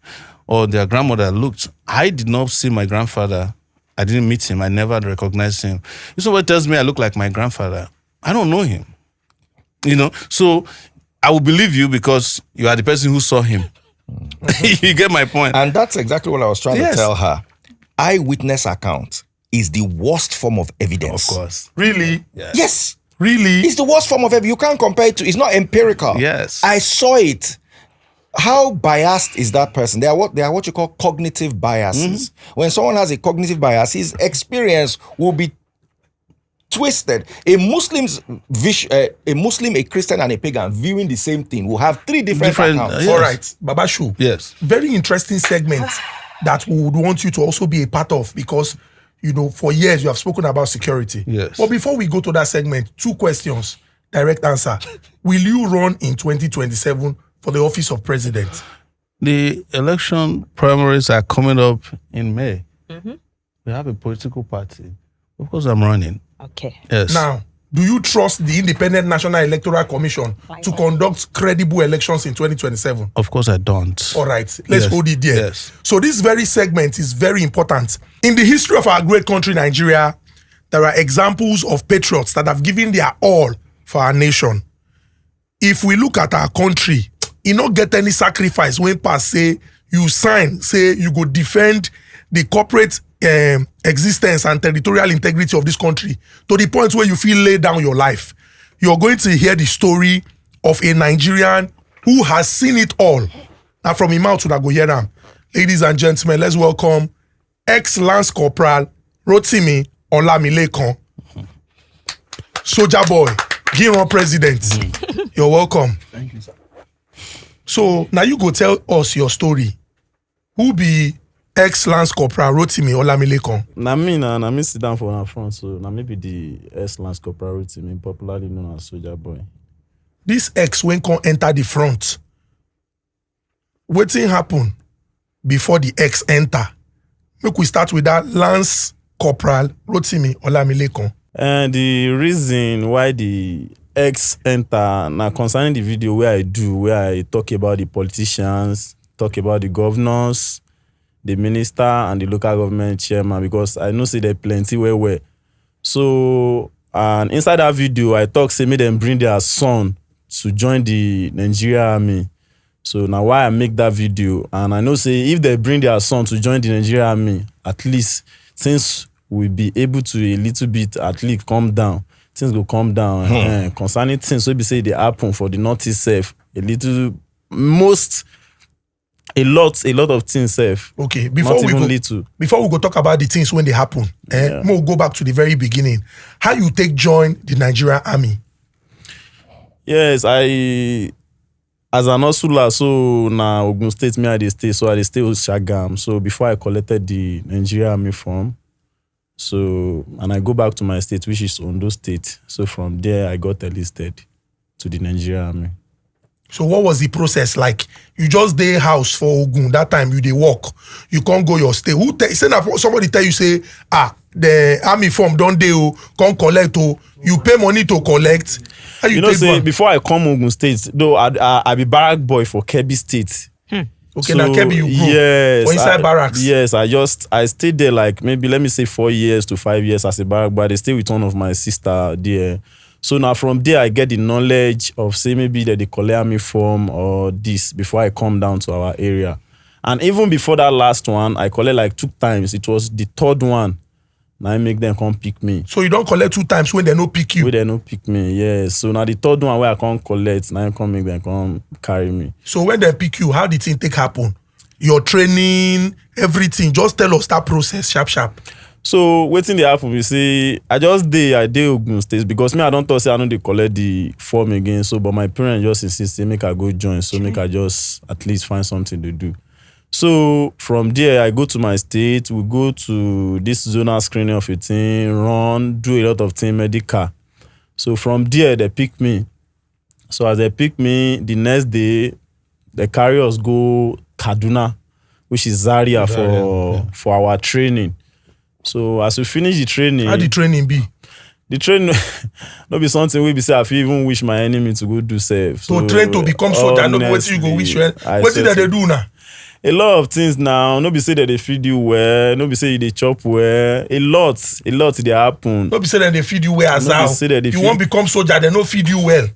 or their grandmother looked. I did not see my grandfather. I didn't meet him. I never recognized him. If somebody tells me I look like my grandfather, I don't know him. So I will believe you because you are the person who saw him. You get my point? And that's exactly what I was trying to tell her. Eyewitness account is the worst form of evidence. Of course. Really? Yes. Really? It's the worst form of evidence. You can't compare it to. It's not empirical. Yes. I saw it. How biased is that person? They are what you call cognitive biases. When someone has a cognitive bias, his experience will be twisted. A Muslim, a Christian, and a pagan viewing the same thing will have 3 different accounts. Yes. All right, Babashu. Yes. Very interesting segment that we would want you to also be a part of because for years you have spoken about security. Yes. But before we go to that segment, 2 questions, direct answer. Will you run in 2027 for the office of president? The election primaries are coming up in May. We have a political party. Of course, I'm running. Okay. Yes. Now, do you trust the Independent National Electoral Commission to conduct credible elections in 2027? Of course, I don't. All right, let's hold it there. Yes. So this very segment is very important. In the history of our great country, Nigeria, there are examples of patriots that have given their all for our nation. If we look at our country, you not get any sacrifice when pass say you sign, say you go defend the corporate existence and territorial integrity of this country to the point where you feel lay down your life. You're going to hear the story of a Nigerian who has seen it all. Now from him out to go hear them. Ladies and gentlemen, let's welcome ex-Lance Corporal Rotimi Olamilekan, Sojaboi, Giron President. You're welcome. Thank you, sir. So now you go tell us your story. Who be ex-Lance Corporal Rotimi Olamilekan? Na me sit down for our front, so na maybe the ex-Lance Corporal Rotimi, popularly known as Sojaboi. This ex when can enter the front. Wetin happen before the ex enter? Make we start with that Lance Corporal Rotimi Olamilekan. And the reason why the ex enter now concerning the video where I talk about the politicians, talk about the governors, the minister and the local government chairman, because I know say there plenty where. So and inside that video I talk say make them bring their son to join the Nigerian army. So now why I make that video, and I know say if they bring their son to join the Nigerian army, at least things will be able to a little bit at least calm down. Things will calm down. Concerning things we be say they happen for the Northeast safe, a lot of things safe. Okay, before we go talk about the things when they happen, we'll go back to the very beginning. How you take join the Nigerian army? Yes, as an hustler, so now Ogun State, I dey stay with Shagam. So before I collected the Nigerian army form, so and I go back to my state, which is Ondo State. So from there, I got enlisted to the Nigerian army. So what was the process like? You just dey house for Ogun that time. You dey work. You can't go your state. Somebody tell you say the army form don't dey come collect you pay money to collect. You know say before I come Ogun State, though I be barrack boy for Kebbi State. Okay, so, now Kebbi you grew. Yes, or inside barracks. Yes, I stayed there like maybe let me say 4 years to 5 years as a barrack boy. I stay with one of my sister there. So now from there I get the knowledge of say maybe that they collect me form or this before I come down to our area. And even before that last one, I collect like 2 times. It was the 3rd one. Now I make them come pick me. So you don't collect 2 times when they no pick you? When they no pick me, yes. So now the 3rd one where I can't collect, now I come make them come carry me. So when they pick you, how did it take happen? Your training, everything. Just tell us that process, sharp. So waiting they happen, we say I dey Ogun State because me I don't talk say I know they collect the form again. So but my parents just insist say make I go join. So make I just at least find something to do. So from there, I go to my state. We go to this zonal screening of a thing, run, do a lot of things, medical. So from there, they pick me. So as they pick me, the next day, they carry us go Kaduna, which is Zaria for our training. So as we finish the training, how the training be? The training not be something we be say I feel even wish my enemy to go do safe. So train to become soldier. No what you go wish well. What did they do now? A lot of things now. No be say that they feed you well. No be say they chop well. A lot they happen. No be say that they feed you well as no how. Say that you won't become soldier. They no feed you well.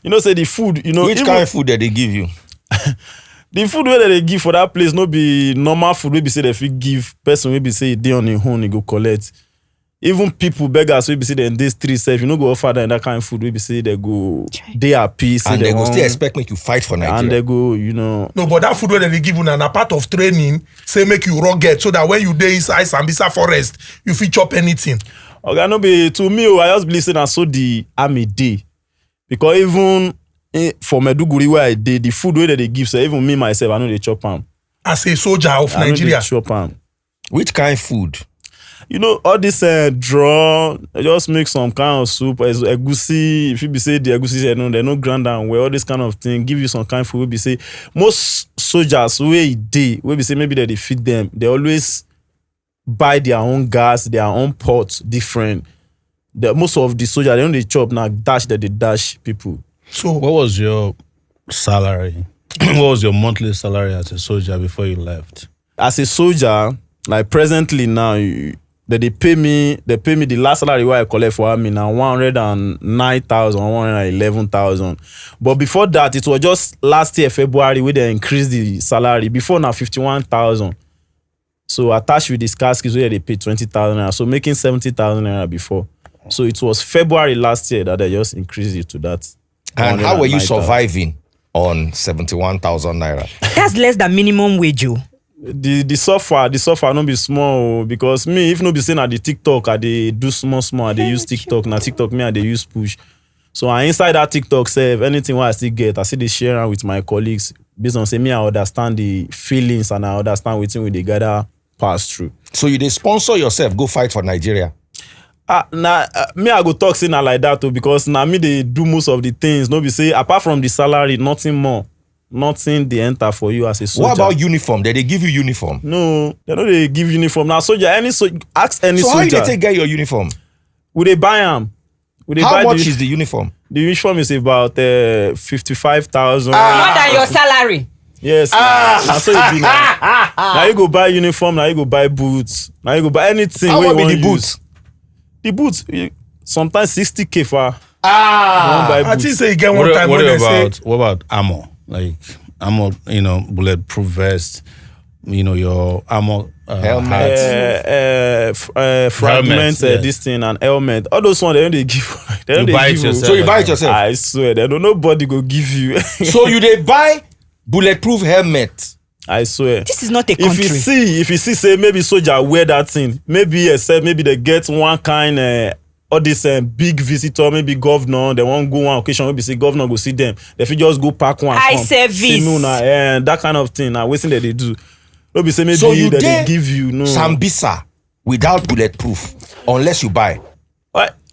You know say the food. You know which kind of food that they give you? The food where they give for that place no be normal food. We be say they fit give person. We be say they on their own. They go collect. Even people beggars we be say they in this street safe. You know go offer them that kind of food. We be say they go they are peace and they go still expect make you fight for Nigeria. And they go No, but that food where they give you na part of training. Say make you rugged so that when you dey inside Sambisa forest, you fit chop anything. Okay, no be to me. I just believe say na so the army dey because even for Meduguri where I dey, the food where they give, so even me myself I know they chop am. As a soldier of Nigeria, chop am. Which kind of food? You know, all this draw, just make some kind of soup, as egusi. If you be say the egusi, they no grand and well, all this kind of thing. Give you some kind of food. We be say most soldiers we be say maybe they feed them. They always buy their own gas, their own pot, different. Most of the soldiers they only chop now dash that they dash people. So, what was your salary? What was your monthly salary as a soldier before you left? As a soldier, like presently now, they pay me the last salary where I collect for army now 109,000, 111,000. But before that, it was just last year February where they increased the salary. Before now 51,000. So attached with this cask is where they pay 20,000 naira. So making 70,000 naira before. So it was February last year that they just increased it to that. And how were you surviving on 71,000 naira? That's less than minimum wage. The software no be small because me if no be saying at the TikTok I dey do small I dey use TikTok na TikTok me I dey use push. So I inside that TikTok save anything what I still get I still dey share am with my colleagues based on say me I understand the feelings and I understand wetin we dey gather pass through. So you dey sponsor yourself go fight for Nigeria? Me I go talk say na like that too because na me dey do most of the things. No be say apart from the salary nothing more. Nothing they enter for you as a soldier. What about uniform? Did they give you uniform? No, they don't they give uniform. Now soldier, ask any so soldier. So how you get your uniform? Would they buy them? How much is the uniform? The uniform is about 55,000. More than your salary. Yes. Now so you do now. Now you go buy uniform. Now you go buy boots. Now you go buy anything. How much be the boots? The boots sometimes 60K for. I think say you get one time. What about armor? Like armor, bulletproof vest, your armor helmet, fragments, this thing and helmet. All those ones they don't give. They don't buy give it yourself. So you buy it yourself. I swear, they don't. Nobody go give you. So you they buy bulletproof helmet. I swear. This is not a country. If you see, say maybe soldier wear that thing, maybe they get one kind. All this big visitor, maybe governor, they won't go one occasion, maybe say governor go see them. They fit just go pack one. I service. That kind of thing. Now, waiting that they do. Maybe say maybe so you that they give you no. Sambisa without bulletproof, unless you buy.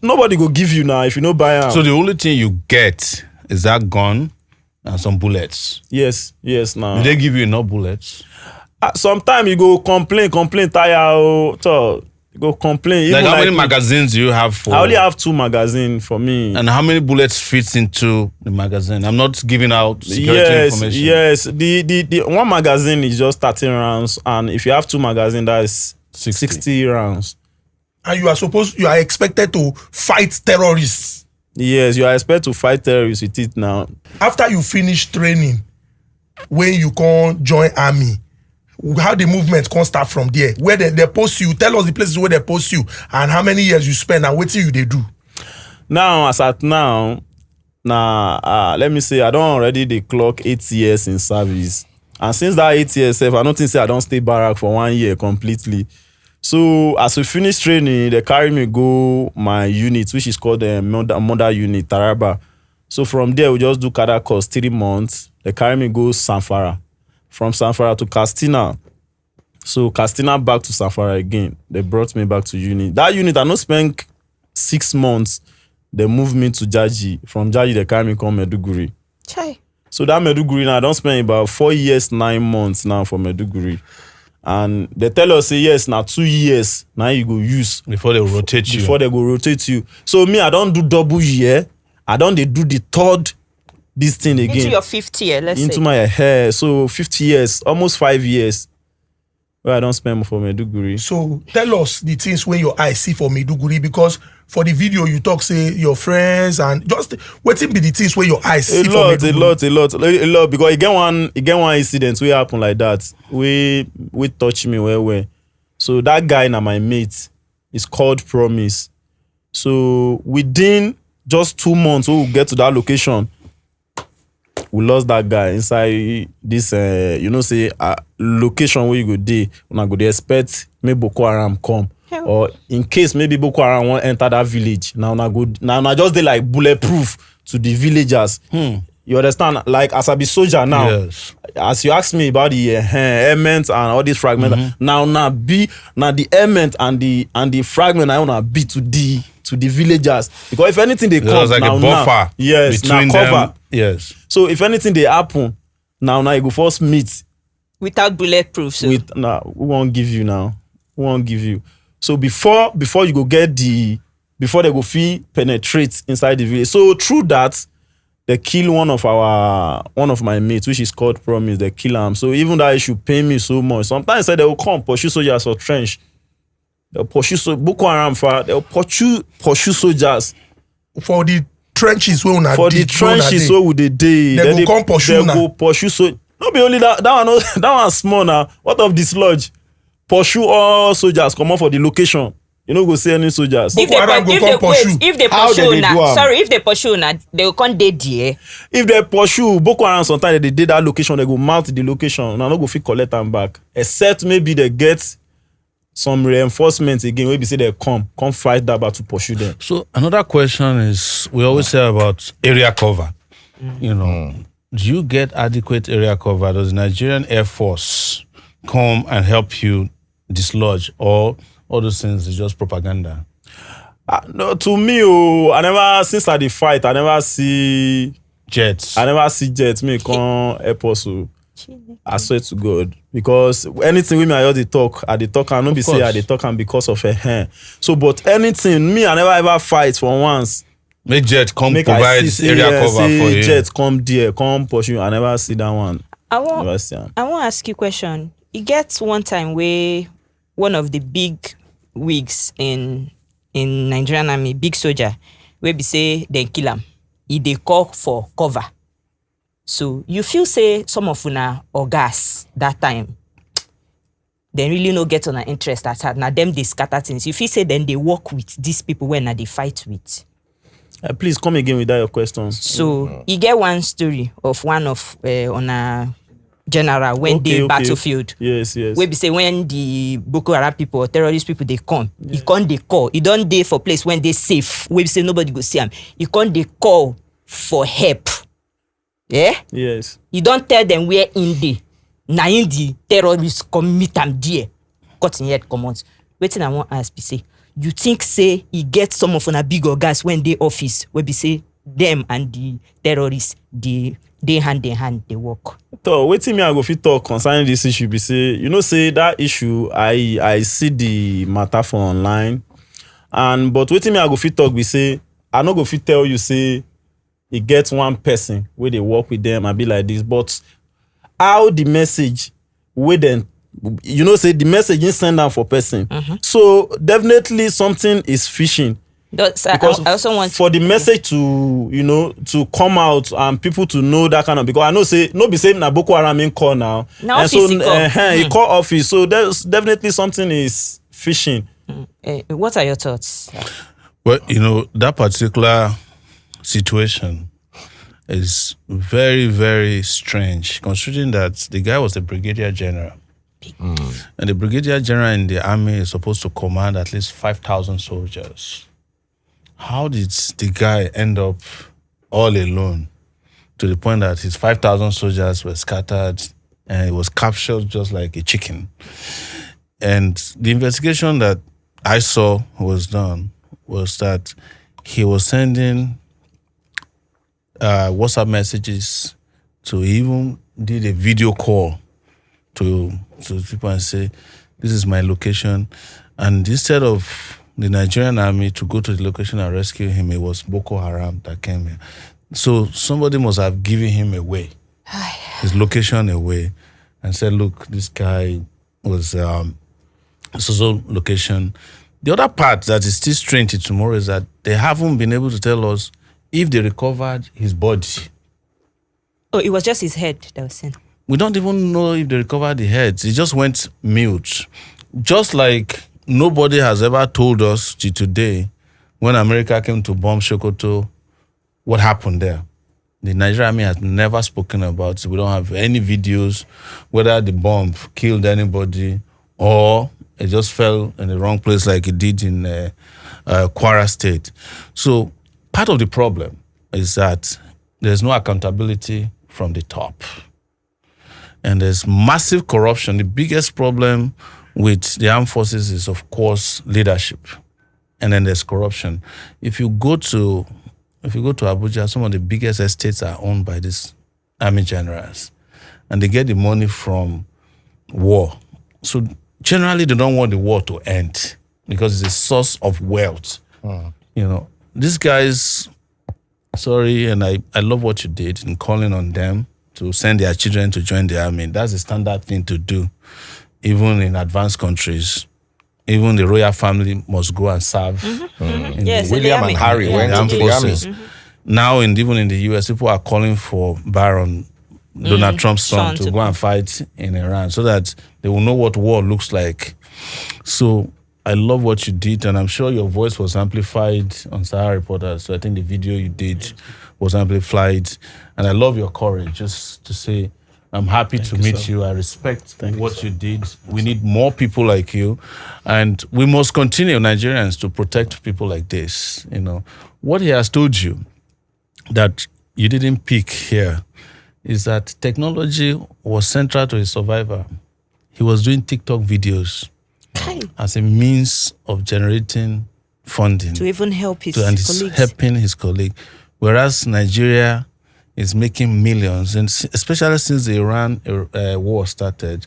Nobody go give you now if you no buy them. So the only thing you get is that gun and some bullets. Yes, now. Do they give you enough bullets? Sometimes you go complain, tire. You go complain. Like how many magazines do you have for? I only have 2 magazines for me. And how many bullets fits into the magazine? I'm not giving out security information. Yes. The one magazine is just 13 rounds, and if you have 2 magazines, that's 60 rounds. And you are expected to fight terrorists. Yes, you are expected to fight terrorists with it now. After you finish training, when you can join army, how the movement can start from there? Where they post you? Tell us the places where they post you and how many years you spend and what you they do. Now, as at now, let me say I don't already the clock 8 years in service, and since that 8 years, I don't think say I don't stay barrack for 1 year completely. So as we finish training, they carry me go my unit, which is called the mother unit Taraba. So from there we just do cadre course 3 months. They carry me go Sanfara. From Sanfara to Castina. So Castina back to Sanfara again. They brought me back to unit. That unit, I not spent 6 months. They moved me to Jaji. From Jaji, they carry me come Meduguri. Chai. So that Meduguri now, I don't spend about 4 years, 9 months now for Meduguri. And they tell us, say, yes, now 2 years, now you go use. Before they rotate you. Before they go rotate you. So me, I don't do double year. I don't do the 3rd this thing again. Into your 5th year, let's into say. my hair. So 50 years, almost 5 years where I don't spend for Meduguri. So tell us the things when your eyes see for Meduguri, because for the video you talk say your friends and just waiting be the things where your eyes see for Meduguri. A lot because again one incident we happen like that. We touch me well. So that guy na my mate is called Promise. So within just 2 months we will get to that location. We lost that guy inside this, say location where you go there. When I go there, expect maybe Boko Haram come, or in case maybe Boko Haram won't enter that village. Now I just they like bulletproof to the villagers. You understand? Like as I be soldier now, Yes. as you ask me about the elements and all these fragments, now the element and the fragment I wanna be to the villagers, because if anything they There come was like now, a buffer yes, now between cover. them. Yes. So if anything they happen, now you go first meet Without bulletproof. So with we won't give you now. We won't give you. So before you go get before they go penetrate inside the village. So through that, they kill one of my mates, which is called Promise. They kill him. So even that issue pay me so much. Sometimes they will come pursue soldiers or trench. They'll pursue Boko Haram they'll pursue soldiers For the trenches where una for the dig, where una trenches. dey. So would they day? They go come pursue They una. go pursue so. Not be only that one small now. What of this lodge? Pursue all soldiers come out for the location. You know, go see any soldiers. if Boko Haram go come pursue. if they How pursue they do now, am? sorry, if they pursue now, they will come dead there. If they pursue Boko Haram, sometimes they did that location, they go mount the location. Now no go fit collect them back. Except maybe they get some reinforcements again. Maybe say they come fight that battle to pursue them. So another question is, we always say about area cover. You know, do you get adequate area cover? Does the Nigerian Air Force come and help you dislodge, or all those things is just propaganda? No, to me, since I the fight, I never see Jets. jets. Me come help us. I swear to God, because anything with me I dey talk, I no be say course. I dey talk am because of a hair. So, but anything me I never ever fight for once. Make Jet come Make provide I see area cover for you. Jets come there, come pursue. I never see that one. I Never want see am. I want to ask you a question. It gets one time where one of the big wigs in Nigerian army, big soldier, where be say they kill him. They call for cover. So you feel say some of una or gas that time, they really no get on an interest at heart. Now them they scatter things. You feel say then they work with these people when they fight with. Please come again with that your questions. So you get one story of one of on a general when they battlefield. Yes. We be say when the Boko Haram people or terrorist people they come, you can't they call. You don't dey for place when they safe. We be say nobody go see them. You can't they call for help. Yeah? Yes. You don't tell them where in the na in the terrorists come meet them there. Cut in head commands. Waiting I want ask be say, you think say he get some of a big guys when they office where be say them and the terrorists they hand in hand they work. So waiting me I go fit talk concerning this issue be say, say that issue I see the matter for online, and but waiting me I go fit talk be say I no go fit tell you say e get one person where they work with them and be like this, but how the message where then say the message is send down for person. So definitely something is phishing. Because I also want for the message to come out and people to know that kind of, because I know say no be saying na Boko Haram in call now. Now and so he he call office. So there's definitely something is phishing. what are your thoughts? Well, that particular situation is very, very strange, considering that the guy was a brigadier general. And the brigadier general in the army is supposed to command at least 5,000 soldiers. How did the guy end up all alone to the point that his 5,000 soldiers were scattered and he was captured just like a chicken? And the investigation that I saw was done was that he was sending WhatsApp messages to even did a video call to people and say, this is my location. And instead of the Nigerian army to go to the location and rescue him, it was Boko Haram that came here. So somebody must have given him away, his location away, and said, look, this guy was so location. The other part that is still strange to tomorrow is that they haven't been able to tell us if they recovered his body. Oh, it was just his head that was sent. We don't even know if they recovered the heads. It just went mute. Just like nobody has ever told us till today, when America came to bomb Sokoto, what happened there. The Nigerian army has never spoken about it. We don't have any videos, whether the bomb killed anybody or it just fell in the wrong place like it did in Kwara State. So part of the problem is that there's no accountability from the top. And there's massive corruption. The biggest problem with the armed forces is, of course, leadership. And then there's corruption. If you go to Abuja, some of the biggest estates are owned by these army generals. And they get the money from war. So generally they don't want the war to end because it's a source of wealth. You know, these guys, sorry, and I love what you did in calling on them to send their children to join the army. That's a standard thing to do, even in advanced countries. Even the royal family must go and serve. Yes, William and Harry went into the army. Now, even in the US, people are calling for Baron, Donald Trump's son, to go and fight in Iran so that they will know what war looks like. So I love what you did, and I'm sure your voice was amplified on Sahara Reporters. So I think the video you did was amplified. And I love your courage just to say, I'm happy to meet you. I respect what you did. We need more people like you. And we must continue, Nigerians, to protect people like this. You know, what he has told you that you didn't pick here is that technology was central to his survival. He was doing TikTok videos as a means of generating funding. To even help his and colleagues. helping his colleague. Whereas Nigeria is making millions, and especially since the Iran war started,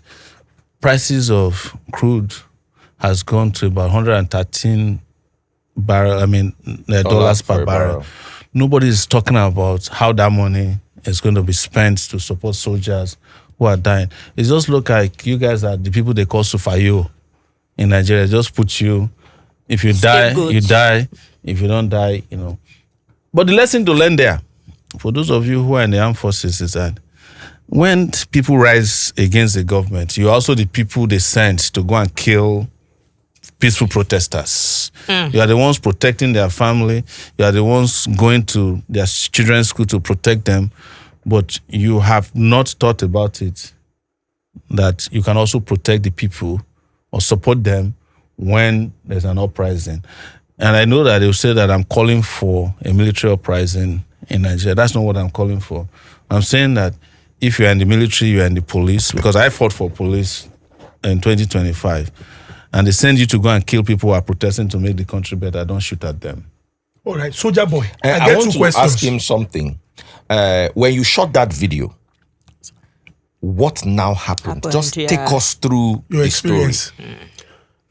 prices of crude has gone to about 113 dollars per barrel. Nobody is talking about how that money is going to be spent to support soldiers who are dying. It just look like you guys are the people they call Sufayo in Nigeria. Just put you, if you die, you die. If you don't die, you know. But the lesson to learn there, for those of you who are in the armed forces, is that when people rise against the government, you're also the people they send to go and kill peaceful protesters. You are the ones protecting their family. You are the ones going to their children's school to protect them. But you have not thought about it, that you can also protect the people or support them when there's an uprising. And I know that they'll say that I'm calling for a military uprising in Nigeria. That's not what I'm calling for. I'm saying that if you're in the military, you're in the police, because I fought for police in 2025, and they send you to go and kill people who are protesting to make the country better, don't shoot at them. All right, Sojaboi, I I get want two to questions. ask him something. When you shot that video, what now happened? Just take us through Your the story. experience.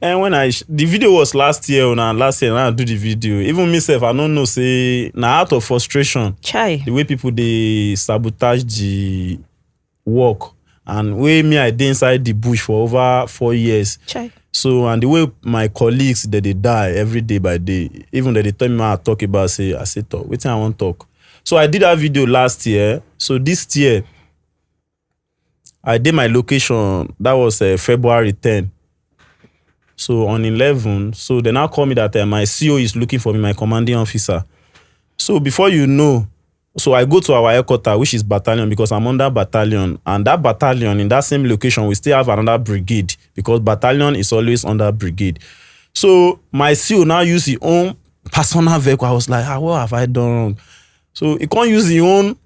And when the video was last year, when I do the video, even myself, I don't know, say, now out of frustration, the way people, they sabotage the work, and way me, I did inside the bush for over 4 years. So, and the way my colleagues, they die every day by day, even though they tell me I talk about, I say, talk, wait till I want to talk. So I did that video last year. So this year, I did my location, that was February 10. So on 11, so they now call me that my CO is looking for me, my commanding officer. So before you know, so I go to our headquarters, which is battalion, because I'm under battalion. And that battalion, in that same location, we still have another brigade, because battalion is always under brigade. So my CO now use his own personal vehicle. I was like, what have I done wrong? So he can't use his own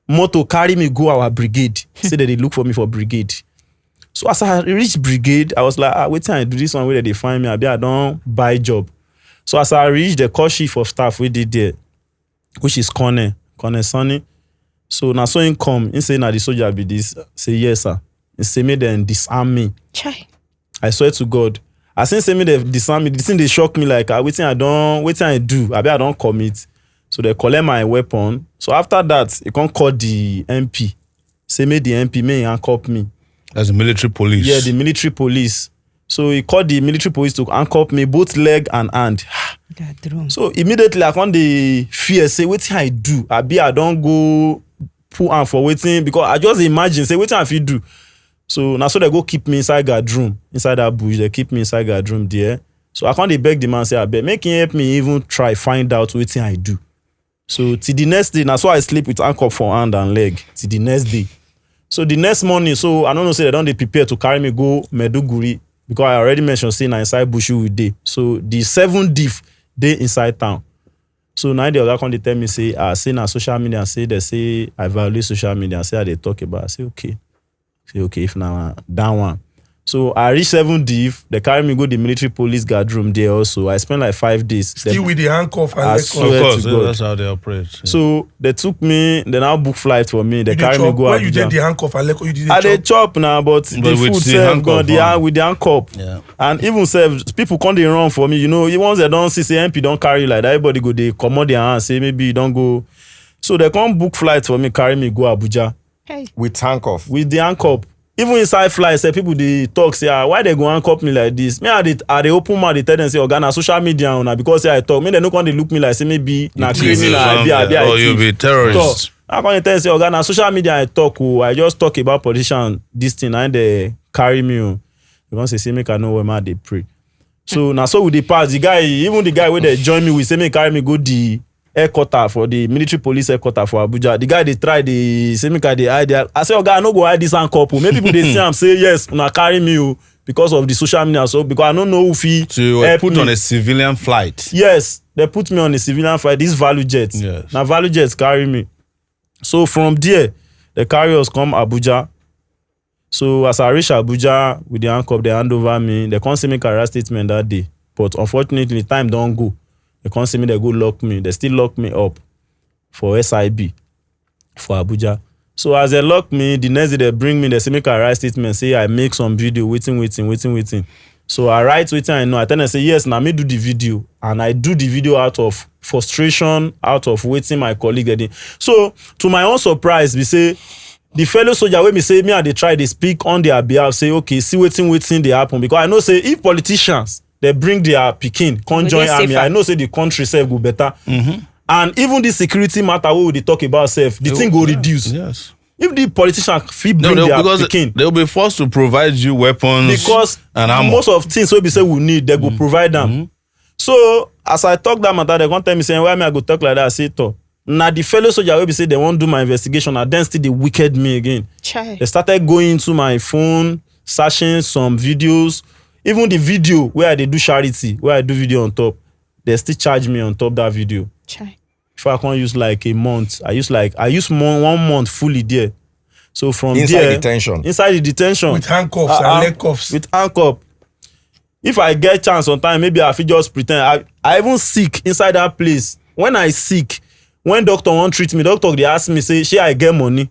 motor carry me go our brigade. He said that they look for me for brigade. So as I reached brigade, I was like, wait till I do this one where they find me. I don't buy job. So as I reached the call chief of staff we did there, which is Corner Sonny. So now so him come, he say, now the soldier be this. Say, yes, sir. He say, me then disarm me. I swear to God. I say me they disarm me. This thing they shock me like, wait till I do. I don't commit. So they collect my weapon. So after that, you can't call the MP. Say me the MP, me handcuff me. That's the military police. Yeah, the military police. So he called the military police to handcuff me, both leg and hand. So immediately I found the fear, say, what I do? I don't go pull hand for waiting, because I just imagine, say, what if you do? So now so they go keep me inside guard room, inside that bush, they keep me inside guard room there. So I can't beg the man, say, I beg, make him help me even try find out what I do. So till the next day, that's why I sleep with handcuff for hand and leg, till the next day. So the next morning, so I don't know, say they prepare to carry me go Meduguri, because I already mentioned, say, na inside bush with day. So the 7th diff, they inside town. So now the other come they tell me say I say na social media, say they say I violate social media, say they talk about. I say okay. Say okay if now that one. So I reach 7 div, they carry me go the military police guard room there also. I spent like 5 days. Still with the handcuff and I leg swear cuff. Of course, to God. that's how they operate. Yeah. So they took me, they now book flight for me. They You dey carry me chop. go When you did Abuja. the handcuff and leg cuff, you did I dey the chop. chop now, but the with food the serve handcuff gone on. with the handcuff. Yeah. And even serve people come dey run for me. You know, once they don't see say MP don't carry like that, everybody go they commode their hand, say maybe you don't go. So they come book flight for me, carry me go Abuja Hey. With handcuff. with the handcuff. Even inside flight, say people they talk, say why they go handcuff me like this? Me I dey open mouth, they tell them say na social media una because say I talk. Me they no come they look me like say maybe na criminal, I be or you be terrorist. I come tell say na social media I talk. I just talk about politician this thing and they carry me. You want say make I know where my they pray. So now so with the pass the guy, even the guy where they join me with say make carry me go the headquarter for the military police headquarter for Abuja. The guy they try the say make I dey hide there. I say I no go hide this handcuff. Maybe people they see am say yes, una carry me because of the social media. So because I don't know if he So you were put on a civilian flight. Yes, they put me on a civilian flight. This value jet. Yes. Now value jets carry me. So from there, the carriers come Abuja. So as I reach Abuja with the handcuff, they hand over me. They can't see me carry statement that day. But unfortunately, time don't go. They can't see me, they go lock me. They still lock me up for SIB for Abuja. So as they lock me, the next day they bring me, they say make I write statement, say I make some video, waiting. So I write waiting, I know. I tell them say yes, now me do the video. And I do the video out of frustration, out of waiting my colleague getting. So to my own surprise, we say the fellow soldier when me say me and they try they speak on their behalf, say okay, see waiting they happen. Because I know say if politicians they bring their pikin, come join army, I know say the country self go better. And even the security matter what they talk about self, the thing go reduce. Yes. If the politician fit bring their pikin, they'll be forced to provide you weapons because and ammo. most of things wey be say we need, they go provide them. So as I talk that matter, they come tell me saying why me I go talk like that. I say to now the fellow soldier wey be say they won't do my investigation, and then still they wicked me again. Chai. They started going into my phone, searching some videos. Even the video where they do charity, where I do video on top, they still charge me on top that video. Chai. If I can't use like a month, I use 1 month fully there. So from Inside there, detention. inside the detention, With handcuffs and leg cuffs. with handcuff. If I get chance sometime, maybe I feel just pretend. I even sick inside that place. When I sick, when doctor won't treat me, doctor they ask me say, "Shey I get money?"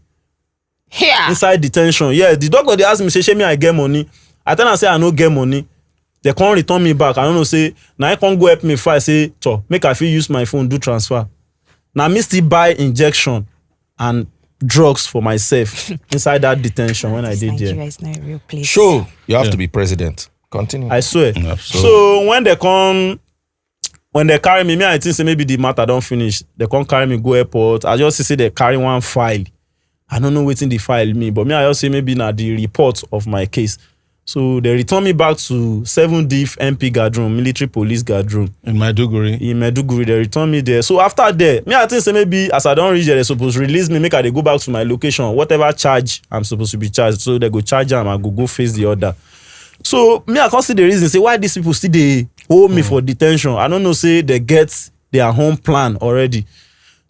Here. Inside detention, yeah, the doctor they ask me say, "Shey me I get money?" I tell them say I no get money. They can't return me back. I don't know say now I can't go help me if I say, "To make I feel use my phone do transfer." Now me still buy injection and drugs for myself inside that detention when I did Nigeria there. is not a real place. Show you have to be president. Continue. I swear. Absolutely. So when they carry me, I think say maybe the matter don't finish. They can't carry me go airport. I just see they carry one file. I don't know what's in the file me, but me I just say maybe na the report of my case. So they return me back to 7 div MP guard room, military police guard room. In Maiduguri. In Maiduguri, they return me there. So after that, me I think say maybe as I don't reach there, they supposed to release me, make I dey go back to my location, whatever charge I'm supposed to be charged. So they go charge them, I go face the order. So me I can't see the reason say why these people still they hold me for detention. I don't know, say they get their home plan already.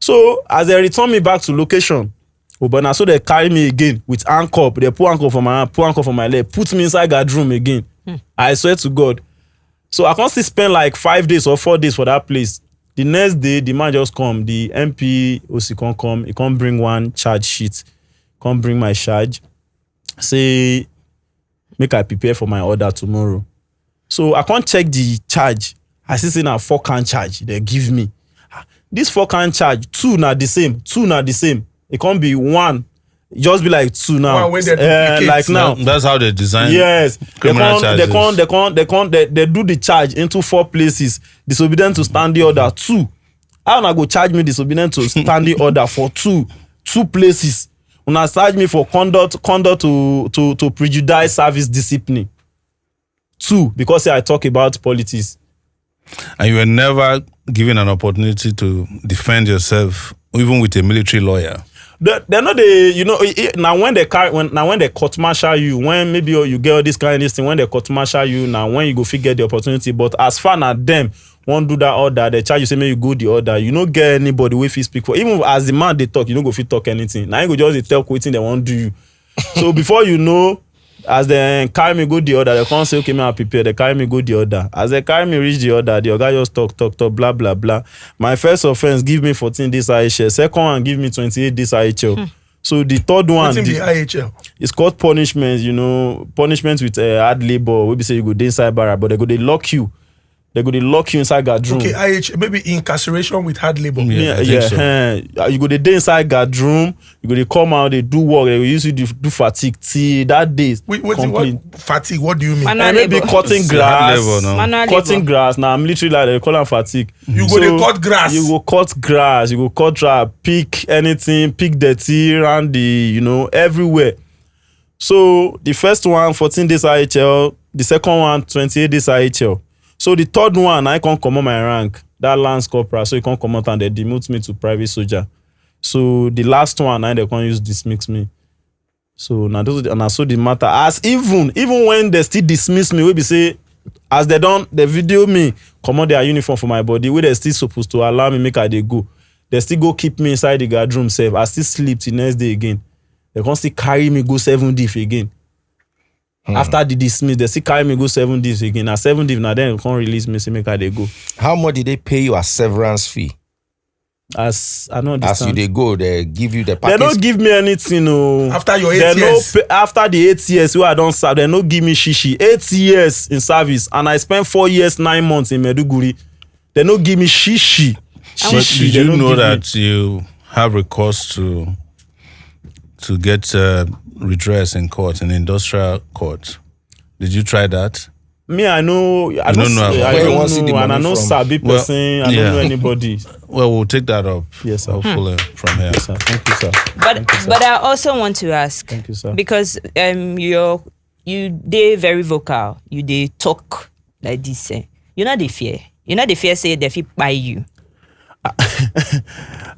So as they return me back to location, but now so they carry me again with handcuff. They put handcuff on my hand, put handcuff on my leg, put me inside guard room again. I swear to God. So I can't still spend like 5 days or 4 days for that place. The next day, the man just come. The MP OC can't come. He can't bring one charge sheet. Can't bring my charge. Say, make I prepare for my order tomorrow. So I can't check the charge. I see now 4 can charge they give me. This 4 can charge, 2 not the same. 2 not the same. It can't be 1. It just be like 2 now. One when they duplicate. Like now. That's how they design. Yes, criminal they do the charge into 4 places. Disobedient to standing order 2. How na go charge me disobedient to standing order for 2 places? Una charge me for conduct to prejudice service discipline 2 because say I talk about politics. And you were never given an opportunity to defend yourself, even with a military lawyer. They're not the now when they court martial you, when maybe you get all this kind of thing, when they court martial you, now when you go figure the opportunity, but as far as them won't do that order, they charge you say, may you go the order. You don't get anybody with fit speak for. Even as the man they talk, you don't go fit talk anything. Now you go just tell quitting they won't do you. So before you know, as they carry me go the order, they can't say, okay, I prepare. They carry me go the order. As they carry me reach the order, the guy just talk, blah, blah, blah. My first offense give me 14 days IHL. Second one give me 28 days IHL. So the third one, the IHL? It's called punishment, punishment with hard labor. We be say you go inside barra, but they lock you. They lock you inside guard room. Okay, IHL, maybe incarceration with hard labor. Yeah. So. You go dey inside guard room. You go dey come out. They do work. They usually do fatigue till that day. What fatigue? What do you mean? Maybe cutting grass. Level, Grass. Now I'm literally like they call them fatigue. You go dey cut grass. You go cut grass. You go cut dry. Pick anything. Pick dirty around the everywhere. So the first one 14 days IHL. The second one 28 days IHL. So the third one, I can't come on my rank. That Lance Corporal, so he can't come out and they demote me to private soldier. So the last one, they can't use dismiss me. So now so the matter. As even when they still dismiss me, we be say, as they video me, come on their uniform for my body, where they still supposed to allow me make they go. They still go keep me inside the guard room safe. I still sleep till next day again. They can't still carry me go 7 diff again. After the dismiss, they still carry me go 7 days again. Now 7 days, now then they can't release me, say make they go. How much did they pay you as severance fee? As I know, as you they go, they give you the package. They don't give me anything. No. After your 8 years. After the 8 years where I don't serve, they don't give me shishi. 8 years in service, and I spent 4 years 9 months in Meduguri. They don't give me shishi. But did you know that you have recourse to get redress in court, in industrial court? Did you try that? Me, I know. I don't know. And I know Sabi person. I don't know anybody. Well, we'll take that up. Yes, sir. Hopefully from here. Yes, sir. Thank you, sir. But I also want to ask. Thank you, sir. Because they very vocal. They talk like this. You know the fear. You know the fear say they fit buy you.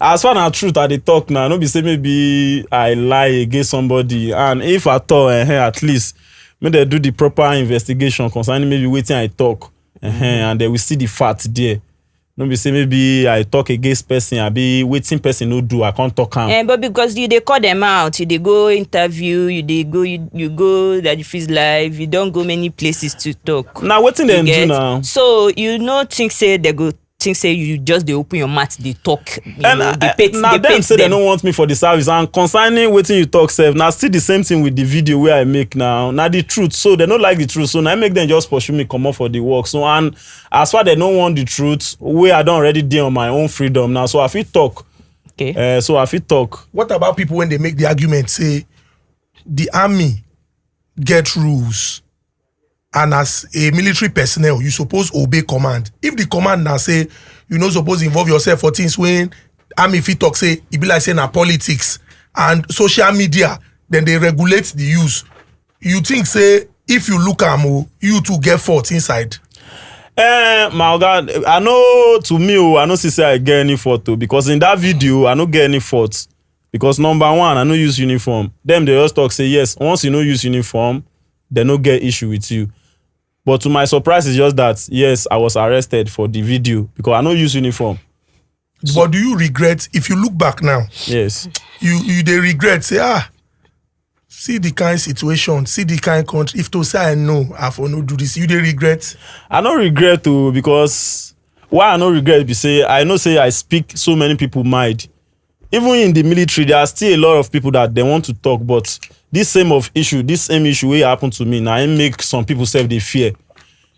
As far as truth I dey talk now, no be say maybe I lie against somebody, and if at all, at least may they do the proper investigation concerning maybe wetin I talk, and they will see the fact there. No be say maybe I talk against person, I be wetin person no do, I can't talk am. But because they call them out, you they go interview, you go that you feel live, you don't go many places to talk. Now wetin them do now? So think say they go. Say you just they open your mouth, they talk. Now them say they don't want me for the service, and concerning waiting you talk self. Now still the same thing with the video where I make now. Now the truth, so they don't like the truth. So now I make them just pursue me come up for the work. So and as far they don't want the truth, where I don't already deal on my own freedom now. So I feel talk. Okay. So I feel talk. What about people when they make the argument say the army get rules? And as a military personnel, you suppose obey command. If the command now say, you not suppose involve yourself for things when army fit talk say, it be like saying politics and social media, then they regulate the use. You think say, if you look at you to get fault inside? My God, I know to me, I know say I get any fault too, because in that video, I don't get any fault. Because number one, I no use uniform. Them they just talk say, yes, once you no use uniform, they no get issue with you. But to my surprise, it's just that, yes, I was arrested for the video because I don't use uniform. So, but do you regret, if you look back now, yes, you they regret, say, see the kind situation, see the kind country, if to say I know, I for no do this, you they regret? I don't regret too, because why I don't regret be say, I know say I speak so many people mind. Even in the military, there are still a lot of people that they want to talk, but this same issue will happen to me. Now it make some people self they fear.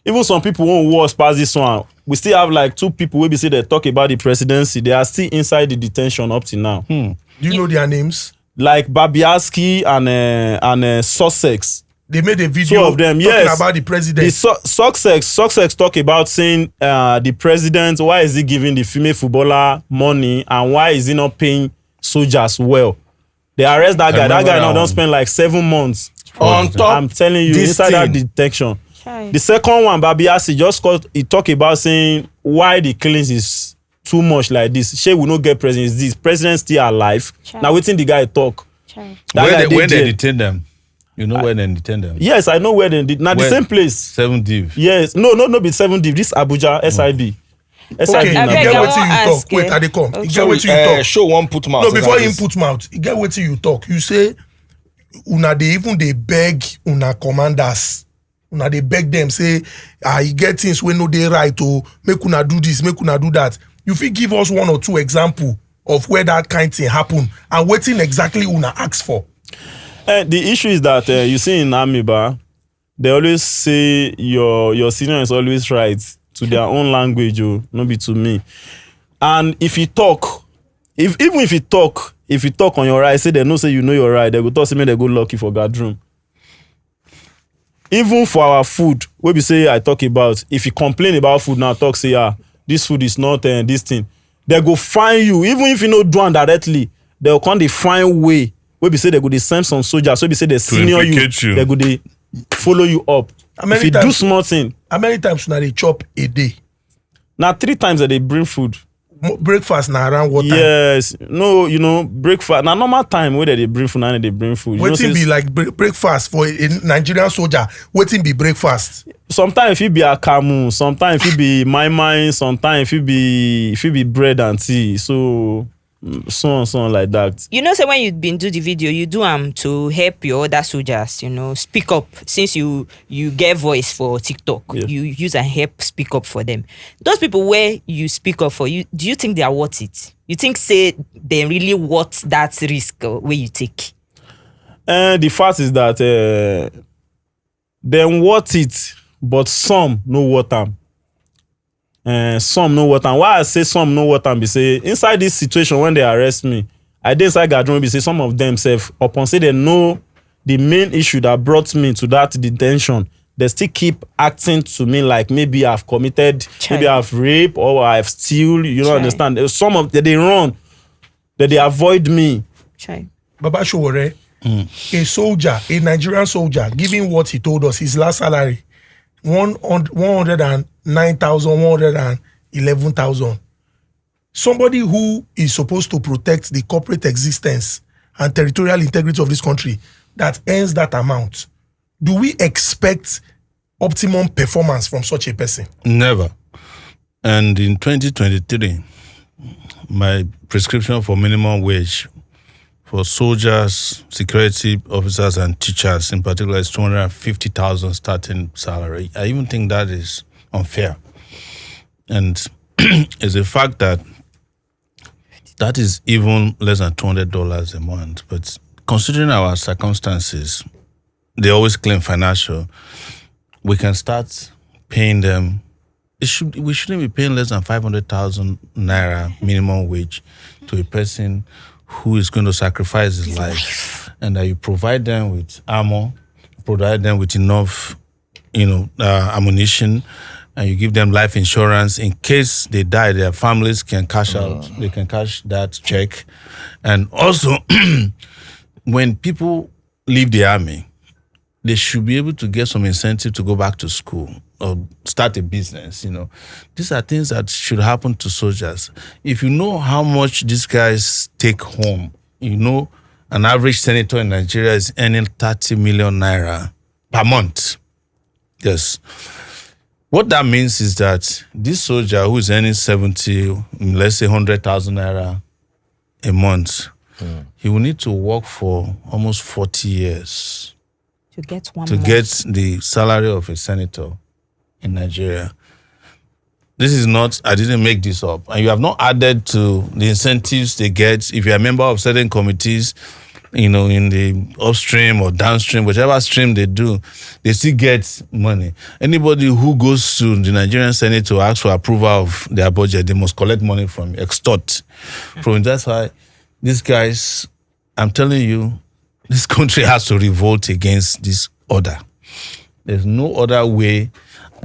Even some people won't worse past this one. We still have like 2 people where we say they talk about the presidency. They are still inside the detention up till now. Do you know their names? Like Babiaski and Sussex. They made a video 2 of them, talking about the president. The Sussex talk about saying the president, why is he giving the female footballer money and why is he not paying soldiers well? They arrest that guy. That guy now don't spend like 7 months on top. I'm telling you, inside that detection. Chai. The second one, Babiasi, he talk about saying why the killings is too much like this. Shey we no get president. Is this president still alive? Chai. Now waiting the guy talk. Chai. When they detain them. You know where they detain them? Yes, I know where they did. Now the same place. 7 Div. Yes. No, be 7 Div. This Abuja, SIB. Okay, I you beg, get I what wan you ask, talk. Wait, eh. I dey come. You get Sorry, what you talk. show one put mouth. No, before inside him this. put mouth, you get what you talk. You say, una dey even dey beg una commanders. Una dey beg them, say, you get things wey no dey right, oh, make una do this, make una do that. You fit give us one or two example of where that kind thing happen and wetin exactly una ask for. The issue is that you see in army, they always say your senior is always right to their own language, no be to me. And if you talk, even if you talk on your right, say they no say you know your right, they go talk say make they go lock you for guard room. Even for our food, wey be say I talk about, if you complain about food now, talk say this food is not this thing, they go find you. Even if you no do am directly, they go come dey find way. Wey be say they go dey send some soldiers. Wey be say they senior you, they go dey follow you up. If you do small thing. How many times una dey chop a day? Na 3 times that they bring food. Breakfast na around what time? Yes, no, breakfast. Na normal time wey they bring food, and they bring food. Wetin be like breakfast for a Nigerian soldier? Wetin be breakfast? Sometimes it be akamu, sometimes it be mai, sometimes it be bread and tea. So on like that. You know, say when you been do the video, you do to help your other soldiers, speak up. Since you get voice for TikTok, Yeah. you use and help speak up for them. Those people where you speak up for, do you think they are worth it? You think say they really worth that risk where you take? The fact is that them worth it, but some no worth them. Some know what and why I say some know what and be say inside this situation when they arrest me, I dey inside guard be say some of them self upon say they know the main issue that brought me to that detention, they still keep acting to me like maybe I've committed, maybe I've raped or I've steal. You don't understand? There's some of they run, that they avoid me. Baba Sowore, a soldier, a Nigerian soldier, given what he told us, his last salary, 109,000, 111,000. Somebody who is supposed to protect the corporate existence and territorial integrity of this country that earns that amount. Do we expect optimum performance from such a person? Never. And in 2023, my prescription for minimum wage for soldiers, security officers, and teachers in particular is 250,000 starting salary. I even think that is unfair. And it's a fact that is even less than $200 a month. But considering our circumstances, they always claim financial, we can start paying them. We shouldn't be paying less than 500,000 naira minimum wage to a person who is going to sacrifice his life, and that you provide them with armor, provide them with enough, ammunition, and you give them life insurance in case they die. Their families can cash out; they can cash that check, and also when people leave the army, they should be able to get some incentive to go back to school or start a business. These are things that should happen to soldiers. If you know how much these guys take home, an average senator in Nigeria is earning 30 million naira per month. Yes. What that means is that this soldier who is earning 70, let's say 100,000 naira a month, he will need to work for almost 40 years To get the salary of a senator in Nigeria. This is not, I didn't make this up. And you have not added to the incentives they get. If you're a member of certain committees, in the upstream or downstream, whichever stream they do, they still get money. Anybody who goes to the Nigerian Senate to ask for approval of their budget, they must collect money from you, extort. That's why these guys, I'm telling you, this country has to revolt against this order. There's no other way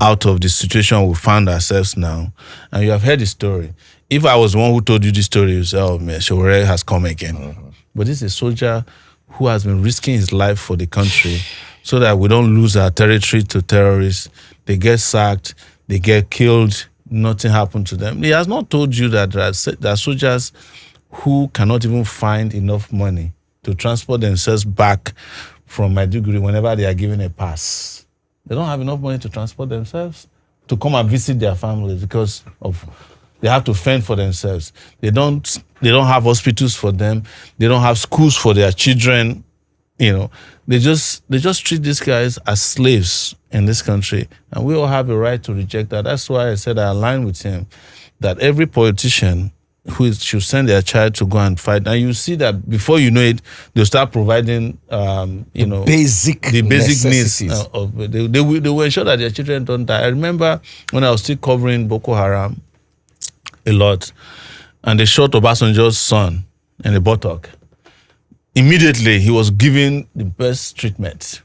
out of the situation we found ourselves now. And you have heard the story. If I was the one who told you this story, you say, oh man, Sowore has come again. But this is a soldier who has been risking his life for the country so that we don't lose our territory to terrorists. They get sacked, they get killed, nothing happened to them. He has not told you that there are soldiers who cannot even find enough money to transport themselves back from Maiduguri whenever they are given a pass. They don't have enough money to transport themselves. to come and visit their families because of they have to fend for themselves. They don't have hospitals for them. They don't have schools for their children. They just treat these guys as slaves in this country, and we all have a right to reject that. That's why I said I align with him that every politician should send their child to go and fight, and you see that before you know it, they'll start providing the basic needs. necessities. They will ensure that their children don't die. I remember when I was still covering Boko Haram a lot, and they shot Obasanjo's son in the buttock. Immediately, he was given the best treatment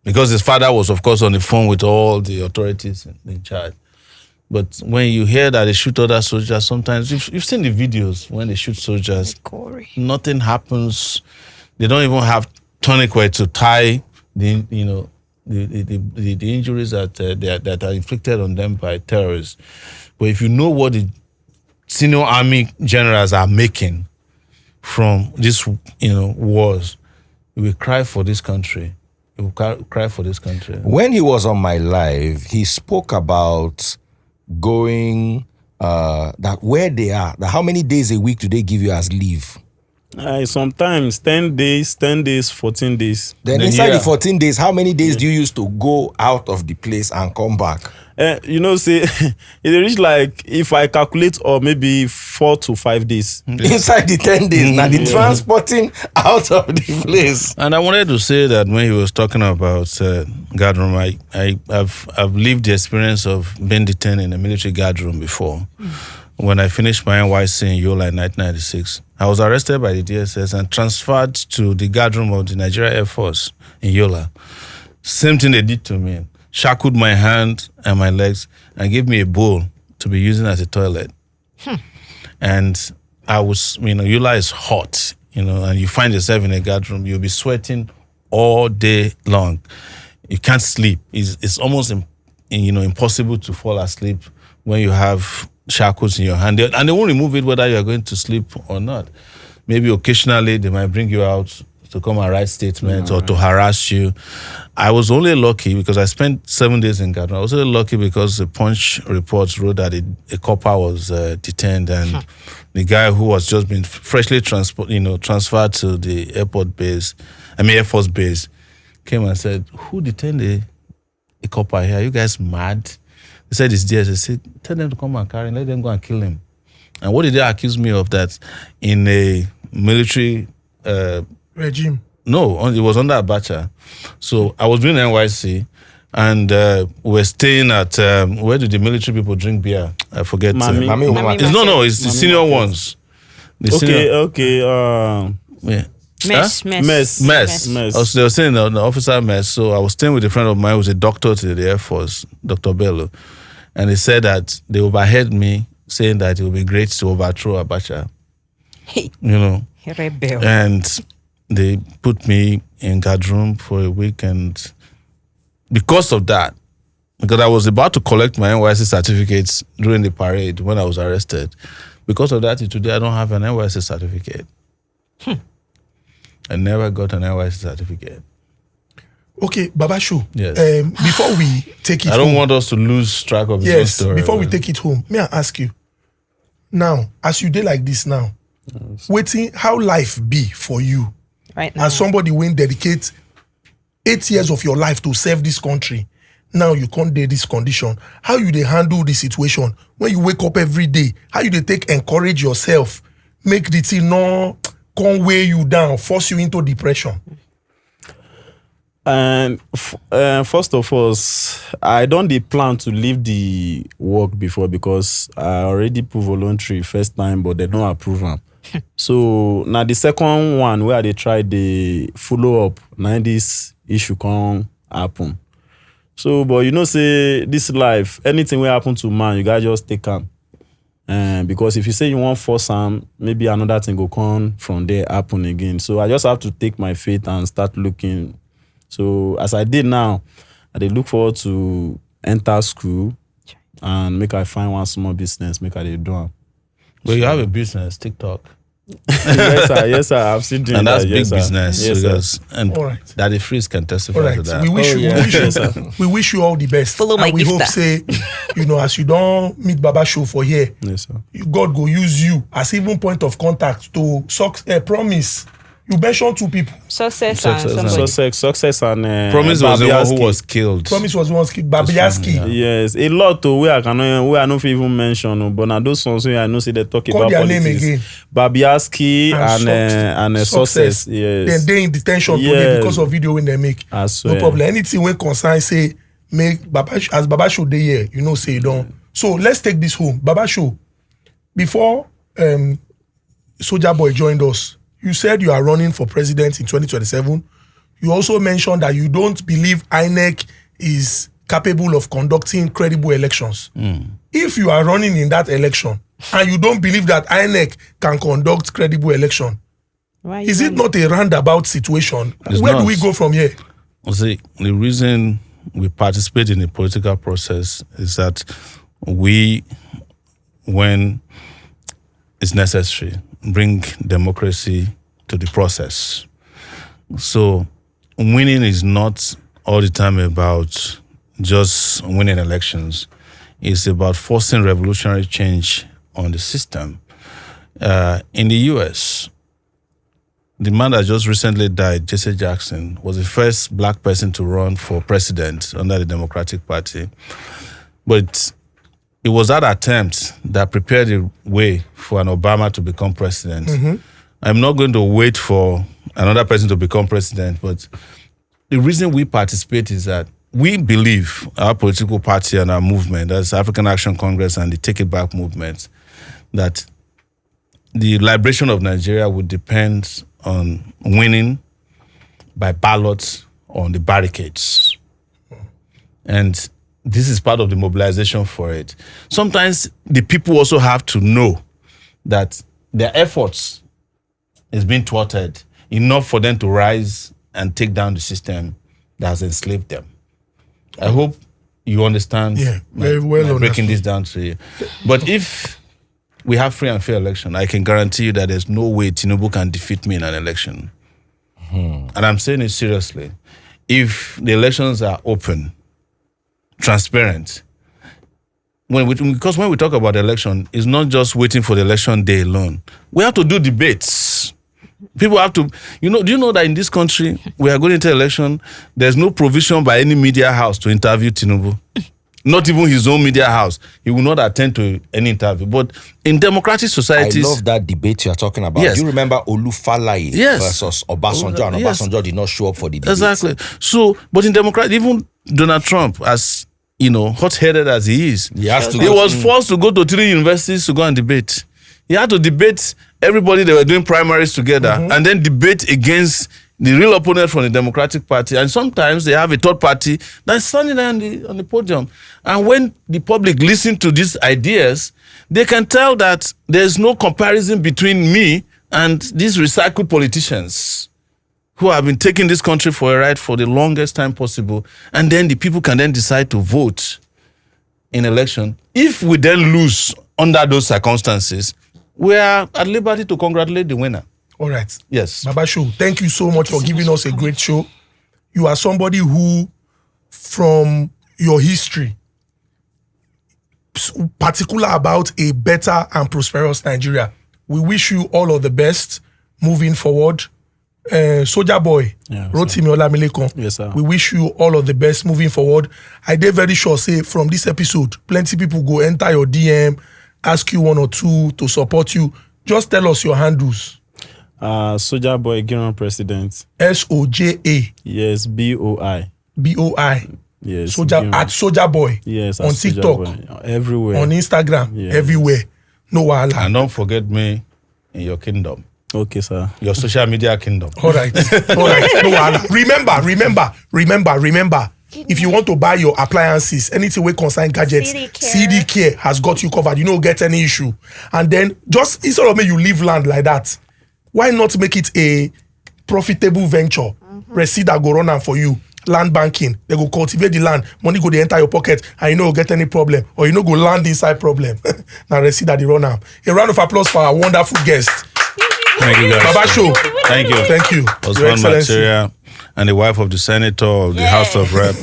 because his father was, of course, on the phone with all the authorities in charge. But when you hear that they shoot other soldiers, sometimes you've seen the videos when they shoot soldiers, nothing happens. They don't even have tourniquet to tie the injuries that are inflicted on them by terrorists. But if you know what the senior army generals are making from these wars, you will cry for this country. You will cry for this country. When he was on my live, he spoke about going that where they are, that how many days a week do they give you as leave? Sometimes 10 days, 14 days. Then inside the 14 days, how many days do you use to go out of the place and come back? Say it reach like, if I calculate, or maybe 4 to 5 days. Inside the 10 days, now the transporting out of the place. And I wanted to say that when he was talking about guard room, I've lived the experience of being detained in a military guard room before. When I finished my NYC in Yola in 1996, I was arrested by the DSS and transferred to the guard room of the Nigerian Air Force in Yola. Same thing they did to me. Shackled my hand and my legs and gave me a bowl to be using as a toilet. And I was, Yola is hot, and you find yourself in a guard room, you'll be sweating all day long. You can't sleep. It's almost impossible to fall asleep when you have shackles in your hand. And they won't remove it whether you are going to sleep or not. Maybe occasionally they might bring you out to come and write statements or to harass you. I was only lucky because I spent 7 days in Ghana. I was only lucky because the Punch reports wrote that a copper was detained, and the guy who was just been freshly transferred to the Air Force base, came and said, "Who detained a copper here? Are you guys mad?" They said it's DS. They said, "Tell them to come and carry him. Let them go and kill him." And what did they accuse me of? That in a military regime? No, it was under Abacha. So I was doing NYC, and we're staying at where do the military people drink beer? I forget. Mami. It's the senior ones. Okay. Yeah. Mess. They were saying the officer mess. So I was staying with a friend of mine who was a doctor to the Air Force, Dr. Bello, and he said that they overheard me saying that it would be great to overthrow Abacha. Hey. Rebel. And they put me in guard room for a week, and because of that, because I was about to collect my NYC certificates during the parade when I was arrested, because of that, today I don't have an NYC certificate. I never got an NYC certificate. Okay, Babashu. Yes. Before we take it I don't home, want us to lose track of this story. Before we take it home, may I ask you, now, as you did like this now, waiting, how life be for you? Right now. As somebody when dedicate 8 years of your life to serve this country, now you can't do this condition. How you they handle the situation? When you wake up every day, how you they take encourage yourself, make the thing no come weigh you down, force you into depression? And first of all, I don't plan to leave the work before, because I already put voluntary first time, but they don't approve them. So now the second one where they try the follow up, now this issue can happen. So, but say this life, anything will happen to man, you guys just take calm. Because if you say you want force him, maybe another thing will come from there happen again. So I just have to take my faith and start looking. So as I did now, I did look forward to enter school and make I find one small business, make I do. But you have a business, TikTok. Yes, sir. I've seen doing And that's that. big Yes, sir. business. Yes, sir. Because, and All right. Daddy Freeze can testify All right. to that. We wish yeah. we wish you all the best. Follow my and we hope gifter. say, as you don't meet Baba Show for here, Yes, sir. God go use you as even point of contact to promise. You mentioned 2 people. Success and somebody. Success and Promise was the one who Babiaski. was killed. Promise was once Babiaski. Yeah. Yes, a lot to where I not even mention, but now those songs where I know see they talk Call about their politics. name again. Babiaski and Success. Yes. Then they in detention today Yes. because of video when they make. I swear. No problem. Anything when concern say make Baba as Baba Show dey here, say you don't. So let's take this home. Baba Show, before Sojaboi joined us, you said you are running for president in 2027. You also mentioned that you don't believe INEC is capable of conducting credible elections. If you are running in that election and you don't believe that INEC can conduct credible election, Why is you it not a roundabout situation? It's Where do not. we go from here? See, the reason we participate in the political process is that we, when it's necessary, bring democracy to the process. So winning is not all the time about just winning elections. It's about forcing revolutionary change on the system. In the US, the man that just recently died, Jesse Jackson, was the first black person to run for president under the Democratic Party. But it was that attempt that prepared the way for an Obama to become president. I'm not going to wait for another person to become president, but the reason we participate is that we believe, our political party and our movement, that's African Action Congress and the Take It Back movement, that the liberation of Nigeria would depend on winning by ballots on the barricades. And this is part of the mobilization for it. Sometimes the people also have to know that their efforts is being thwarted enough for them to rise and take down the system that has enslaved them. I hope you understand. Yeah, very well my breaking understood. this down to you. But if we have free and fair election, I can guarantee you that there's no way Tinubu can defeat me in an election. And I'm saying it seriously. If the elections are open, transparent, because when we talk about election, it's not just waiting for the election day alone. We have to do debates. People have to, do you know that in this country, we are going into election, there's no provision by any media house to interview Tinubu. Not even his own media house. He will not attend to any interview. But in democratic societies... I love that debate you're talking about. Yes. Do you remember Olufalaye versus Obasanjo? And Yes. Obasanjo did not show up for the debate. Exactly. So, but in democracy, even Donald Trump, as hot-headed as he is, He has to he go was forced to go to 3 universities to go and debate. He had to debate everybody they were doing primaries together and then debate against the real opponent from the Democratic Party. And sometimes they have a third party that's standing there on the podium. And when the public listen to these ideas, they can tell that there's no comparison between me and these recycled politicians who have been taking this country for a ride for the longest time possible. And then the people can then decide to vote in election. If we then lose under those circumstances, we are at liberty to congratulate the winner. All right. Yes. Baba Show, thank you so much for giving us a great show. You are somebody who, from your history, particular about a better and prosperous Nigeria. We wish you all of the best moving forward. Sojaboi, Rotimi Olamilekon. Yes, sir. We wish you all of the best moving forward. I did very sure say from this episode, plenty people go enter your DM, ask you 1 or 2 to support you. Just tell us your handles. Sojaboi, Giron President. SOJA Yes, BOI. BOI. Yes. At Sojaboi. Yes, on at TikTok. Sojaboi. Everywhere. On Instagram. Yes. Everywhere. No wahala. And don't forget me in your kingdom, Okay, sir. your social media kingdom. All right. All right. No wahala. Remember. If you want to buy your appliances, anything with concern gadgets, CD Care has got you covered. You don't get any issue. And then just instead of me, you leave land like that. Why not make it a profitable venture? Resida go run am for you. Land banking. They go cultivate the land. Money go dey enter your pocket and you no go get any problem. Or you no go land inside problem. Now Resida the run am. A round of applause for our wonderful guest. Thank you, guys. Baba Show. Thank you. Thank you. Your Osman Excellency. Materia and the wife of the Senator of the House of Rep.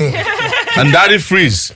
And Daddy Freeze.